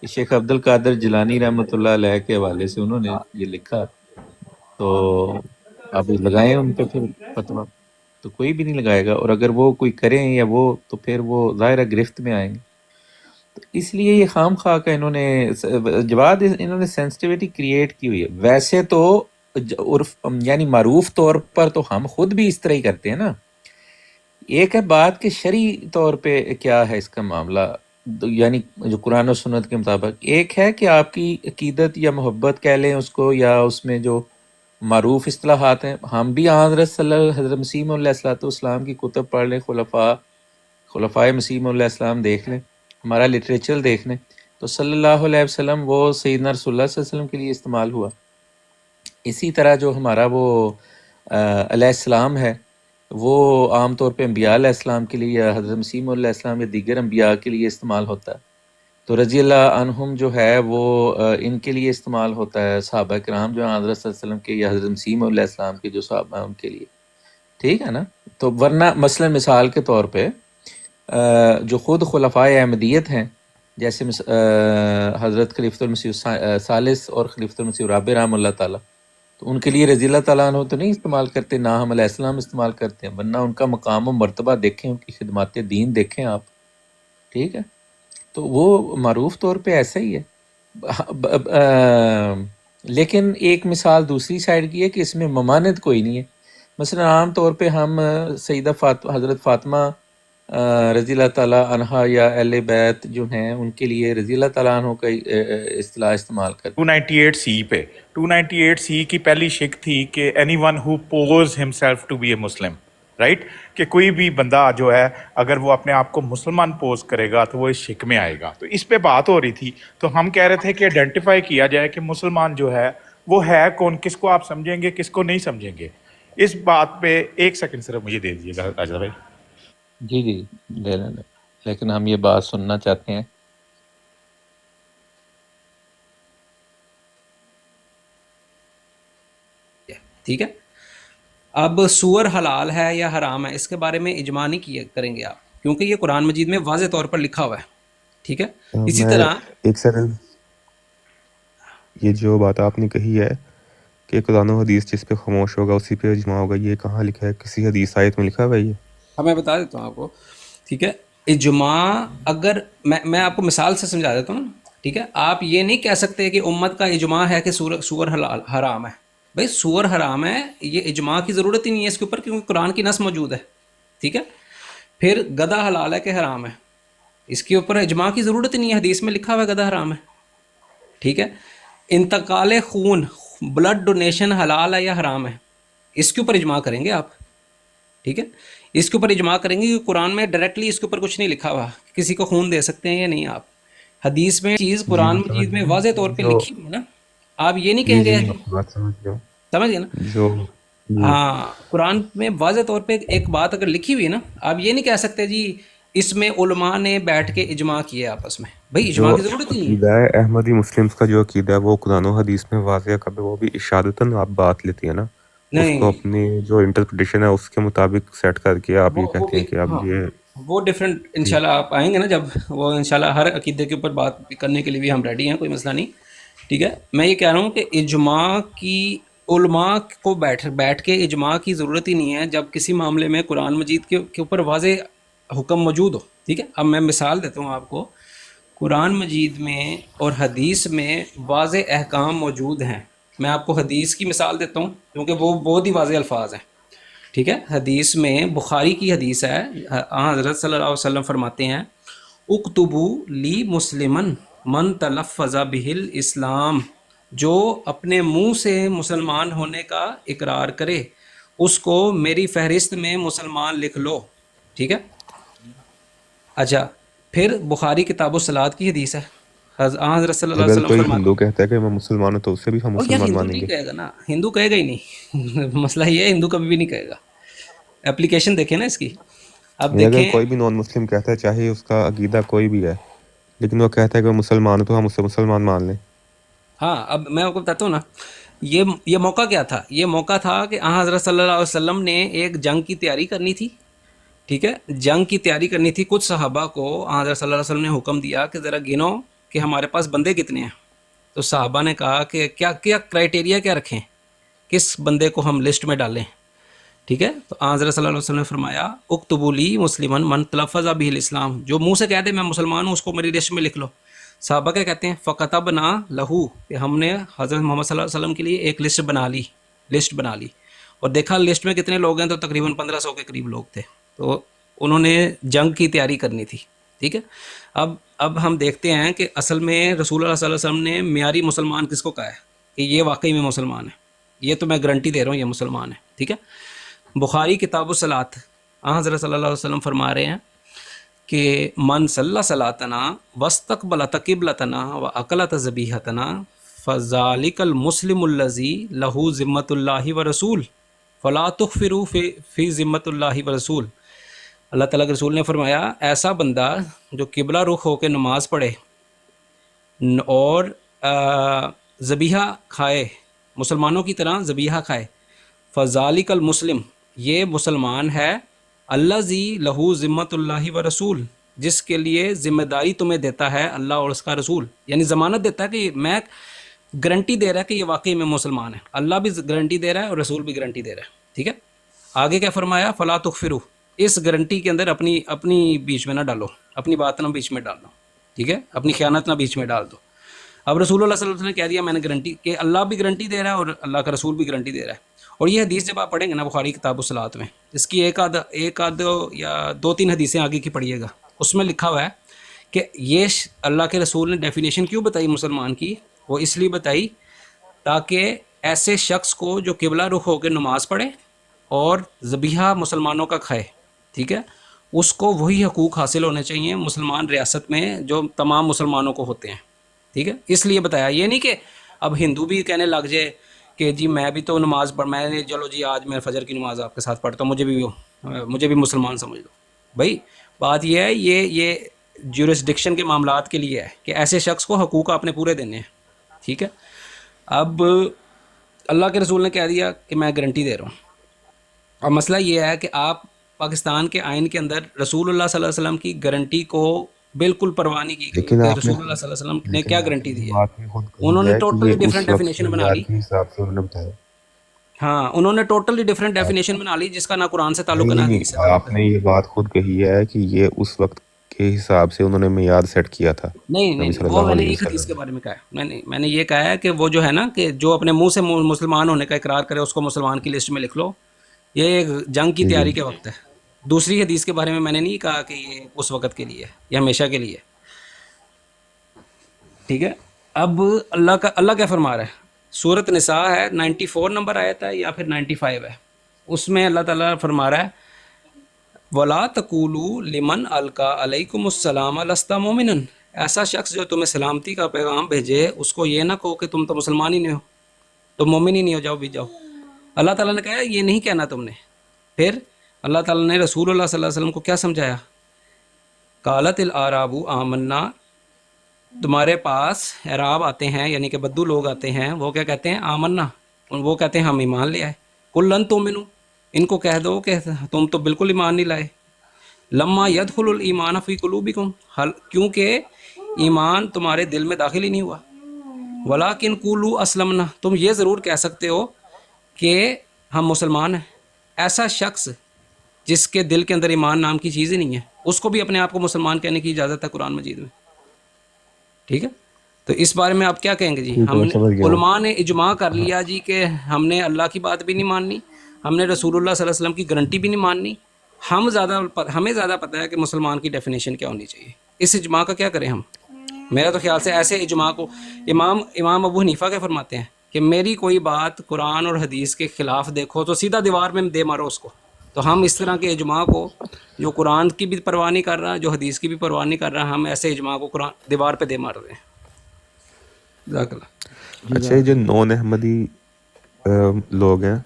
شیخ عبد القادر جیلانی رحمۃ اللہ علیہ کے حوالے سے انہوں نے یہ لکھا، تو آپ لگائیں ان پہ پھر فتویٰ، تو کوئی بھی نہیں لگائے گا، اور اگر وہ کوئی کریں یا وہ، تو پھر وہ ظاہرہ گرفت میں آئیں گے. تو اس لیے یہ خام خواہ کا انہوں نے جواد انہوں نے سینسٹیوٹی کریٹ کی ہوئی ہے. ویسے تو عرف یعنی معروف طور پر تو ہم خود بھی اس طرح ہی کرتے ہیں نا. ایک ہے بات کہ شرعی طور پہ کیا ہے اس کا معاملہ، یعنی جو قرآن و سنت کے مطابق. ایک ہے کہ آپ کی عقیدت یا محبت کہہ لیں اس کو، یا اس میں جو معروف اصطلاحات ہیں. ہم بھی حضرت مسیح علیہ السلام کی کتب پڑھ لیں، خلفائے مسیح علیہ السلام دیکھ لیں، ہمارا لٹریچر دیکھ لیں، تو صلی اللہ علیہ وسلم وہ سیدنا رسول اللہ صلی اللہ علیہ وسلم کے لیے استعمال ہوا. اسی طرح جو ہمارا وہ علیہ السلام ہے، وہ عام طور پہ انبیاء علیہ السلام کے لیے، یا حضرت مسیح علیہ السلام یا دیگر انبیاء کے لیے استعمال ہوتا ہے. تو رضی اللہ عنہم جو ہے وہ ان کے لیے استعمال ہوتا ہے، صحابہ کرام جو ہیں حضرت صلی اللہ علیہ وسلم کے، یا حضرت مسیح علیہ السلام کے جو صحابہ ہیں ان کے لیے. ٹھیک ہے نا. تو ورنہ مثلا مثال کے طور پہ جو خود خلفائے احمدیت ہیں، جیسے حضرت خلیفۃ المسیح ثالث اور خلیفۃ المسیح رابع رحمہ اللہ تعالیٰ، تو ان کے لیے رضی اللہ تعالیٰ عنہ تو نہیں استعمال کرتے، نہ ہم علیہ السلام استعمال کرتے ہیں، ورنہ ان کا مقام و مرتبہ دیکھیں، ان کی خدمات دین دیکھیں آپ. ٹھیک ہے. تو وہ معروف طور پہ ایسا ہی ہے. لیکن ایک مثال دوسری سائڈ کی ہے کہ اس میں ممانعت کوئی نہیں ہے. مثلا عام طور پہ ہم سیدہ حضرت فاطمہ رضی اللہ تعالیٰ عنہا یا اہل بیت جو ہیں ان کے لیے رضی اللہ تعالیٰ عنہ کا اصطلاح استعمال کرتے. 298C پہ 298C کی پہلی شک تھی کہ anyone who pose himself to be a Muslim, right, کہ کوئی بھی بندہ جو ہے اگر وہ اپنے آپ کو مسلمان پوز کرے گا تو وہ اس شک میں آئے گا. تو اس پہ بات ہو رہی تھی، تو ہم کہہ رہے تھے کہ آئیڈینٹیفائی کیا جائے کہ مسلمان جو ہے وہ ہے کون، کس کو آپ سمجھیں گے، کس کو نہیں سمجھیں گے. اس بات پہ ایک سیکنڈ صرف مجھے دے دیجیے گا راجہ بھائی. جی لے لیں، لیکن ہم یہ بات سننا چاہتے ہیں. ٹھیک ہے. اب سور حلال ہے یا حرام ہے، اس کے بارے میں اجماع نہیں کریں گے آپ، کیونکہ یہ قرآن مجید میں واضح طور پر لکھا ہوا ہے. ٹھیک ہے. اسی طرح ایک سیکنڈ، یہ جو بات آپ نے کہی ہے کہ قرآن و حدیث جس پہ خاموش ہوگا اسی پہ اجماع ہوگا، یہ کہاں لکھا ہے؟ کسی حدیث آیت میں لکھا ہوا ہے یہ؟ اب میں بتا دیتا ہوں آپ کو. ٹھیک ہے. اجماع اگر میں آپ کو مثال سے سمجھا دیتا ہوں. ٹھیک ہے. آپ یہ نہیں کہہ سکتے کہ امت کا اجماع ہے کہ سور حلال حرام ہے. بھائی سور حرام ہے، یہ اجماع کی ضرورت ہی نہیں ہے اس کے اوپر، کیونکہ قرآن کی نص موجود ہے. ٹھیک ہے. پھر گدھا حلال ہے کہ حرام ہے، اس کے اوپر اجماع کی ضرورت ہی نہیں ہے، حدیث میں لکھا ہوا ہے گدھا حرام ہے. ٹھیک ہے. انتقال خون، بلڈ ڈونیشن حلال ہے یا حرام ہے، اس کے اوپر اجماع کریں گے آپ. ٹھیک ہے. اس کے اوپر اجماع کریں گے کیونکہ قرآن میں ڈائریکٹلی اس کے اوپر کچھ نہیں لکھا ہوا کسی کو خون دے سکتے ہیں یا نہیں. آپ حدیث میں چیز قرآن مجید میں واضح طور پہ لکھی ہوئی ہے نا، آپ یہ نہیں کہیں گے. سمجھ گئے نا. ہاں، قرآن میں واضح طور پہ ایک بات اگر لکھی ہوئی ہے نا، آپ یہ نہیں کہہ سکتے جی اس میں علماء نے بیٹھ کے اجماع کیا آپس میں. بھائی اجماع کی ضرورت نہیں ہے. احمدی مسلمز کا جو عقیدہ ہے وہ قرآن و حدیث میں واضح کبھی وہ بھی اشارتاً آپ بات لیتی ہے نا، اس کو اپنی جو انٹرپریٹیشن ہے اس کے مطابق سیٹ کر کے آپ یہ کہتے ہیں کہ اب یہ وہ ڈفرینٹ. انشاءاللہ آپ آئیں گے نا جب، وہ انشاءاللہ ہر عقیدے کے اوپر بات کرنے کے لیے بھی ہم ریڈی ہیں، کوئی مسئلہ نہیں. ٹھیک ہے. میں یہ کہہ رہا ہوں کہ اجماع کی علماء کو بیٹھ کے اجماع کی ضرورت ہی نہیں ہے جب کسی معاملے میں قرآن مجید کے اوپر واضح حکم موجود ہو. ٹھیک ہے. اب میں مثال دیتا ہوں آپ کو. قرآن مجید میں اور حدیث میں واضح احکام موجود ہیں. میں آپ کو حدیث کی مثال دیتا ہوں کیونکہ وہ بہت ہی واضح الفاظ ہیں. ٹھیک ہے. حدیث میں بخاری کی حدیث ہے، حضرت صلی اللہ علیہ وسلم فرماتے ہیں اکتبو لی مسلمن من تلفظ بہل اسلام، جو اپنے منہ سے مسلمان ہونے کا اقرار کرے اس کو میری فہرست میں مسلمان لکھ لو. ٹھیک ہے. اچھا، پھر بخاری کتاب الصلاۃ کی حدیث ہے، حضرت صلی اللہ علیہ وسلم اگر کوئی فرماتے ہندو کہتا ہے کہ میں مسلمان ہوں تو اسے بھی ہم مسلمان مانیں نہیں گے؟ کہے گا نا، ہندو کہے گا ہی نہیں. مسئلہ یہ ہے ہندو کبھی بھی نہیں کہے گا. اپلیکیشن دیکھیں نا اس کی. اب اگر دیکھیں، کوئی بھی نان مسلم کہتا ہے چاہے اس کا عقیدہ کوئی بھی ہے لیکن وہ کہتا ہے کہ وہ مسلمان ہوں تو ہم اسے مسلمان مان لیں. ہاں اب میں آپ کو بتاتا ہوں نا، یہ موقع کیا تھا؟ یہ موقع تھا کہ حضرت صلی اللہ علیہ وسلم نے ایک جنگ کی تیاری کرنی تھی. ٹھیک ہے. جنگ کی تیاری کرنی تھی. کچھ صحابہ کو حضرت صلی اللہ علیہ وسلم نے حکم دیا کہ ذرا گنو کہ ہمارے پاس بندے کتنے ہیں. تو صحابہ نے کہا کہ کیا کیا کرائٹیریا کیا رکھیں, کس بندے کو ہم لسٹ میں ڈالیں. ٹھیک ہے, تو حضرت صلی اللہ علیہ وسلم نے فرمایا اکتبوا لی مسلمن من تلفظ بہ الاسلام, جو منہ سے کہہ دے میں مسلمان ہوں اس کو میری لسٹ میں لکھ لو. صحابہ کیا کہتے ہیں, فکتبنا لہو, کہ ہم نے حضرت محمد صلی اللہ علیہ وسلم کے لیے ایک لسٹ بنا لی اور دیکھا لسٹ میں کتنے لوگ ہیں, تو تقریباً 1500 کے قریب لوگ تھے. تو انہوں نے جنگ کی تیاری کرنی تھی. ٹھیک ہے, اب ہم دیکھتے ہیں کہ اصل میں رسول اللہ صلی اللہ علیہ وسلم نے معیاری مسلمان کس کو کہا ہے کہ یہ واقعی میں مسلمان ہے, یہ تو میں گارنٹی دے رہا ہوں یہ مسلمان ہے. ٹھیک ہے, بخاری کتاب الصلاۃ حضرت صلی اللہ علیہ وسلم فرما رہے ہیں کہ من صلی صلاتنا واستقبل قبلتنا واکلت ذبیحتنا فذلک المسلم الذی لہ ذمۃ اللہ ورسول فلا تخفروا فی ذمۃ اللہ ورسول. اللہ تعالیٰ کے رسول نے فرمایا ایسا بندہ جو قبلہ رخ ہو کے نماز پڑھے اور ذبیحہ کھائے, مسلمانوں کی طرح ذبیحہ کھائے, فذالک المسلم, یہ مسلمان ہے, الذی لہ ذمۃ اللہ ورسول, جس کے لیے ذمہ داری تمہیں دیتا ہے اللہ اور اس کا رسول, یعنی ضمانت دیتا ہے کہ میں گارنٹی دے رہا ہے کہ یہ واقعی میں مسلمان ہے. اللہ بھی گارنٹی دے رہا ہے اور رسول بھی گارنٹی دے رہا ہے. ٹھیک ہے, آگے کیا فرمایا, فلا تخفروا, اس گارنٹی کے اندر اپنی بیچ میں نہ ڈالو, اپنی بات نہ بیچ میں ڈال دو. ٹھیک ہے, اپنی خیانت نہ بیچ میں ڈال دو. اب رسول اللہ صلی اللہ علیہ وسلم نے کہہ دیا میں نے گارنٹی, کہ اللہ بھی گارنٹی دے رہا ہے اور اللہ کا رسول بھی گارنٹی دے رہا ہے. اور یہ حدیث جب آپ پڑھیں گے نا بخاری کتاب الصلاۃ میں, اس کی ایک آدھ یا 2-3 حدیثیں آگے کی پڑھیے گا, اس میں لکھا ہوا ہے کہ یہ اللہ کے رسول نے ڈیفینیشن کیوں بتائی مسلمان کی, وہ اس لیے بتائی تاکہ ایسے شخص کو جو قبلہ رخ ہو کے نماز پڑھے اور ذبیحہ مسلمانوں کا کھائے, ٹھیک ہے, اس کو وہی حقوق حاصل ہونے چاہیے مسلمان ریاست میں جو تمام مسلمانوں کو ہوتے ہیں. ٹھیک ہے, اس لیے بتایا. یہ نہیں کہ اب ہندو بھی کہنے لگ جائے کہ جی میں بھی تو نماز میں نے چلو جی آج میں فجر کی نماز آپ کے ساتھ پڑھتا ہوں, مجھے بھی مسلمان سمجھ لو. بھائی بات یہ ہے, یہ جورسڈکشن کے معاملات کے لیے ہے کہ ایسے شخص کو حقوق آپ نے پورے دینے ہیں. ٹھیک ہے, اب اللہ کے رسول نے کہہ دیا کہ میں گارنٹی دے رہا ہوں. اب مسئلہ یہ ہے کہ آپ پاکستان کے آئین کے اندر رسول اللہ صلی اللہ علیہ وسلم کی گارنٹی کو بالکل پرواہ نہیں کی گئی کہ رسول اللہ صلی اللہ علیہ وسلم نے کیا گارنٹی دی ہے. انہوں نے ٹوٹلی ڈفرینٹ ڈیفینیشن بنا لی. ہاں, انہوں نے ٹوٹلی ڈفرینٹ ڈیفینیشن بنا لی جس کا نہ قرآن سے تعلق نہ حدیث سے تعلق. آپ نے یہ بات خود کہی ہے کہ یہ اس وقت کے حساب سے انہوں نے معیار سیٹ کیا تھا. نہیں, وہ میں نے ایک حدیث کے بارے میں کہا ہے. میں نے یہ کہا ہے کہ وہ جو ہے نا کہ جو اپنے منہ سے مسلمان ہونے کا اقرار کرے اس کو مسلمان کی لسٹ میں لکھ لو. یہ ایک جنگ کی تیاری کے وقت ہے. دوسری حدیث کے بارے میں نے نہیں کہا کہ یہ اس وقت کے لیے یہ ہمیشہ کے لیے. ٹھیک ہے, اب اللہ کیا فرما رہا ہے, سورۃ نساء ہے 94 نمبر آیت ہے یا پھر 95 ہے, اس میں اللہ تعالیٰ فرما رہا ہے وَلَا تَقُولُوا لِمَنْ أَلْقَىٰ عَلَيْكُمُ السَّلَامَ لَسْتَ مُؤْمِنًا, ایسا شخص جو تمہیں سلامتی کا پیغام بھیجے اس کو یہ نہ کہو کہ تم تو مسلمان ہی نہیں ہو, تم مومن ہی نہیں ہو, جاؤ بھی جاؤ. اللہ تعالیٰ نے کہا یہ نہیں کہنا تم نے. پھر اللہ تعالیٰ نے رسول اللہ صلی اللہ علیہ وسلم کو کیا سمجھایا, قالت الاعراب آمنا, تمہارے پاس اعراب آتے ہیں یعنی کہ بدو لوگ آتے ہیں, وہ کیا کہتے ہیں آمنا, وہ کہتے ہیں ہم ایمان لے آئے. قل لن تؤمنوا, ان کو کہہ دو کہ تم تو بالکل ایمان نہیں لائے. لما يدخل الایمان فی قلوبکم, کیونکہ ایمان تمہارے دل میں داخل ہی نہیں ہوا. ولکن قولوا اسلمنا, تم یہ ضرور کہہ سکتے ہو کہ ہم مسلمان ہیں. ایسا شخص جس کے دل کے اندر ایمان نام کی چیز ہی نہیں ہے, اس کو بھی اپنے آپ کو مسلمان کہنے کی اجازت ہے قرآن مجید میں. ٹھیک ہے, تو اس بارے میں آپ کیا کہیں گے جی؟ ہم نے علماء نے اجماع کر لیا جی کہ ہم نے اللہ کی بات بھی نہیں ماننی, ہم نے رسول اللہ صلی اللہ علیہ وسلم کی گارنٹی بھی نہیں ماننی. ہمیں زیادہ پتہ ہے کہ مسلمان کی ڈیفینیشن کیا ہونی چاہیے. اس اجماع کا کیا کریں ہم؟ میرا تو خیال سے ایسے اجماع کو امام ابو حنیفہ کے فرماتے ہیں کہ میری کوئی بات قرآن اور حدیث کے خلاف دیکھو تو سیدھا دیوار میں دے مارو اس کو. تو ہم اس طرح کے اجماع کو جو قرآن کی بھی پرواہ نہیں کر رہا, جو حدیث کی بھی پرواہ نہیں کر رہا, ہم ایسے اجماع کو قرآن دیوار پہ دے مار رہے ہیں. جزاک اللہ. اچھا, جو نون احمدی لوگ ہیں,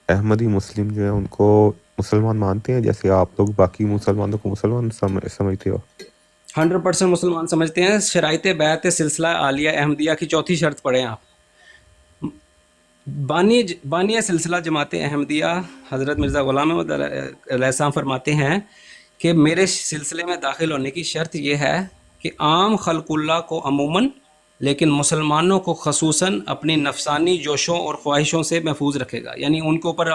احمدی مسلم جو ہیں, ان کو مسلمان مانتے ہیں جیسے آپ لوگ باقی مسلمانوں کو مسلمان سمجھتے ہو؟ 100% مسلمان سمجھتے ہیں. شرائط بیعت سلسلہ عالیہ احمدیہ کی 4تھی شرط پڑھیں آپ. بانی سلسلہ جماعت احمدیہ حضرت مرزا غلام احمد علیہ السلام فرماتے ہیں کہ میرے سلسلے میں داخل ہونے کی شرط یہ ہے کہ عام خلق اللہ کو عموماً لیکن مسلمانوں کو خصوصاً اپنی نفسانی جوشوں اور خواہشوں سے محفوظ رکھے گا. یعنی ان کے اوپر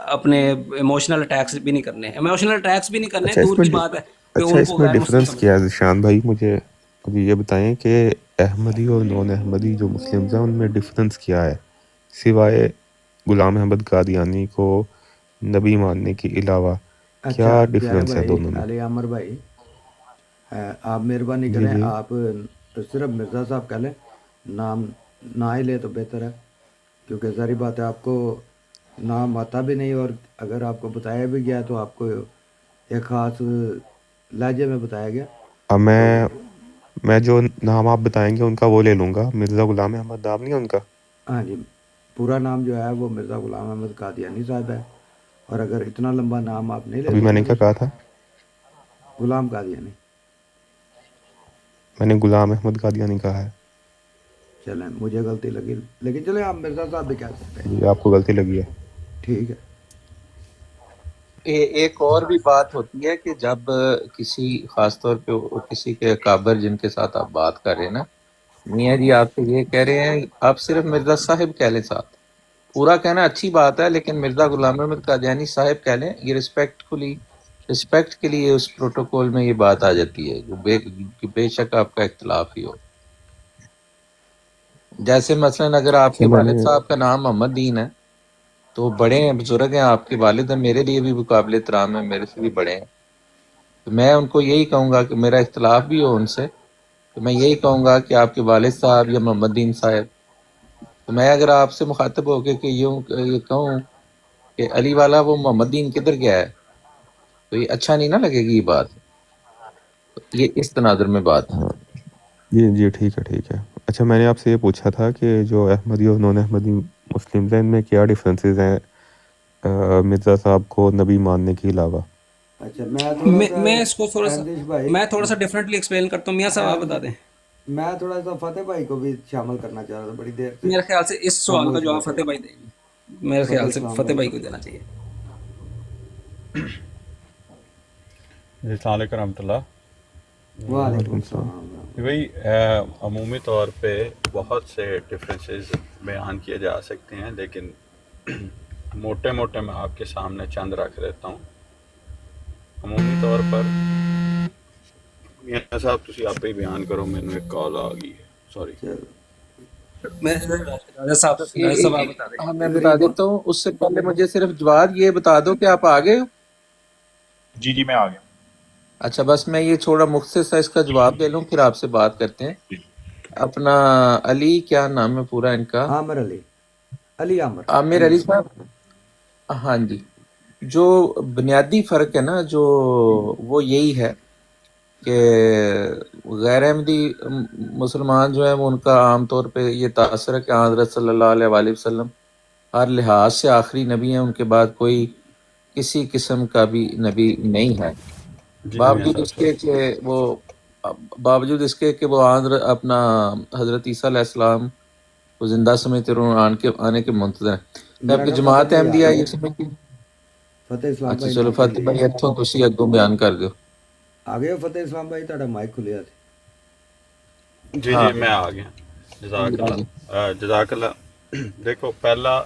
اپنے ایموشنل اٹیکس بھی نہیں کرنے. ایموشنل اٹیکس بھی نہیں کرنے اچھا دور کی بات ہے کہ اچھا ان اس کو میں غیر مسلم ڈفرینس سمجھیں. کیا ہے ذیشان بھائی؟ مجھے ابھی یہ بتائیں کہ احمدی اور نان احمدی جو مسلمز ہیں ان میں ڈفرینس کیا ہے سوائے غلام احمد قادیانی کو نبی ماننے کے علاوہ؟ کیا اچھا پیارے ڈفرینس ہے بھائی دونوں میں؟ علی عامر بھائی، آپ مہربانی جی کریں، جی. آپ صرف مرزا صاحب کہہ لیں، نام نہ ہی لے تو بہتر ہے، کیونکہ ظاہری بات ہے آپ کو نام آتا بھی نہیں، اور اگر آپ کو بتایا بھی گیا تو آپ کو ایک خاص لہجے میں بتایا گیا. اب تو میں جو نام آپ بتائیں گے ان کا وہ لے لوں گا. مرزا غلام احمد نام نہیں ہے ان کا؟ ہاں جی، پورا نام جو ہے وہ مرزا غلام احمد قادیانی صاحب ہے، اور اگر اتنا لمبا نام آپ نہیں لے ابھی میں سکتے نے تو کیا کہا تھا؟ غلام قادیانی. میں نے غلام احمد قادیانی کہا ہے. چلیں مجھے غلطی لگی، لیکن چلیں آپ مرزا صاحب بھی کہہ سکتے ہیں. جی آپ کو غلطی لگی ہے. ٹھیک ہے. ایک اور بھی بات ہوتی ہے کہ جب کسی خاص طور پہ کسی کے اکابر جن کے ساتھ آپ بات کر رہے ہیں نا، میاں جی آپ سے یہ کہہ رہے ہیں آپ صرف مرزا صاحب کہہ لیں، ساتھ پورا کہنا اچھی بات ہے لیکن مرزا غلام احمد قادیانی صاحب کہہ لیں. یہ رسپیکٹ کے لیے اس پروٹوکول میں یہ بات آ جاتی ہے کہ بے شک آپ کا اختلاف ہی ہو. جیسے مثلا اگر آپ اچھا کے میں نے والد صاحب کا نام محمد دین ہے تو بڑے ہیں، بزرگ ہیں، آپ کے والد ہیں، میرے لیے بھی قابل احترام ہے، میرے سے بھی بڑے ہیں، تو میں ان کو یہی کہوں گا کہ میرا اختلاف بھی ہو ان سے تو میں یہی کہوں گا کہ آپ کے والد صاحب یا محمد دین صاحب. تو میں اگر آپ سے مخاطب ہو کے کہ یہ کہوں کہ علی والا وہ محمد دین کدھر گیا ہے تو یہ اچھا نہیں نہ لگے گی یہ بات. یہ اس تناظر میں بات ہے. ہاں جی جی ٹھیک ہے ٹھیک ہے. اچھا میں نے آپ سے یہ پوچھا تھا کہ جو احمدی اور نان احمدی مسلمز ہیں ان میں کیا ڈفرینسز ہیں مرزا صاحب کو نبی ماننے کے علاوہ؟ اچھا میں تھوڑا سا میں اس کو احمدیش بھائی، میں تھوڑا سا ڈفرینٹلی ایکسپلین کرتا ہوں. میاں صاحب آپ بتا دیں. میں تھوڑا سا فتح بھائی کو بھی شامل کرنا چاہ رہا تھا، بڑی دیر سے میرے خیال سے اس سوال کا خاموش جواب بیٹھے. فتح بھائی دیں گے. میرے فتح خیال سے اسلام فتح بھائی بھائی کو کو دیں. دینا چاہیے. السلام علیکم رحمۃ اللہ. وعلیکم وعلیکم السلام. السلام. بھائی عمومی طور پہ بہت سے ڈفرینسز بیان کیے جا سکتے ہیں، لیکن موٹے موٹے میں آپ کے سامنے چند رکھ دیتا ہوں. عمومی طور پر میاں صاحب تسی آپ ہی بیان کرو، مینوں ایک کال آ گئی ہے، سوری. چلو راجہ صاحب آپ بتا دیں. ہاں میں بتا تقریباً دیتا ہوں. اس سے پہلے مجھے صرف جواد یہ بتا دو کہ آپ آ گئے ہو. جی میں آ گیا. اچھا بس میں یہ چھوڑا مختصر سا اس کا جواب دے لوں پھر آپ سے بات کرتے ہیں. اپنا علی کیا نام ہے پورا ان کا؟ عامر علی، علی عامر. عامر علی صاحب. ہاں جی. جو بنیادی فرق ہے نا جو وہ یہی ہے کہ غیر احمدی مسلمان جو ہیں وہ ان کا عام طور پہ یہ تاثر ہے کہ حضرت صلی اللہ علیہ وآلہ وسلم ہر لحاظ سے آخری نبی ہیں، ان کے بعد کوئی کسی قسم کا بھی نبی نہیں ہے. جی میاں صاحب سوری. باوجود اس کے کہ وہ اپنا حضرت عیسیٰ علیہ السلام کو زندہ سمجھتے اور آنے کے منتظر ہیں. میرا جبکہ خیال فتح جماعت بھائی آ احمدیہ گئے یہ ہیں. سمجھتی. فتح اسلام اچھا بھائی چلو مائک فتح کھلی ہے. بھائی اتوں تسی اگوں بیان کر دو. آ گئے ہو فتح اسلام بھائی، تہاڈا مائک کھلیا سی. جی ہاں میں آ گیا. جزاک جی اللہ جزاک اللہ. دیکھو پہلا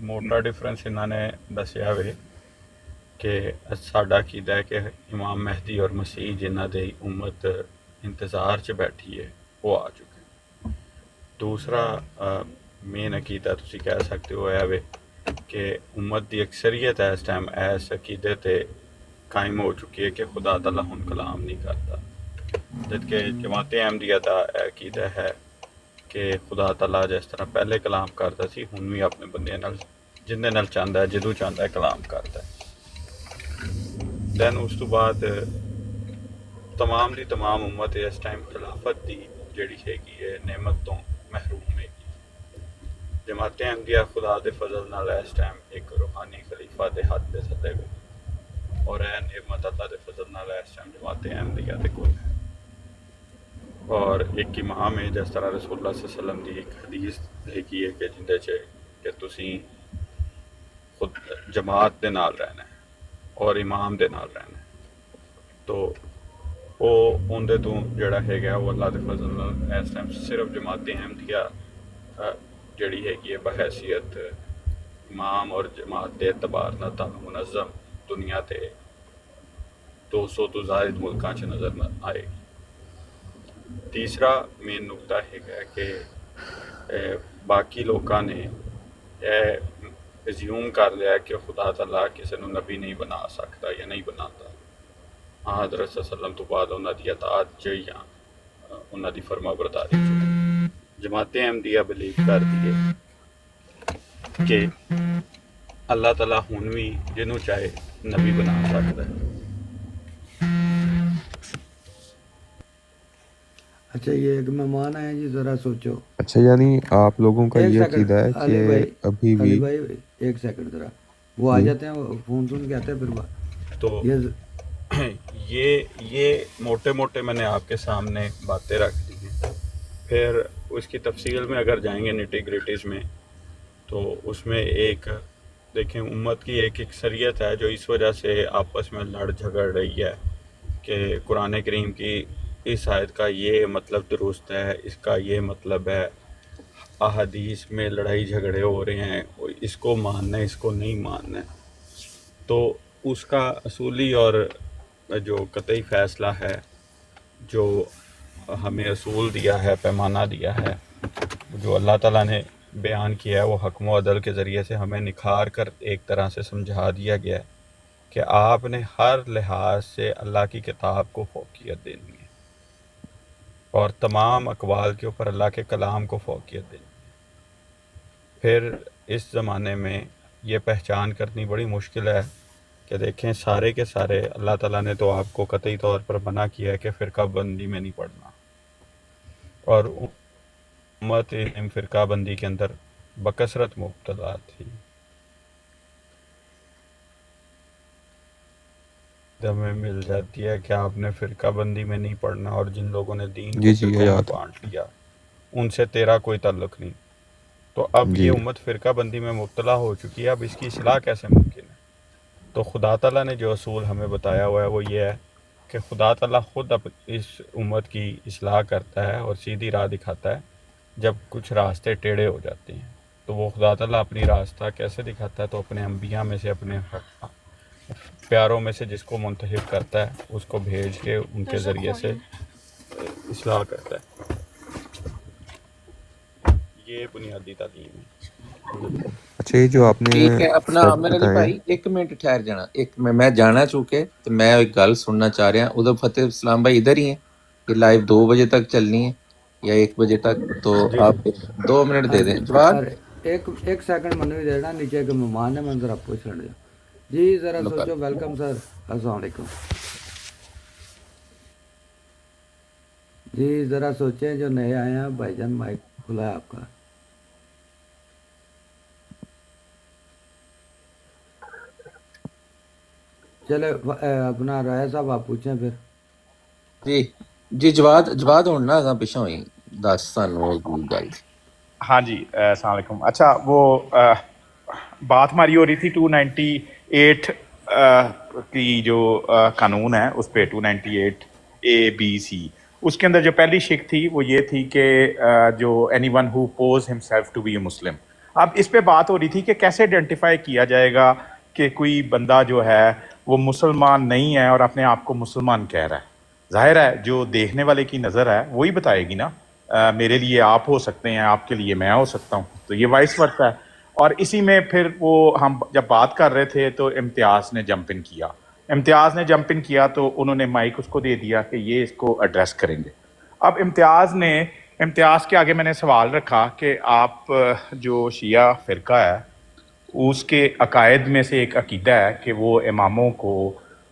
موٹا ڈفرینس انہوں نے دسیا وے کہ ساڈا عقیدہ ہے کہ امام مہدی اور مسیح جنہ دی امت انتظار چ بیٹھی ہے وہ آ چکے. دوسرا مین عقیدہ تسی کہہ سکتے ہو ہے وے کہ امت دی اکثریت اس ٹائم ایس عقیدے تے قائم ہو چکی ہے کہ خدا تعالیٰ ہن کلام نہیں کرتا، جبکہ جماعت احمدیہ دا عقیدہ ہے کہ خدا تعالیٰ جس طرح پہلے کلام کرتا سی ہن بھی اپنے بندے نال جندے نال چاہتا ہے جدوں چاہتا ہے کلام کرتا ہے. دین اس تو بعد تمام دی تمام امت اس ٹائم خلافت دی جڑی ہے نعمت تو محروم ہے. جماعت احمدیہ خدا دے فضل نال اس ٹائم ایک روحانی خلیفہ دے ہاتھ دے سدے ہوئے اور اے نعمت اللہ دے فضل نال اس ٹائم جماعت احمدیہ دے کول ہے. اور ایک امام ہے جس طرح رسول اللہ صلی اللہ علیہ وسلم دی ایک حدیث لکھی ہے کہ جندے چ کہ تسی خود جماعت دے نال رہنا ہے اور امام دے نال رہنا ہے. تو ਉਹ ਉਹਦੇ ਤੋਂ ਜਿਹੜਾ ਹੈਗਾ ਉਹ ਅੱਲਾ ਦੇ ਫਜ਼ਲ ਨਾਲ ਇਸ ਟਾਈਮ ਸਿਰਫ ਜਮਾਤ ਅਹਿਮਦੀਆ ਜਿਹੜੀ ਹੈਗੀ ਹੈ ਬਹੈਸੀਅਤ ਇਮਾਮ ਔਰ ਜਮਾਤ ਦੇ ਅਤਬਾਰ ਨਾਲ ਤੁਹਾਨੂੰ ਮੁਨਜ਼ਮ ਦੁਨੀਆ 'ਤੇ 200 ਤੋਂ ਜ਼ਾਇਦ ਮੁਲਕਾਂ 'ਚ ਨਜ਼ਰ ਨਾ ਆਏਗੀ। ਤੀਸਰਾ ਮੇਨ ਨੁਕਤਾ ਹੈਗਾ ਕਿ ਬਾਕੀ ਲੋਕਾਂ ਨੇ ਇਹ ਅਜ਼ਿਊਮ ਕਰ ਲਿਆ ਕਿ ਖੁਦਾ ਤਾਲਾ ਕਿਸੇ ਨੂੰ ਨਬੀ ਨਹੀਂ ਬਣਾ ਸਕਦਾ ਜਾਂ ਨਹੀਂ ਬਣਾਉਂਦਾ। ਹਜ਼ਰਤ ਸੱਲਮ ਤੋਂ ਬਾਅਦ ਉਹਨਾਂ ਦੀ ਅਤਾਅਤ 'ਚ ਜਾਂ ਉਹਨਾਂ ਦੀ ਫਰਮਾ ਬਰਦਾਰੀ 'ਚ ਜਮਾਤ ਅਹਿਮਦੀਆ ਬਿਲੀਵ ਕਰਦੀ ਹੈ ਕਿ اللہ تعالیٰ ਹੁਣ ਵੀ ਜਿਹਨੂੰ ਚਾਹੇ ਨਬੀ ਬਣਾ ਸਕਦਾ ہے۔ اچھا یہ ایک مہمان آئے جی ذرا سوچو اچھا یعنی آپ لوگوں کا ایک یہ سیکنڈ عقیدہ ہے علی بھائی کہ ابھی علی بھی بھائی ایک سیکنڈ ذرا وہ آ جی جاتے ہیں وہ فون سن کے آتے ہیں پھر تو یہ یہ موٹے موٹے میں نے آپ کے سامنے باتیں رکھ دی ہیں، پھر اس کی تفصیل میں اگر جائیں گے نیٹی گریٹیز میں تو اس میں ایک دیکھیں امت کی ایک اکثریت ہے جو اس وجہ سے آپس میں لڑ جھگڑ رہی ہے کہ قرآن کریم کی اس آیت کا یہ مطلب درست ہے، اس کا یہ مطلب ہے، احادیث میں لڑائی جھگڑے ہو رہے ہیں، اس کو ماننا ہے اس کو نہیں ماننا ہے۔ تو اس کا اصولی اور جو قطعی فیصلہ ہے، جو ہمیں اصول دیا ہے، پیمانہ دیا ہے، جو اللہ تعالیٰ نے بیان کیا ہے، وہ حکم و عدل کے ذریعے سے ہمیں نکھار کر ایک طرح سے سمجھا دیا گیا ہے کہ آپ نے ہر لحاظ سے اللہ کی کتاب کو فوقیت دینی ہے اور تمام اقوال کے اوپر اللہ کے کلام کو فوقیت دینی ہے۔ پھر اس زمانے میں یہ پہچان کرنی بڑی مشکل ہے کہ دیکھیں سارے کے سارے اللہ تعالیٰ نے تو آپ کو قطعی طور پر منع کیا ہے کہ فرقہ بندی میں نہیں پڑھنا، اور امت فرقہ بندی کے اندر بکثرت مبتلا تھی۔ ہمیں مل جاتی ہے کہ آپ نے فرقہ بندی میں نہیں پڑھنا، اور جن لوگوں نے دین جی کو جی فرقوں میں یاد بانٹ لیا ان سے تیرا کوئی تعلق نہیں۔ تو اب جی یہ امت فرقہ بندی میں مبتلا ہو چکی ہے، اب اس کی اصلاح کیسے ممکن ہے؟ تو خدا تعالیٰ نے جو اصول ہمیں بتایا ہوا ہے وہ یہ ہے کہ خدا تعالیٰ خود اس امت کی اصلاح کرتا ہے اور سیدھی راہ دکھاتا ہے جب کچھ راستے ٹیڑھے ہو جاتے ہیں۔ تو وہ خدا تعالیٰ اپنی راستہ کیسے دکھاتا ہے؟ تو اپنے انبیاء میں سے، اپنے پیاروں میں سے جس کو منتخب کرتا ہے اس کو بھیج کے ان کے ذریعے سے اصلاح کرتا ہے۔ یہ بنیادی تعلیم ہے۔ اچھا یہ جو آپ نے ٹھیک ہے اپنا سٹیپ عامر علی بتائے بھائی ایک منٹ ٹھہر جانا، ایک میں جانا چونکہ تو میں ایک گل سننا چاہ رہا ہوں۔ ادھر فتح اسلام بھائی ادھر ہی ہیں کہ لائیو 2 بجے تک چلنی ہے یا 1 بجے تک؟ تو جی آپ 2 منٹ دے دیں جواب۔ ارے ایک سیکنڈ من بھی دینا، نیچے کے مہمان ہے، میں ذرا پوچھ لینے دوں جی ذرا سوچو۔ ویلکم سر، السلام علیکم جی، ذرا سوچیں جو نئے آئے ہیں بھائی جان، مائک کھلا ہے آپ کا۔ چلے اپنا رایا صاحب آپ پوچھیں پھر۔ جی جواد ہونا اگاں پیچھے ہوئی دس سانوں گل تھی۔ ہاں جی السلام علیکم۔ اچھا وہ بات ہماری ہو رہی تھی 298 کی جو قانون ہے اس پہ 298A B C، اس کے اندر جو پہلی شک تھی وہ یہ تھی کہ جو anyone who pose himself to be a Muslim. اب اس پہ بات ہو رہی تھی کہ کیسے آئیڈینٹیفائی کیا جائے گا کہ کوئی بندہ جو ہے وہ مسلمان نہیں ہے اور اپنے آپ کو مسلمان کہہ رہا ہے۔ ظاہر ہے جو دیکھنے والے کی نظر ہے وہی بتائے گی نا، میرے لیے آپ ہو سکتے ہیں، آپ کے لیے میں ہو سکتا ہوں، تو یہ وائس ورسا ہے۔ اور اسی میں پھر وہ ہم جب بات کر رہے تھے تو امتیاز نے جمپ ان کیا، تو انہوں نے مائک اس کو دے دیا کہ یہ اس کو ایڈریس کریں گے۔ اب امتیاز کے آگے میں نے سوال رکھا کہ آپ جو شیعہ فرقہ ہے اس کے عقائد میں سے ایک عقیدہ ہے کہ وہ اماموں کو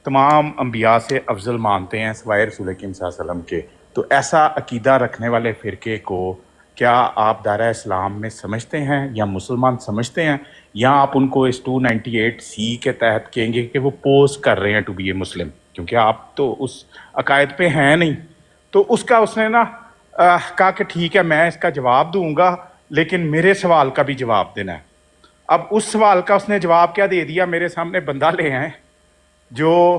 تمام انبیاء سے افضل مانتے ہیں سوائے رسول کریم صلی اللہ علیہ وسلم کے، تو ایسا عقیدہ رکھنے والے فرقے کو کیا آپ دائرہ اسلام میں سمجھتے ہیں یا مسلمان سمجھتے ہیں، یا آپ ان کو اس 298C کے تحت کہیں گے کہ وہ پوز کر رہے ہیں ٹو بی اے مسلم، کیونکہ آپ تو اس عقائد پہ ہیں نہیں؟ تو اس نے نا کہا کہ ٹھیک ہے میں اس کا جواب دوں گا لیکن میرے سوال کا بھی جواب دینا ہے۔ اب اس سوال کا اس نے جواب کیا دے دیا، میرے سامنے بندہ لے آئے جو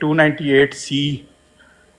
298C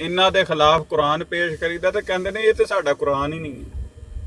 ਇਹਨਾਂ ਦੇ ਖਿਲਾਫ ਕੁਰਾਨ ਪੇਸ਼ ਕਰੀਦਾ ਤੇ ਕਹਿੰਦੇ ਨੇ ਇਹ ਤੇ ਸਾਡਾ ਕੁਰਾਨ ਹੀ ਨਹੀਂ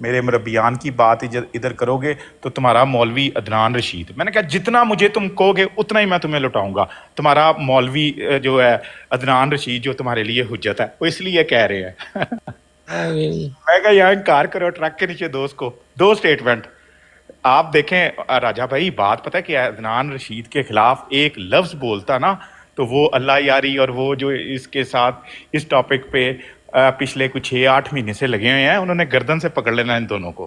میرے مربیان کی بات ادھر کرو گے تو تمہارا مولوی عدنان رشید. میں نے کہا جتنا مجھے تم کہو گے اتنا ہی میں تمہیں لٹاؤں گا. تمہارا مولوی جو ہے عدنان رشید جو تمہارے لیے حجت ہے, وہ اس لیے کہہ رہے ہیں. میں کہا یہاں انکار کرو ٹرک کے نیچے دوست کو. 2 اسٹیٹمنٹ آپ دیکھیں راجہ بھائی. بات پتہ ہے کہ عدنان رشید کے خلاف ایک لفظ بولتا نا تو وہ اللہ یاری, اور وہ جو اس کے ساتھ اس ٹاپک پہ پچھلے کچھ 6-8 مہینے سے لگے ہوئے ہیں, انہوں نے گردن سے پکڑ لینا ان دونوں کو.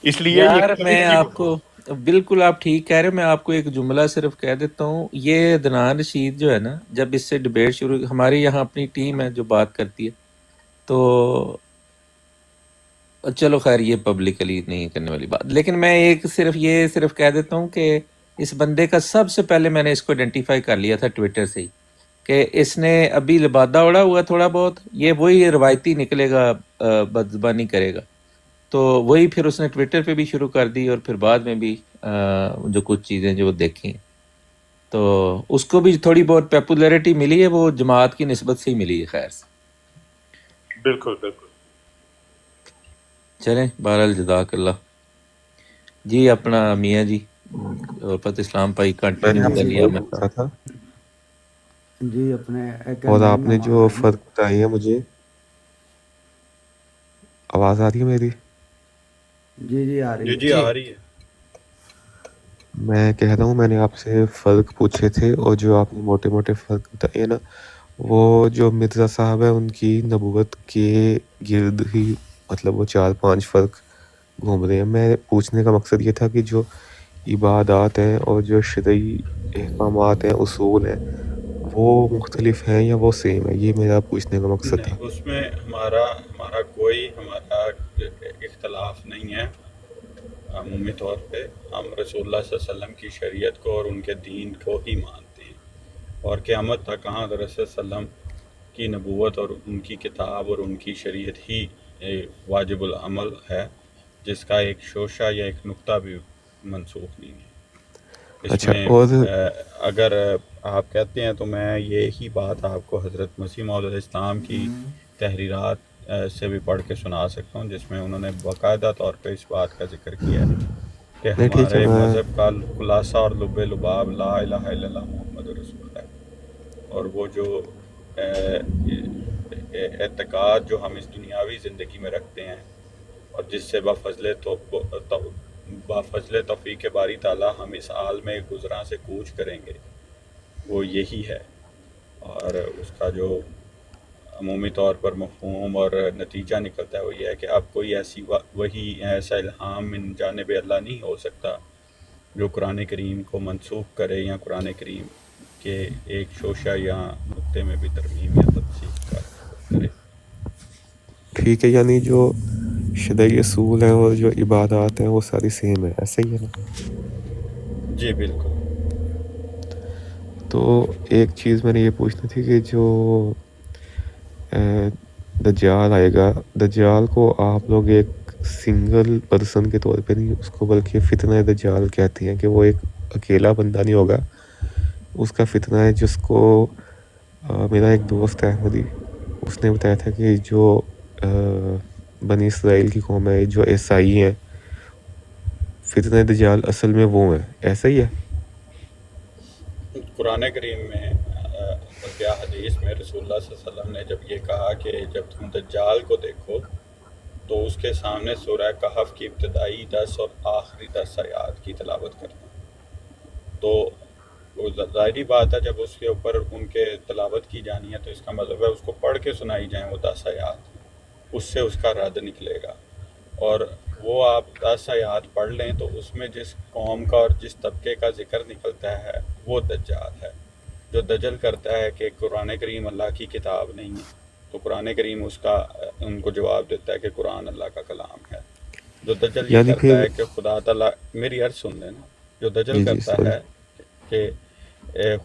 اس لیے یار میں آپ کو بالکل آپ ٹھیک کہہ رہے ہو. میں آپ کو ایک جملہ صرف کہہ دیتا ہوں. یہ عدنان رشید جو ہے نا, جب اس سے ڈبیٹ شروع, ہمارے یہاں اپنی ٹیم ہے جو بات کرتی ہے, تو چلو خیر یہ پبلکلی نہیں کرنے والی بات, لیکن میں ایک صرف کہہ دیتا ہوں کہ اس بندے کا سب سے پہلے میں نے اس کو آئیڈینٹیفائی کر لیا تھا ٹویٹر سے ہی, کہ اس نے ابھی لبادہ اڑا ہوا تھوڑا بہت, یہ وہی روایتی نکلے گا, بدزبانی کرے گا, تو وہی پھر اس نے ٹویٹر پہ بھی شروع کر دی, اور پھر بعد میں بھی جو کچھ چیزیں جو دیکھی, تو اس کو بھی تھوڑی بہت پاپولیرٹی ملی ہے, وہ جماعت کی نسبت سے ہی ملی ہے. خیر سے بالکل بالکل. چلیں, بہرحال جزاک اللہ جی. اپنا میاں جی اور فتح اسلام بھائی میں نے کنٹینیو آپ کر سے لیا. یہ میں پوچھا تھا, جی اپنے اور آپ نے جو فرق بتائی ہے مجھے, آواز آ رہی ہے میری؟ جی آ رہی ہے. جی آ رہی ہے. میں کہہ رہا ہوں میں نے آپ سے فرق پوچھے تھے, اور جو آپ نے موٹے موٹے فرق بتائے نا, وہ جو مرزا صاحب ہے ان کی نبوت کے گرد ہی مطلب وہ 4-5 فرق گھوم رہے ہیں. میں پوچھنے کا مقصد یہ تھا کہ جو عبادات ہیں اور جو شرعی احکامات ہیں, اصول ہیں, وہ مختلف ہیں یا وہ سیم ہے؟ یہ میرا پوچھنے کا مقصد تھا. نہیں, اس میں ہمارا کوئی اختلاف نہیں ہے. عمومی طور پہ ہم رسول اللہ صلی اللہ علیہ وسلم کی شریعت کو اور ان کے دین کو ہی مانتے ہیں, اور قیامت تک حضرت صلی اللہ علیہ وسلم کی نبوت اور ان کی کتاب اور ان کی شریعت ہی واجب العمل ہے, جس کا ایک شوشہ یا ایک نقطہ بھی منسوخ نہیں ہے. اس اچھا, میں اور اگر آپ کہتے ہیں تو میں یہی بات آپ کو حضرت مسیح موعود علیہ السلام کی تحریرات سے بھی پڑھ کے سنا سکتا ہوں, جس میں انہوں نے باقاعدہ طور پہ اس بات کا ذکر کیا ہے کہ نہیں ٹھیک ہے, ہمارے میں مذہب کا خلاصہ اور لب لباب لا الہ الا اللہ محمد رسول ہے. اور وہ جو اعتقاد جو ہم اس دنیاوی زندگی میں رکھتے ہیں, اور جس سے بافضل توفیق باری تعالیٰ ہم اس عالم گزراں سے کوچ کریں گے, وہ یہی ہے. اور اس کا جو عمومی طور پر مفہوم اور نتیجہ نکلتا ہے وہ یہ ہے کہ اب کوئی ایسا الہام من جانب اللہ نہیں ہو سکتا جو قرآن کریم کو منسوخ کرے, یا قرآن کریم کے ایک شوشہ یا نقطے میں بھی ترمیم یا تفصیل کرے. ٹھیک ہے, یعنی جو شرعی اصول ہیں اور جو عبادات ہیں وہ ساری سیم ہے, ایسا ہی ہے نا؟ جی بالکل. تو ایک چیز میں نے یہ پوچھنی تھی کہ جو دجال آئے گا, دجال کو آپ لوگ ایک سنگل پرسن کے طور پہ نہیں, اس کو بلکہ فتنہ دجال کہتے ہیں, کہ وہ ایک اکیلا بندہ نہیں ہوگا, اس کا فتنہ ہے, جس کو میرا ایک دوست ہے احمدی, اس نے بتایا تھا کہ جو بنی اسرائیل کی قوم ہے, جو عیسائی ہیں, فتنہ دجال اصل میں وہ ہیں, ایسا ہی ہے؟ قرآن کریم میں بلکہ حدیث میں رسول اللہ صلی اللہ علیہ وسلم نے جب یہ کہا کہ جب تم دجال کو دیکھو تو اس کے سامنے سورہ کہف کی ابتدائی 10 اور آخری 10 آیات کی تلاوت کرنا. تو وہ ظاہری بات ہے, جب اس کے اوپر ان کے تلاوت کی جانی ہے تو اس کا مطلب ہے اس کو پڑھ کے سنائی جائیں وہ 10 آیات, اس سے اس کا رد نکلے گا. اور وہ آپ 10 آیات پڑھ لیں تو اس میں جس قوم کا اور جس طبقے کا ذکر نکلتا ہے وہ دجال ہے. جو دجل کرتا ہے کہ قرآن کریم اللہ کی کتاب نہیں ہے, تو قرآن کریم اس کا ان کو جواب دیتا ہے کہ قرآن اللہ کا کلام ہے. جو دجل یہ کرتا ہے کہ خدا تعالیٰ, میری عرض سن لینا, جو دجل کرتا ہے کہ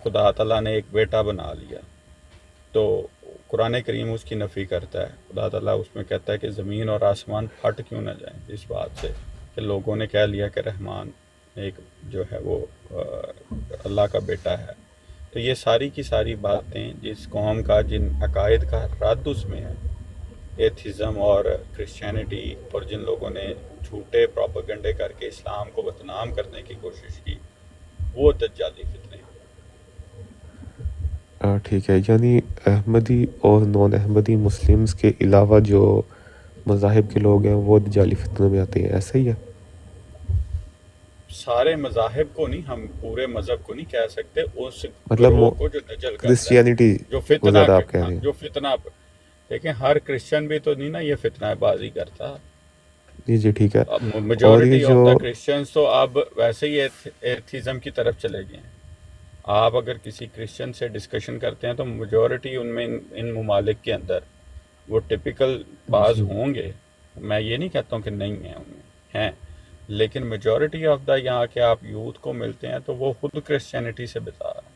خدا تعالیٰ نے ایک بیٹا بنا لیا, تو قرآن کریم اس کی نفی کرتا ہے. خدا تعالیٰ اس میں کہتا ہے کہ زمین اور آسمان پھٹ کیوں نہ جائیں اس بات سے کہ لوگوں نے کہہ لیا کہ رحمان ایک جو ہے وہ اللہ کا بیٹا ہے. تو یہ ساری کی ساری باتیں جس قوم کا, جن عقائد کا رد اس میں ہے, ایتھزم اور کرسچینٹی اور جن لوگوں نے جھوٹے پروپیگنڈے کر کے اسلام کو بدنام کرنے کی کوشش کی، وہ دجالی فتنے ہیں۔ ٹھیک ہے، یعنی احمدی اور نان احمدی مسلمز کے علاوہ جو مذاہب کے لوگ ہیں وہ دجالی فتنوں میں آتے ہیں، ایسا ہی ہے؟ سارے مذاہب کو نہیں، ہم پورے مذہب کو نہیں کہہ سکتے، اس مطلب گروہ کو جو دجل کرتا ہے، کرسچینٹی جو کو فتنہ زیادہ آپ کہہ رہے ہیں؟ جو فتنہ دیکھیں ہر کرسچن بھی تو نہیں نا یہ فتنہ بازی کرتا۔ جی ٹھیک ہے۔ اور یہ میجورٹی آف جو دا کرسچنس تو اب ویسے ہی ایتھیزم کی طرف چلے گئے ہیں۔ آپ اگر کسی کرسچن سے ڈسکشن کرتے ہیں تو میجورٹی ان میں ان ممالک کے اندر وہ ٹپیکل بعض ہوں گے، میں یہ نہیں کہتا ہوں کہ نہیں ہیں، ان میں ہیں، لیکن میجورٹی آف دا یہاں کے آپ یوتھ کو ملتے ہیں تو وہ خود کرسچینٹی سے بتا رہے ہیں۔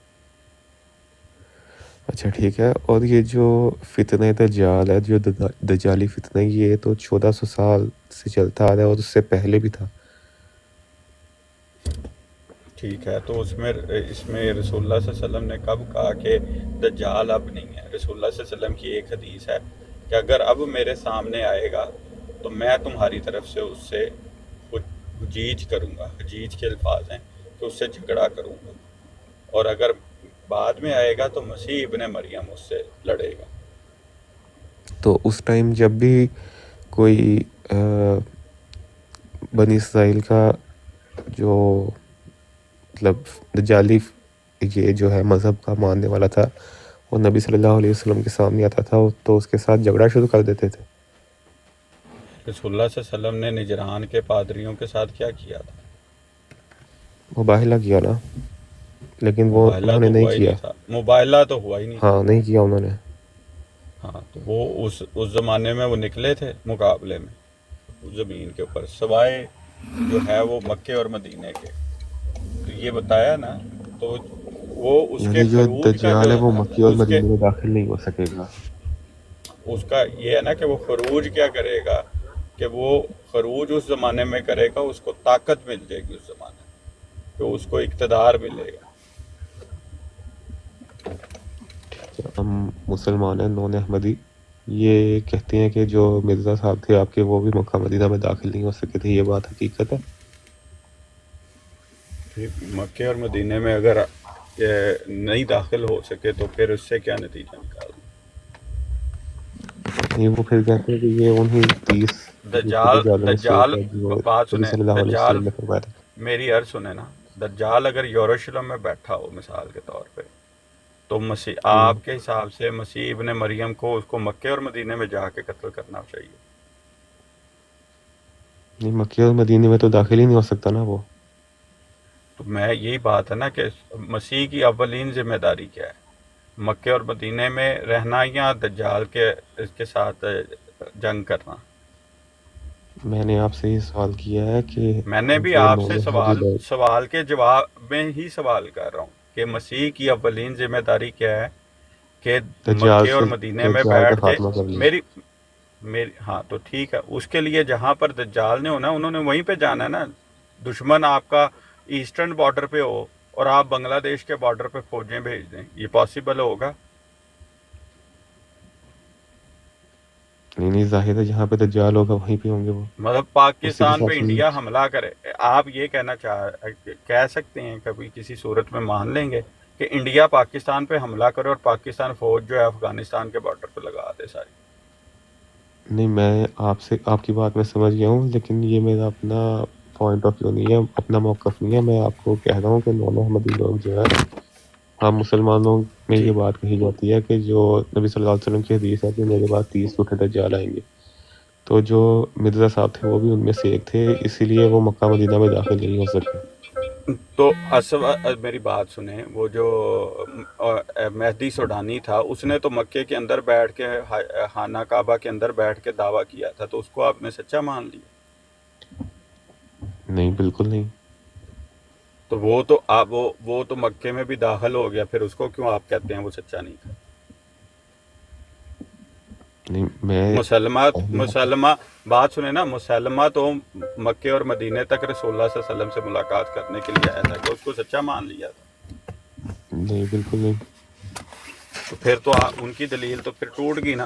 اچھا ٹھیک ہے، اور یہ جو فتنہ دجال ہے، جو دجالی فتنہ، یہ تو 1400 سال سے چلتا آ رہا ہے اور اس سے پہلے بھی تھا۔ ٹھیک ہے، تو اس میں رسول اللہ صلی اللہ علیہ وسلم نے کب کہا کہ دجال اب نہیں ہے؟ رسول اللہ صلی اللہ علیہ وسلم کی ایک حدیث ہے کہ اگر اب میرے سامنے آئے گا تو میں تمہاری طرف سے اس سے حجیج کروں گا، حجیج کے الفاظ ہیں کہ اس سے جھگڑا کروں گا، اور اگر بعد میں آئے گا تو مسیح ابن مریم اس سے لڑے گا۔ تو اس ٹائم جب بھی کوئی بنی اسرائیل کا جو مطلب دجالی یہ جو ہے مذہب کا ماننے والا تھا، وہ نبی صلی اللہ علیہ وسلم کے سامنے آتا تھا تو اس کے ساتھ جھگڑا شروع کر دیتے تھے۔ رسول اللہ صلی اللہ علیہ وسلم نے نجران کے پادریوں کے ساتھ کیا کیا تھا؟ مباہلہ کیا نا، لیکن وہ مباہلہ انہوں نے تو نہیں ہوا ہی کیا۔ نہیں تھا، مباہلہ تو ہوا ہی نہیں تھا۔ ہاں نہیں کیا انہوں نے۔ ہاں تو وہ اس زمانے میں وہ نکلے تھے مقابلے میں اس زمین کے اوپر، سوائے جو ہے وہ مکے اور مدینے کے، تو یہ بتایا نا، تو وہ اس کے یعنی جو خروج کا دجال جو ہے وہ مکی اور اس کے مدینے میں داخل نہیں ہو سکے گا۔ اس کا یہ ہے نا کہ وہ خروج کیا کرے گا، کہ وہ خروج اس زمانے میں کرے گا، اس کو طاقت مل جائے گی اس زمانے میں، تو اس کو اقتدار ملے گا۔ ہم مسلمان ہیں نان احمدی، یہ کہتے ہیں کہ جو مرزا صاحب تھے آپ کے وہ بھی مکہ مدینہ میں داخل نہیں ہو سکے تھے، یہ بات حقیقت ہے؟ مکے اور مدینے میں اگر نہیں داخل ہو سکے تو پھر اس سے کیا نتیجہ نکالنا؟ نہیں، وہ پھر کہتے ہیں کہ یہ انہی 30 دجالوں میں سے ایک ہے جو بات نبی سنیں، صلی اللہ علیہ دجال وسلم نے فرمایا تھا۔ میری عرض سنیں نا، دجال اگر یروشلم میں بیٹھا ہو مثال کے طور پہ، تو مسیح آپ کے حساب سے مسیح ابن مریم کو اس کو مکے اور مدینے میں جا کے قتل کرنا چاہیے؟ نہیں، مکہ اور مدینے میں تو داخل ہی نہیں ہو سکتا نا وہ۔ تو میں یہی بات ہے نا کہ مسیح کی اولین ذمہ داری کیا ہے؟ مکے اور مدینے میں رہنا یا دجال اس کے ساتھ جنگ کرنا؟ میں نے آپ سے یہ سوال کیا ہے کہ میں نے بھی جو آپ نان سے احمدی لوگ، سوال کے جواب میں ہی سوال کر رہا ہوں کہ مسیح کی اولین ذمہ داری کیا ہے کہ مکے اور مدینے میں دجال کا بیٹھ کے خاتمہ کر لیجیے۔ میری ہاں تو ٹھیک ہے، اس کے لیے جہاں پر دجال نے ہونا انہوں نے وہیں پہ جانا ہے نا۔ دشمن آپ کا ایسٹرن بارڈر پہ ہو اور آپ بنگلہ دیش کے بارڈر پہ فوجیں بھیج دیں، یہ پاسبل ہوگا؟ نہیں ظاہر ہے جہاں پہ دجال ہوگا وہیں پہ ہوں گے وہ، مطلب اسی کے پاکستان ساتھ پہ انڈیا حملہ کرے، آپ یہ کہہ سکتے ہیں کبھی کسی صورت میں مان لیں گے کہ انڈیا پاکستان پہ حملہ کرے اور پاکستان فوج جو ہے افغانستان کے بارڈر پہ لگا دے ساری؟ نہیں، میں آپ کی بات میں سمجھ گیا ہوں، لیکن یہ میرا اپنا پوائنٹ آف ویو نہیں ہے، اپنا موقف نہیں ہے۔ میں آپ کو کہہ رہا ہوں کہ نان احمدی لوگ جو ہے، ہم مسلمانوں میں یہ بات کہی جاتی ہے کہ جو نبی صلی اللہ علیہ وسلم کی حدیث ہے کہ میرے بعد 30 جھوٹے دجال آئیں گے، تو جو مرزا صاحب تھے وہ بھی ان میں سے ایک تھے، اسی لیے وہ مکہ مدینہ میں داخل نہیں ہو سکے۔ تو میری بات سنیں، وہ جو مہدی سوڈانی تھا اس نے تو مکے کے اندر بیٹھ کے خانہ کعبہ کے اندر بیٹھ کے دعویٰ کیا تھا، تو اس کو آپ نے سچا مان لیا؟ نہیں، بالکل نہیں۔ تو وہ تو مکے میں بھی داخل ہو گیا، پھر اس کو کیوں آپ کہتے ہیں وہ سچا نہیں تھا؟ نہیں، میں مسلمہ بات سنیں نا، مسلمہ تو مکے اور مدینے تک رسول اللہ صلی اللہ علیہ وسلم سے ملاقات کرنے کے لیے آیا تھا، کہ اس کو سچا مان لیا تھا؟ نہیں، بالکل نہیں۔ تو پھر تو ان کی دلیل تو پھر ٹوٹ گئی نا۔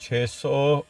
600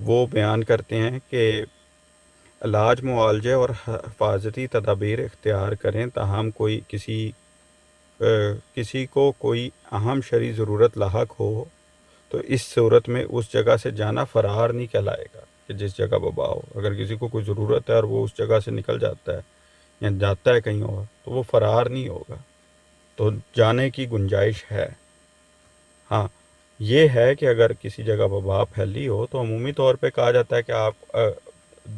وہ بیان کرتے ہیں کہ علاج معالجے اور حفاظتی تدابیر اختیار کریں تاہم کوئی کسی کو کوئی اہم شرعی ضرورت لاحق ہو تو اس صورت میں اس جگہ سے جانا فرار نہیں کہلائے گا کہ جس جگہ وبا ہو. اگر کسی کو کوئی ضرورت ہے اور وہ اس جگہ سے نکل جاتا ہے یا جاتا ہے کہیں اور تو وہ فرار نہیں ہوگا, تو جانے کی گنجائش ہے. ہاں یہ ہے کہ اگر کسی جگہ وبا پھیلی ہو تو عمومی طور پہ کہا جاتا ہے کہ آپ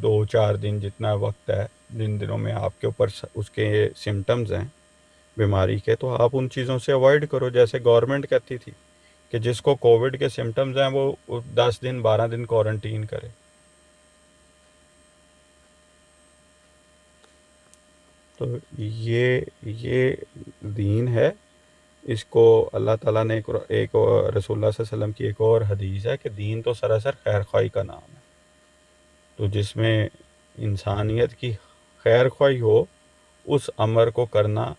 2-4 دن جتنا وقت ہے جن دنوں میں آپ کے اوپر اس کے سمٹمز ہیں بیماری کے, تو آپ ان چیزوں سے اوائڈ کرو. جیسے گورنمنٹ کہتی تھی کہ جس کو کووڈ کے سمٹمز ہیں وہ 10 دن 12 دن کوارنٹین کرے. تو یہ دین ہے. اس کو اللہ تعالیٰ نے ایک رسول اللہ صلی اللہ علیہ وسلم کی ایک اور حدیث ہے کہ دین تو سراسر خیر خواہی کا نام ہے. تو جس میں انسانیت کی خیر خواہی ہو اس امر کو کرنا,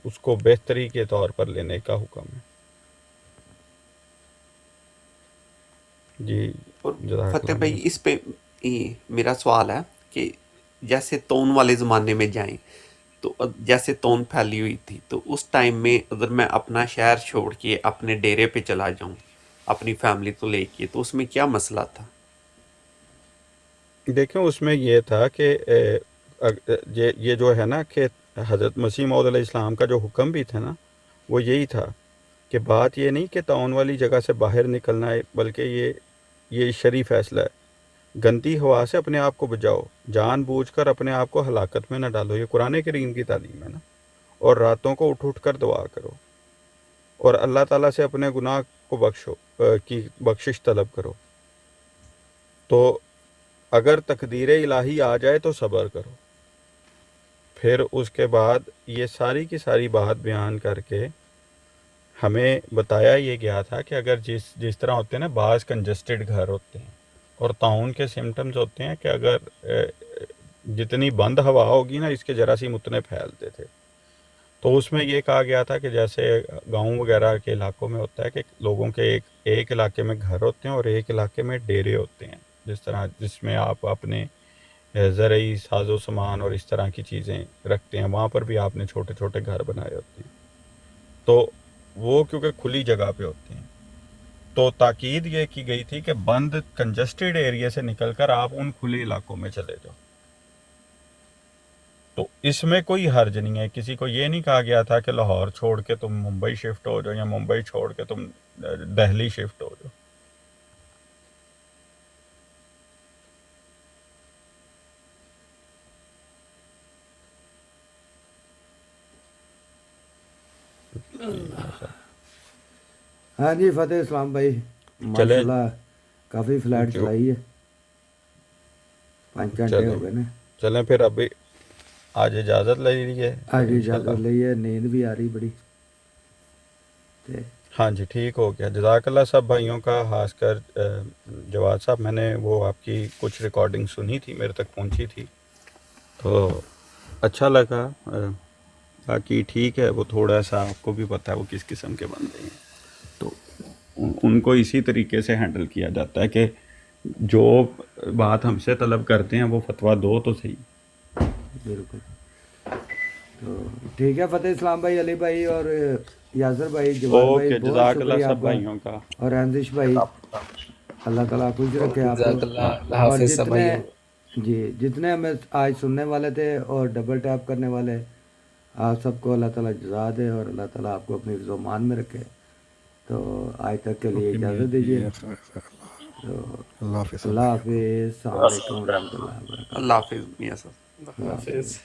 اس کو بہتری کے طور پر لینے کا حکم ہے. جی اور جزاک فتح اللہ بھائی اس پہ میرا سوال ہے کہ جیسے تون والے زمانے میں جائیں تو جیسے تون پھیلی ہوئی تھی تو اس ٹائم میں اگر میں اپنا شہر چھوڑ کے اپنے ڈیرے پہ چلا جاؤں اپنی فیملی کو لے کے, تو اس میں کیا مسئلہ تھا؟ دیکھیں اس میں یہ تھا کہ یہ جو ہے نا کہ حضرت مسیح موعود علیہ السلام کا جو حکم بھی تھا نا وہ یہی تھا کہ بات یہ نہیں کہ تعاون والی جگہ سے باہر نکلنا ہے, بلکہ یہ شرعی فیصلہ ہے. گندی ہوا سے اپنے آپ کو بچاؤ, جان بوجھ کر اپنے آپ کو ہلاکت میں نہ ڈالو. یہ قرآن کریم کی تعلیم ہے نا. اور راتوں کو اٹھ کر دعا کرو اور اللہ تعالیٰ سے اپنے گناہ کو کی بخشش طلب کرو. تو اگر تقدیر الہی آ جائے تو صبر کرو. پھر اس کے بعد یہ ساری کی ساری بات بیان کر کے ہمیں بتایا یہ گیا تھا کہ اگر جس طرح ہوتے ہیں نا, بعض کنجسٹڈ گھر ہوتے ہیں اور طاعون کے سمٹمز ہوتے ہیں کہ اگر جتنی بند ہوا ہوگی نا اس کے جراثیم اتنے پھیلتے تھے. تو اس میں یہ کہا گیا تھا کہ جیسے گاؤں وغیرہ کے علاقوں میں ہوتا ہے کہ لوگوں کے ایک علاقے میں گھر ہوتے ہیں اور ایک علاقے میں ڈیرے ہوتے ہیں, جس میں آپ اپنے زرعی ساز و سامان اور اس طرح کی چیزیں رکھتے ہیں. وہاں پر بھی آپ نے چھوٹے چھوٹے گھر بنائے ہوتے ہیں. تو وہ کیونکہ کھلی جگہ پہ ہوتے ہیں تو تاکید یہ کی گئی تھی کہ بند کنجسٹڈ ایریا سے نکل کر آپ ان کھلے علاقوں میں چلے جاؤ. تو اس میں کوئی حرج نہیں ہے. کسی کو یہ نہیں کہا گیا تھا کہ لاہور چھوڑ کے تم ممبئی شفٹ ہو جاؤ یا ممبئی چھوڑ کے تم دہلی شفٹ ہو جاؤ. ہاں جی فتح اسلام بھائی ماشاء اللہ کافی فلائٹ چلائی ہے, 5 گھنٹے ہو گئے نا. چلیں پھر ابھی آج اجازت لے لیجیے. آج اجازت لی ہے, نیند بھی آ رہی بڑی. ہاں جی ٹھیک ہو گیا. جزاک اللہ سب بھائیوں کا, خاص کر جواد صاحب. میں نے وہ آپ کی کچھ ریکارڈنگ سنی تھی, میرے تک پہنچی تھی تو اچھا لگا. باقی ٹھیک ہے, وہ تھوڑا سا آپ کو بھی پتہ ہے وہ کس قسم کے بندے ہیں, تو ان کو اسی طریقے سے ہینڈل کیا جاتا ہے کہ جو بات ہم سے طلب کرتے ہیں وہ فتویٰ دو تو صحیح. بالکل. تو ٹھیک ہے فتح اسلام بھائی, علی بھائی اور یاسر بھائی, جواد بھائی, بہت جزاک اللہ شکریہ سب آپ بھائیوں کا. اور انزش بھائی, اللہ تعالیٰ خوش رکھے آپ جزاک کو. اللہ اور حافظ سب بھائیوں. جتنے ہمیں آج سننے والے تھے اور ڈبل ٹیپ کرنے والے, آپ سب کو اللہ تعالیٰ جزا دے اور اللہ تعالیٰ آپ کو اپنی حفظ و مان میں رکھے. تو آج تک کے لیے اجازت دیجیے. اللہ حافظ. اللہ حافظ. السلام علیکم ورحمۃ اللہ وبرکاتہ. اللہ حافظ میاں صاحب. اللہ حافظ.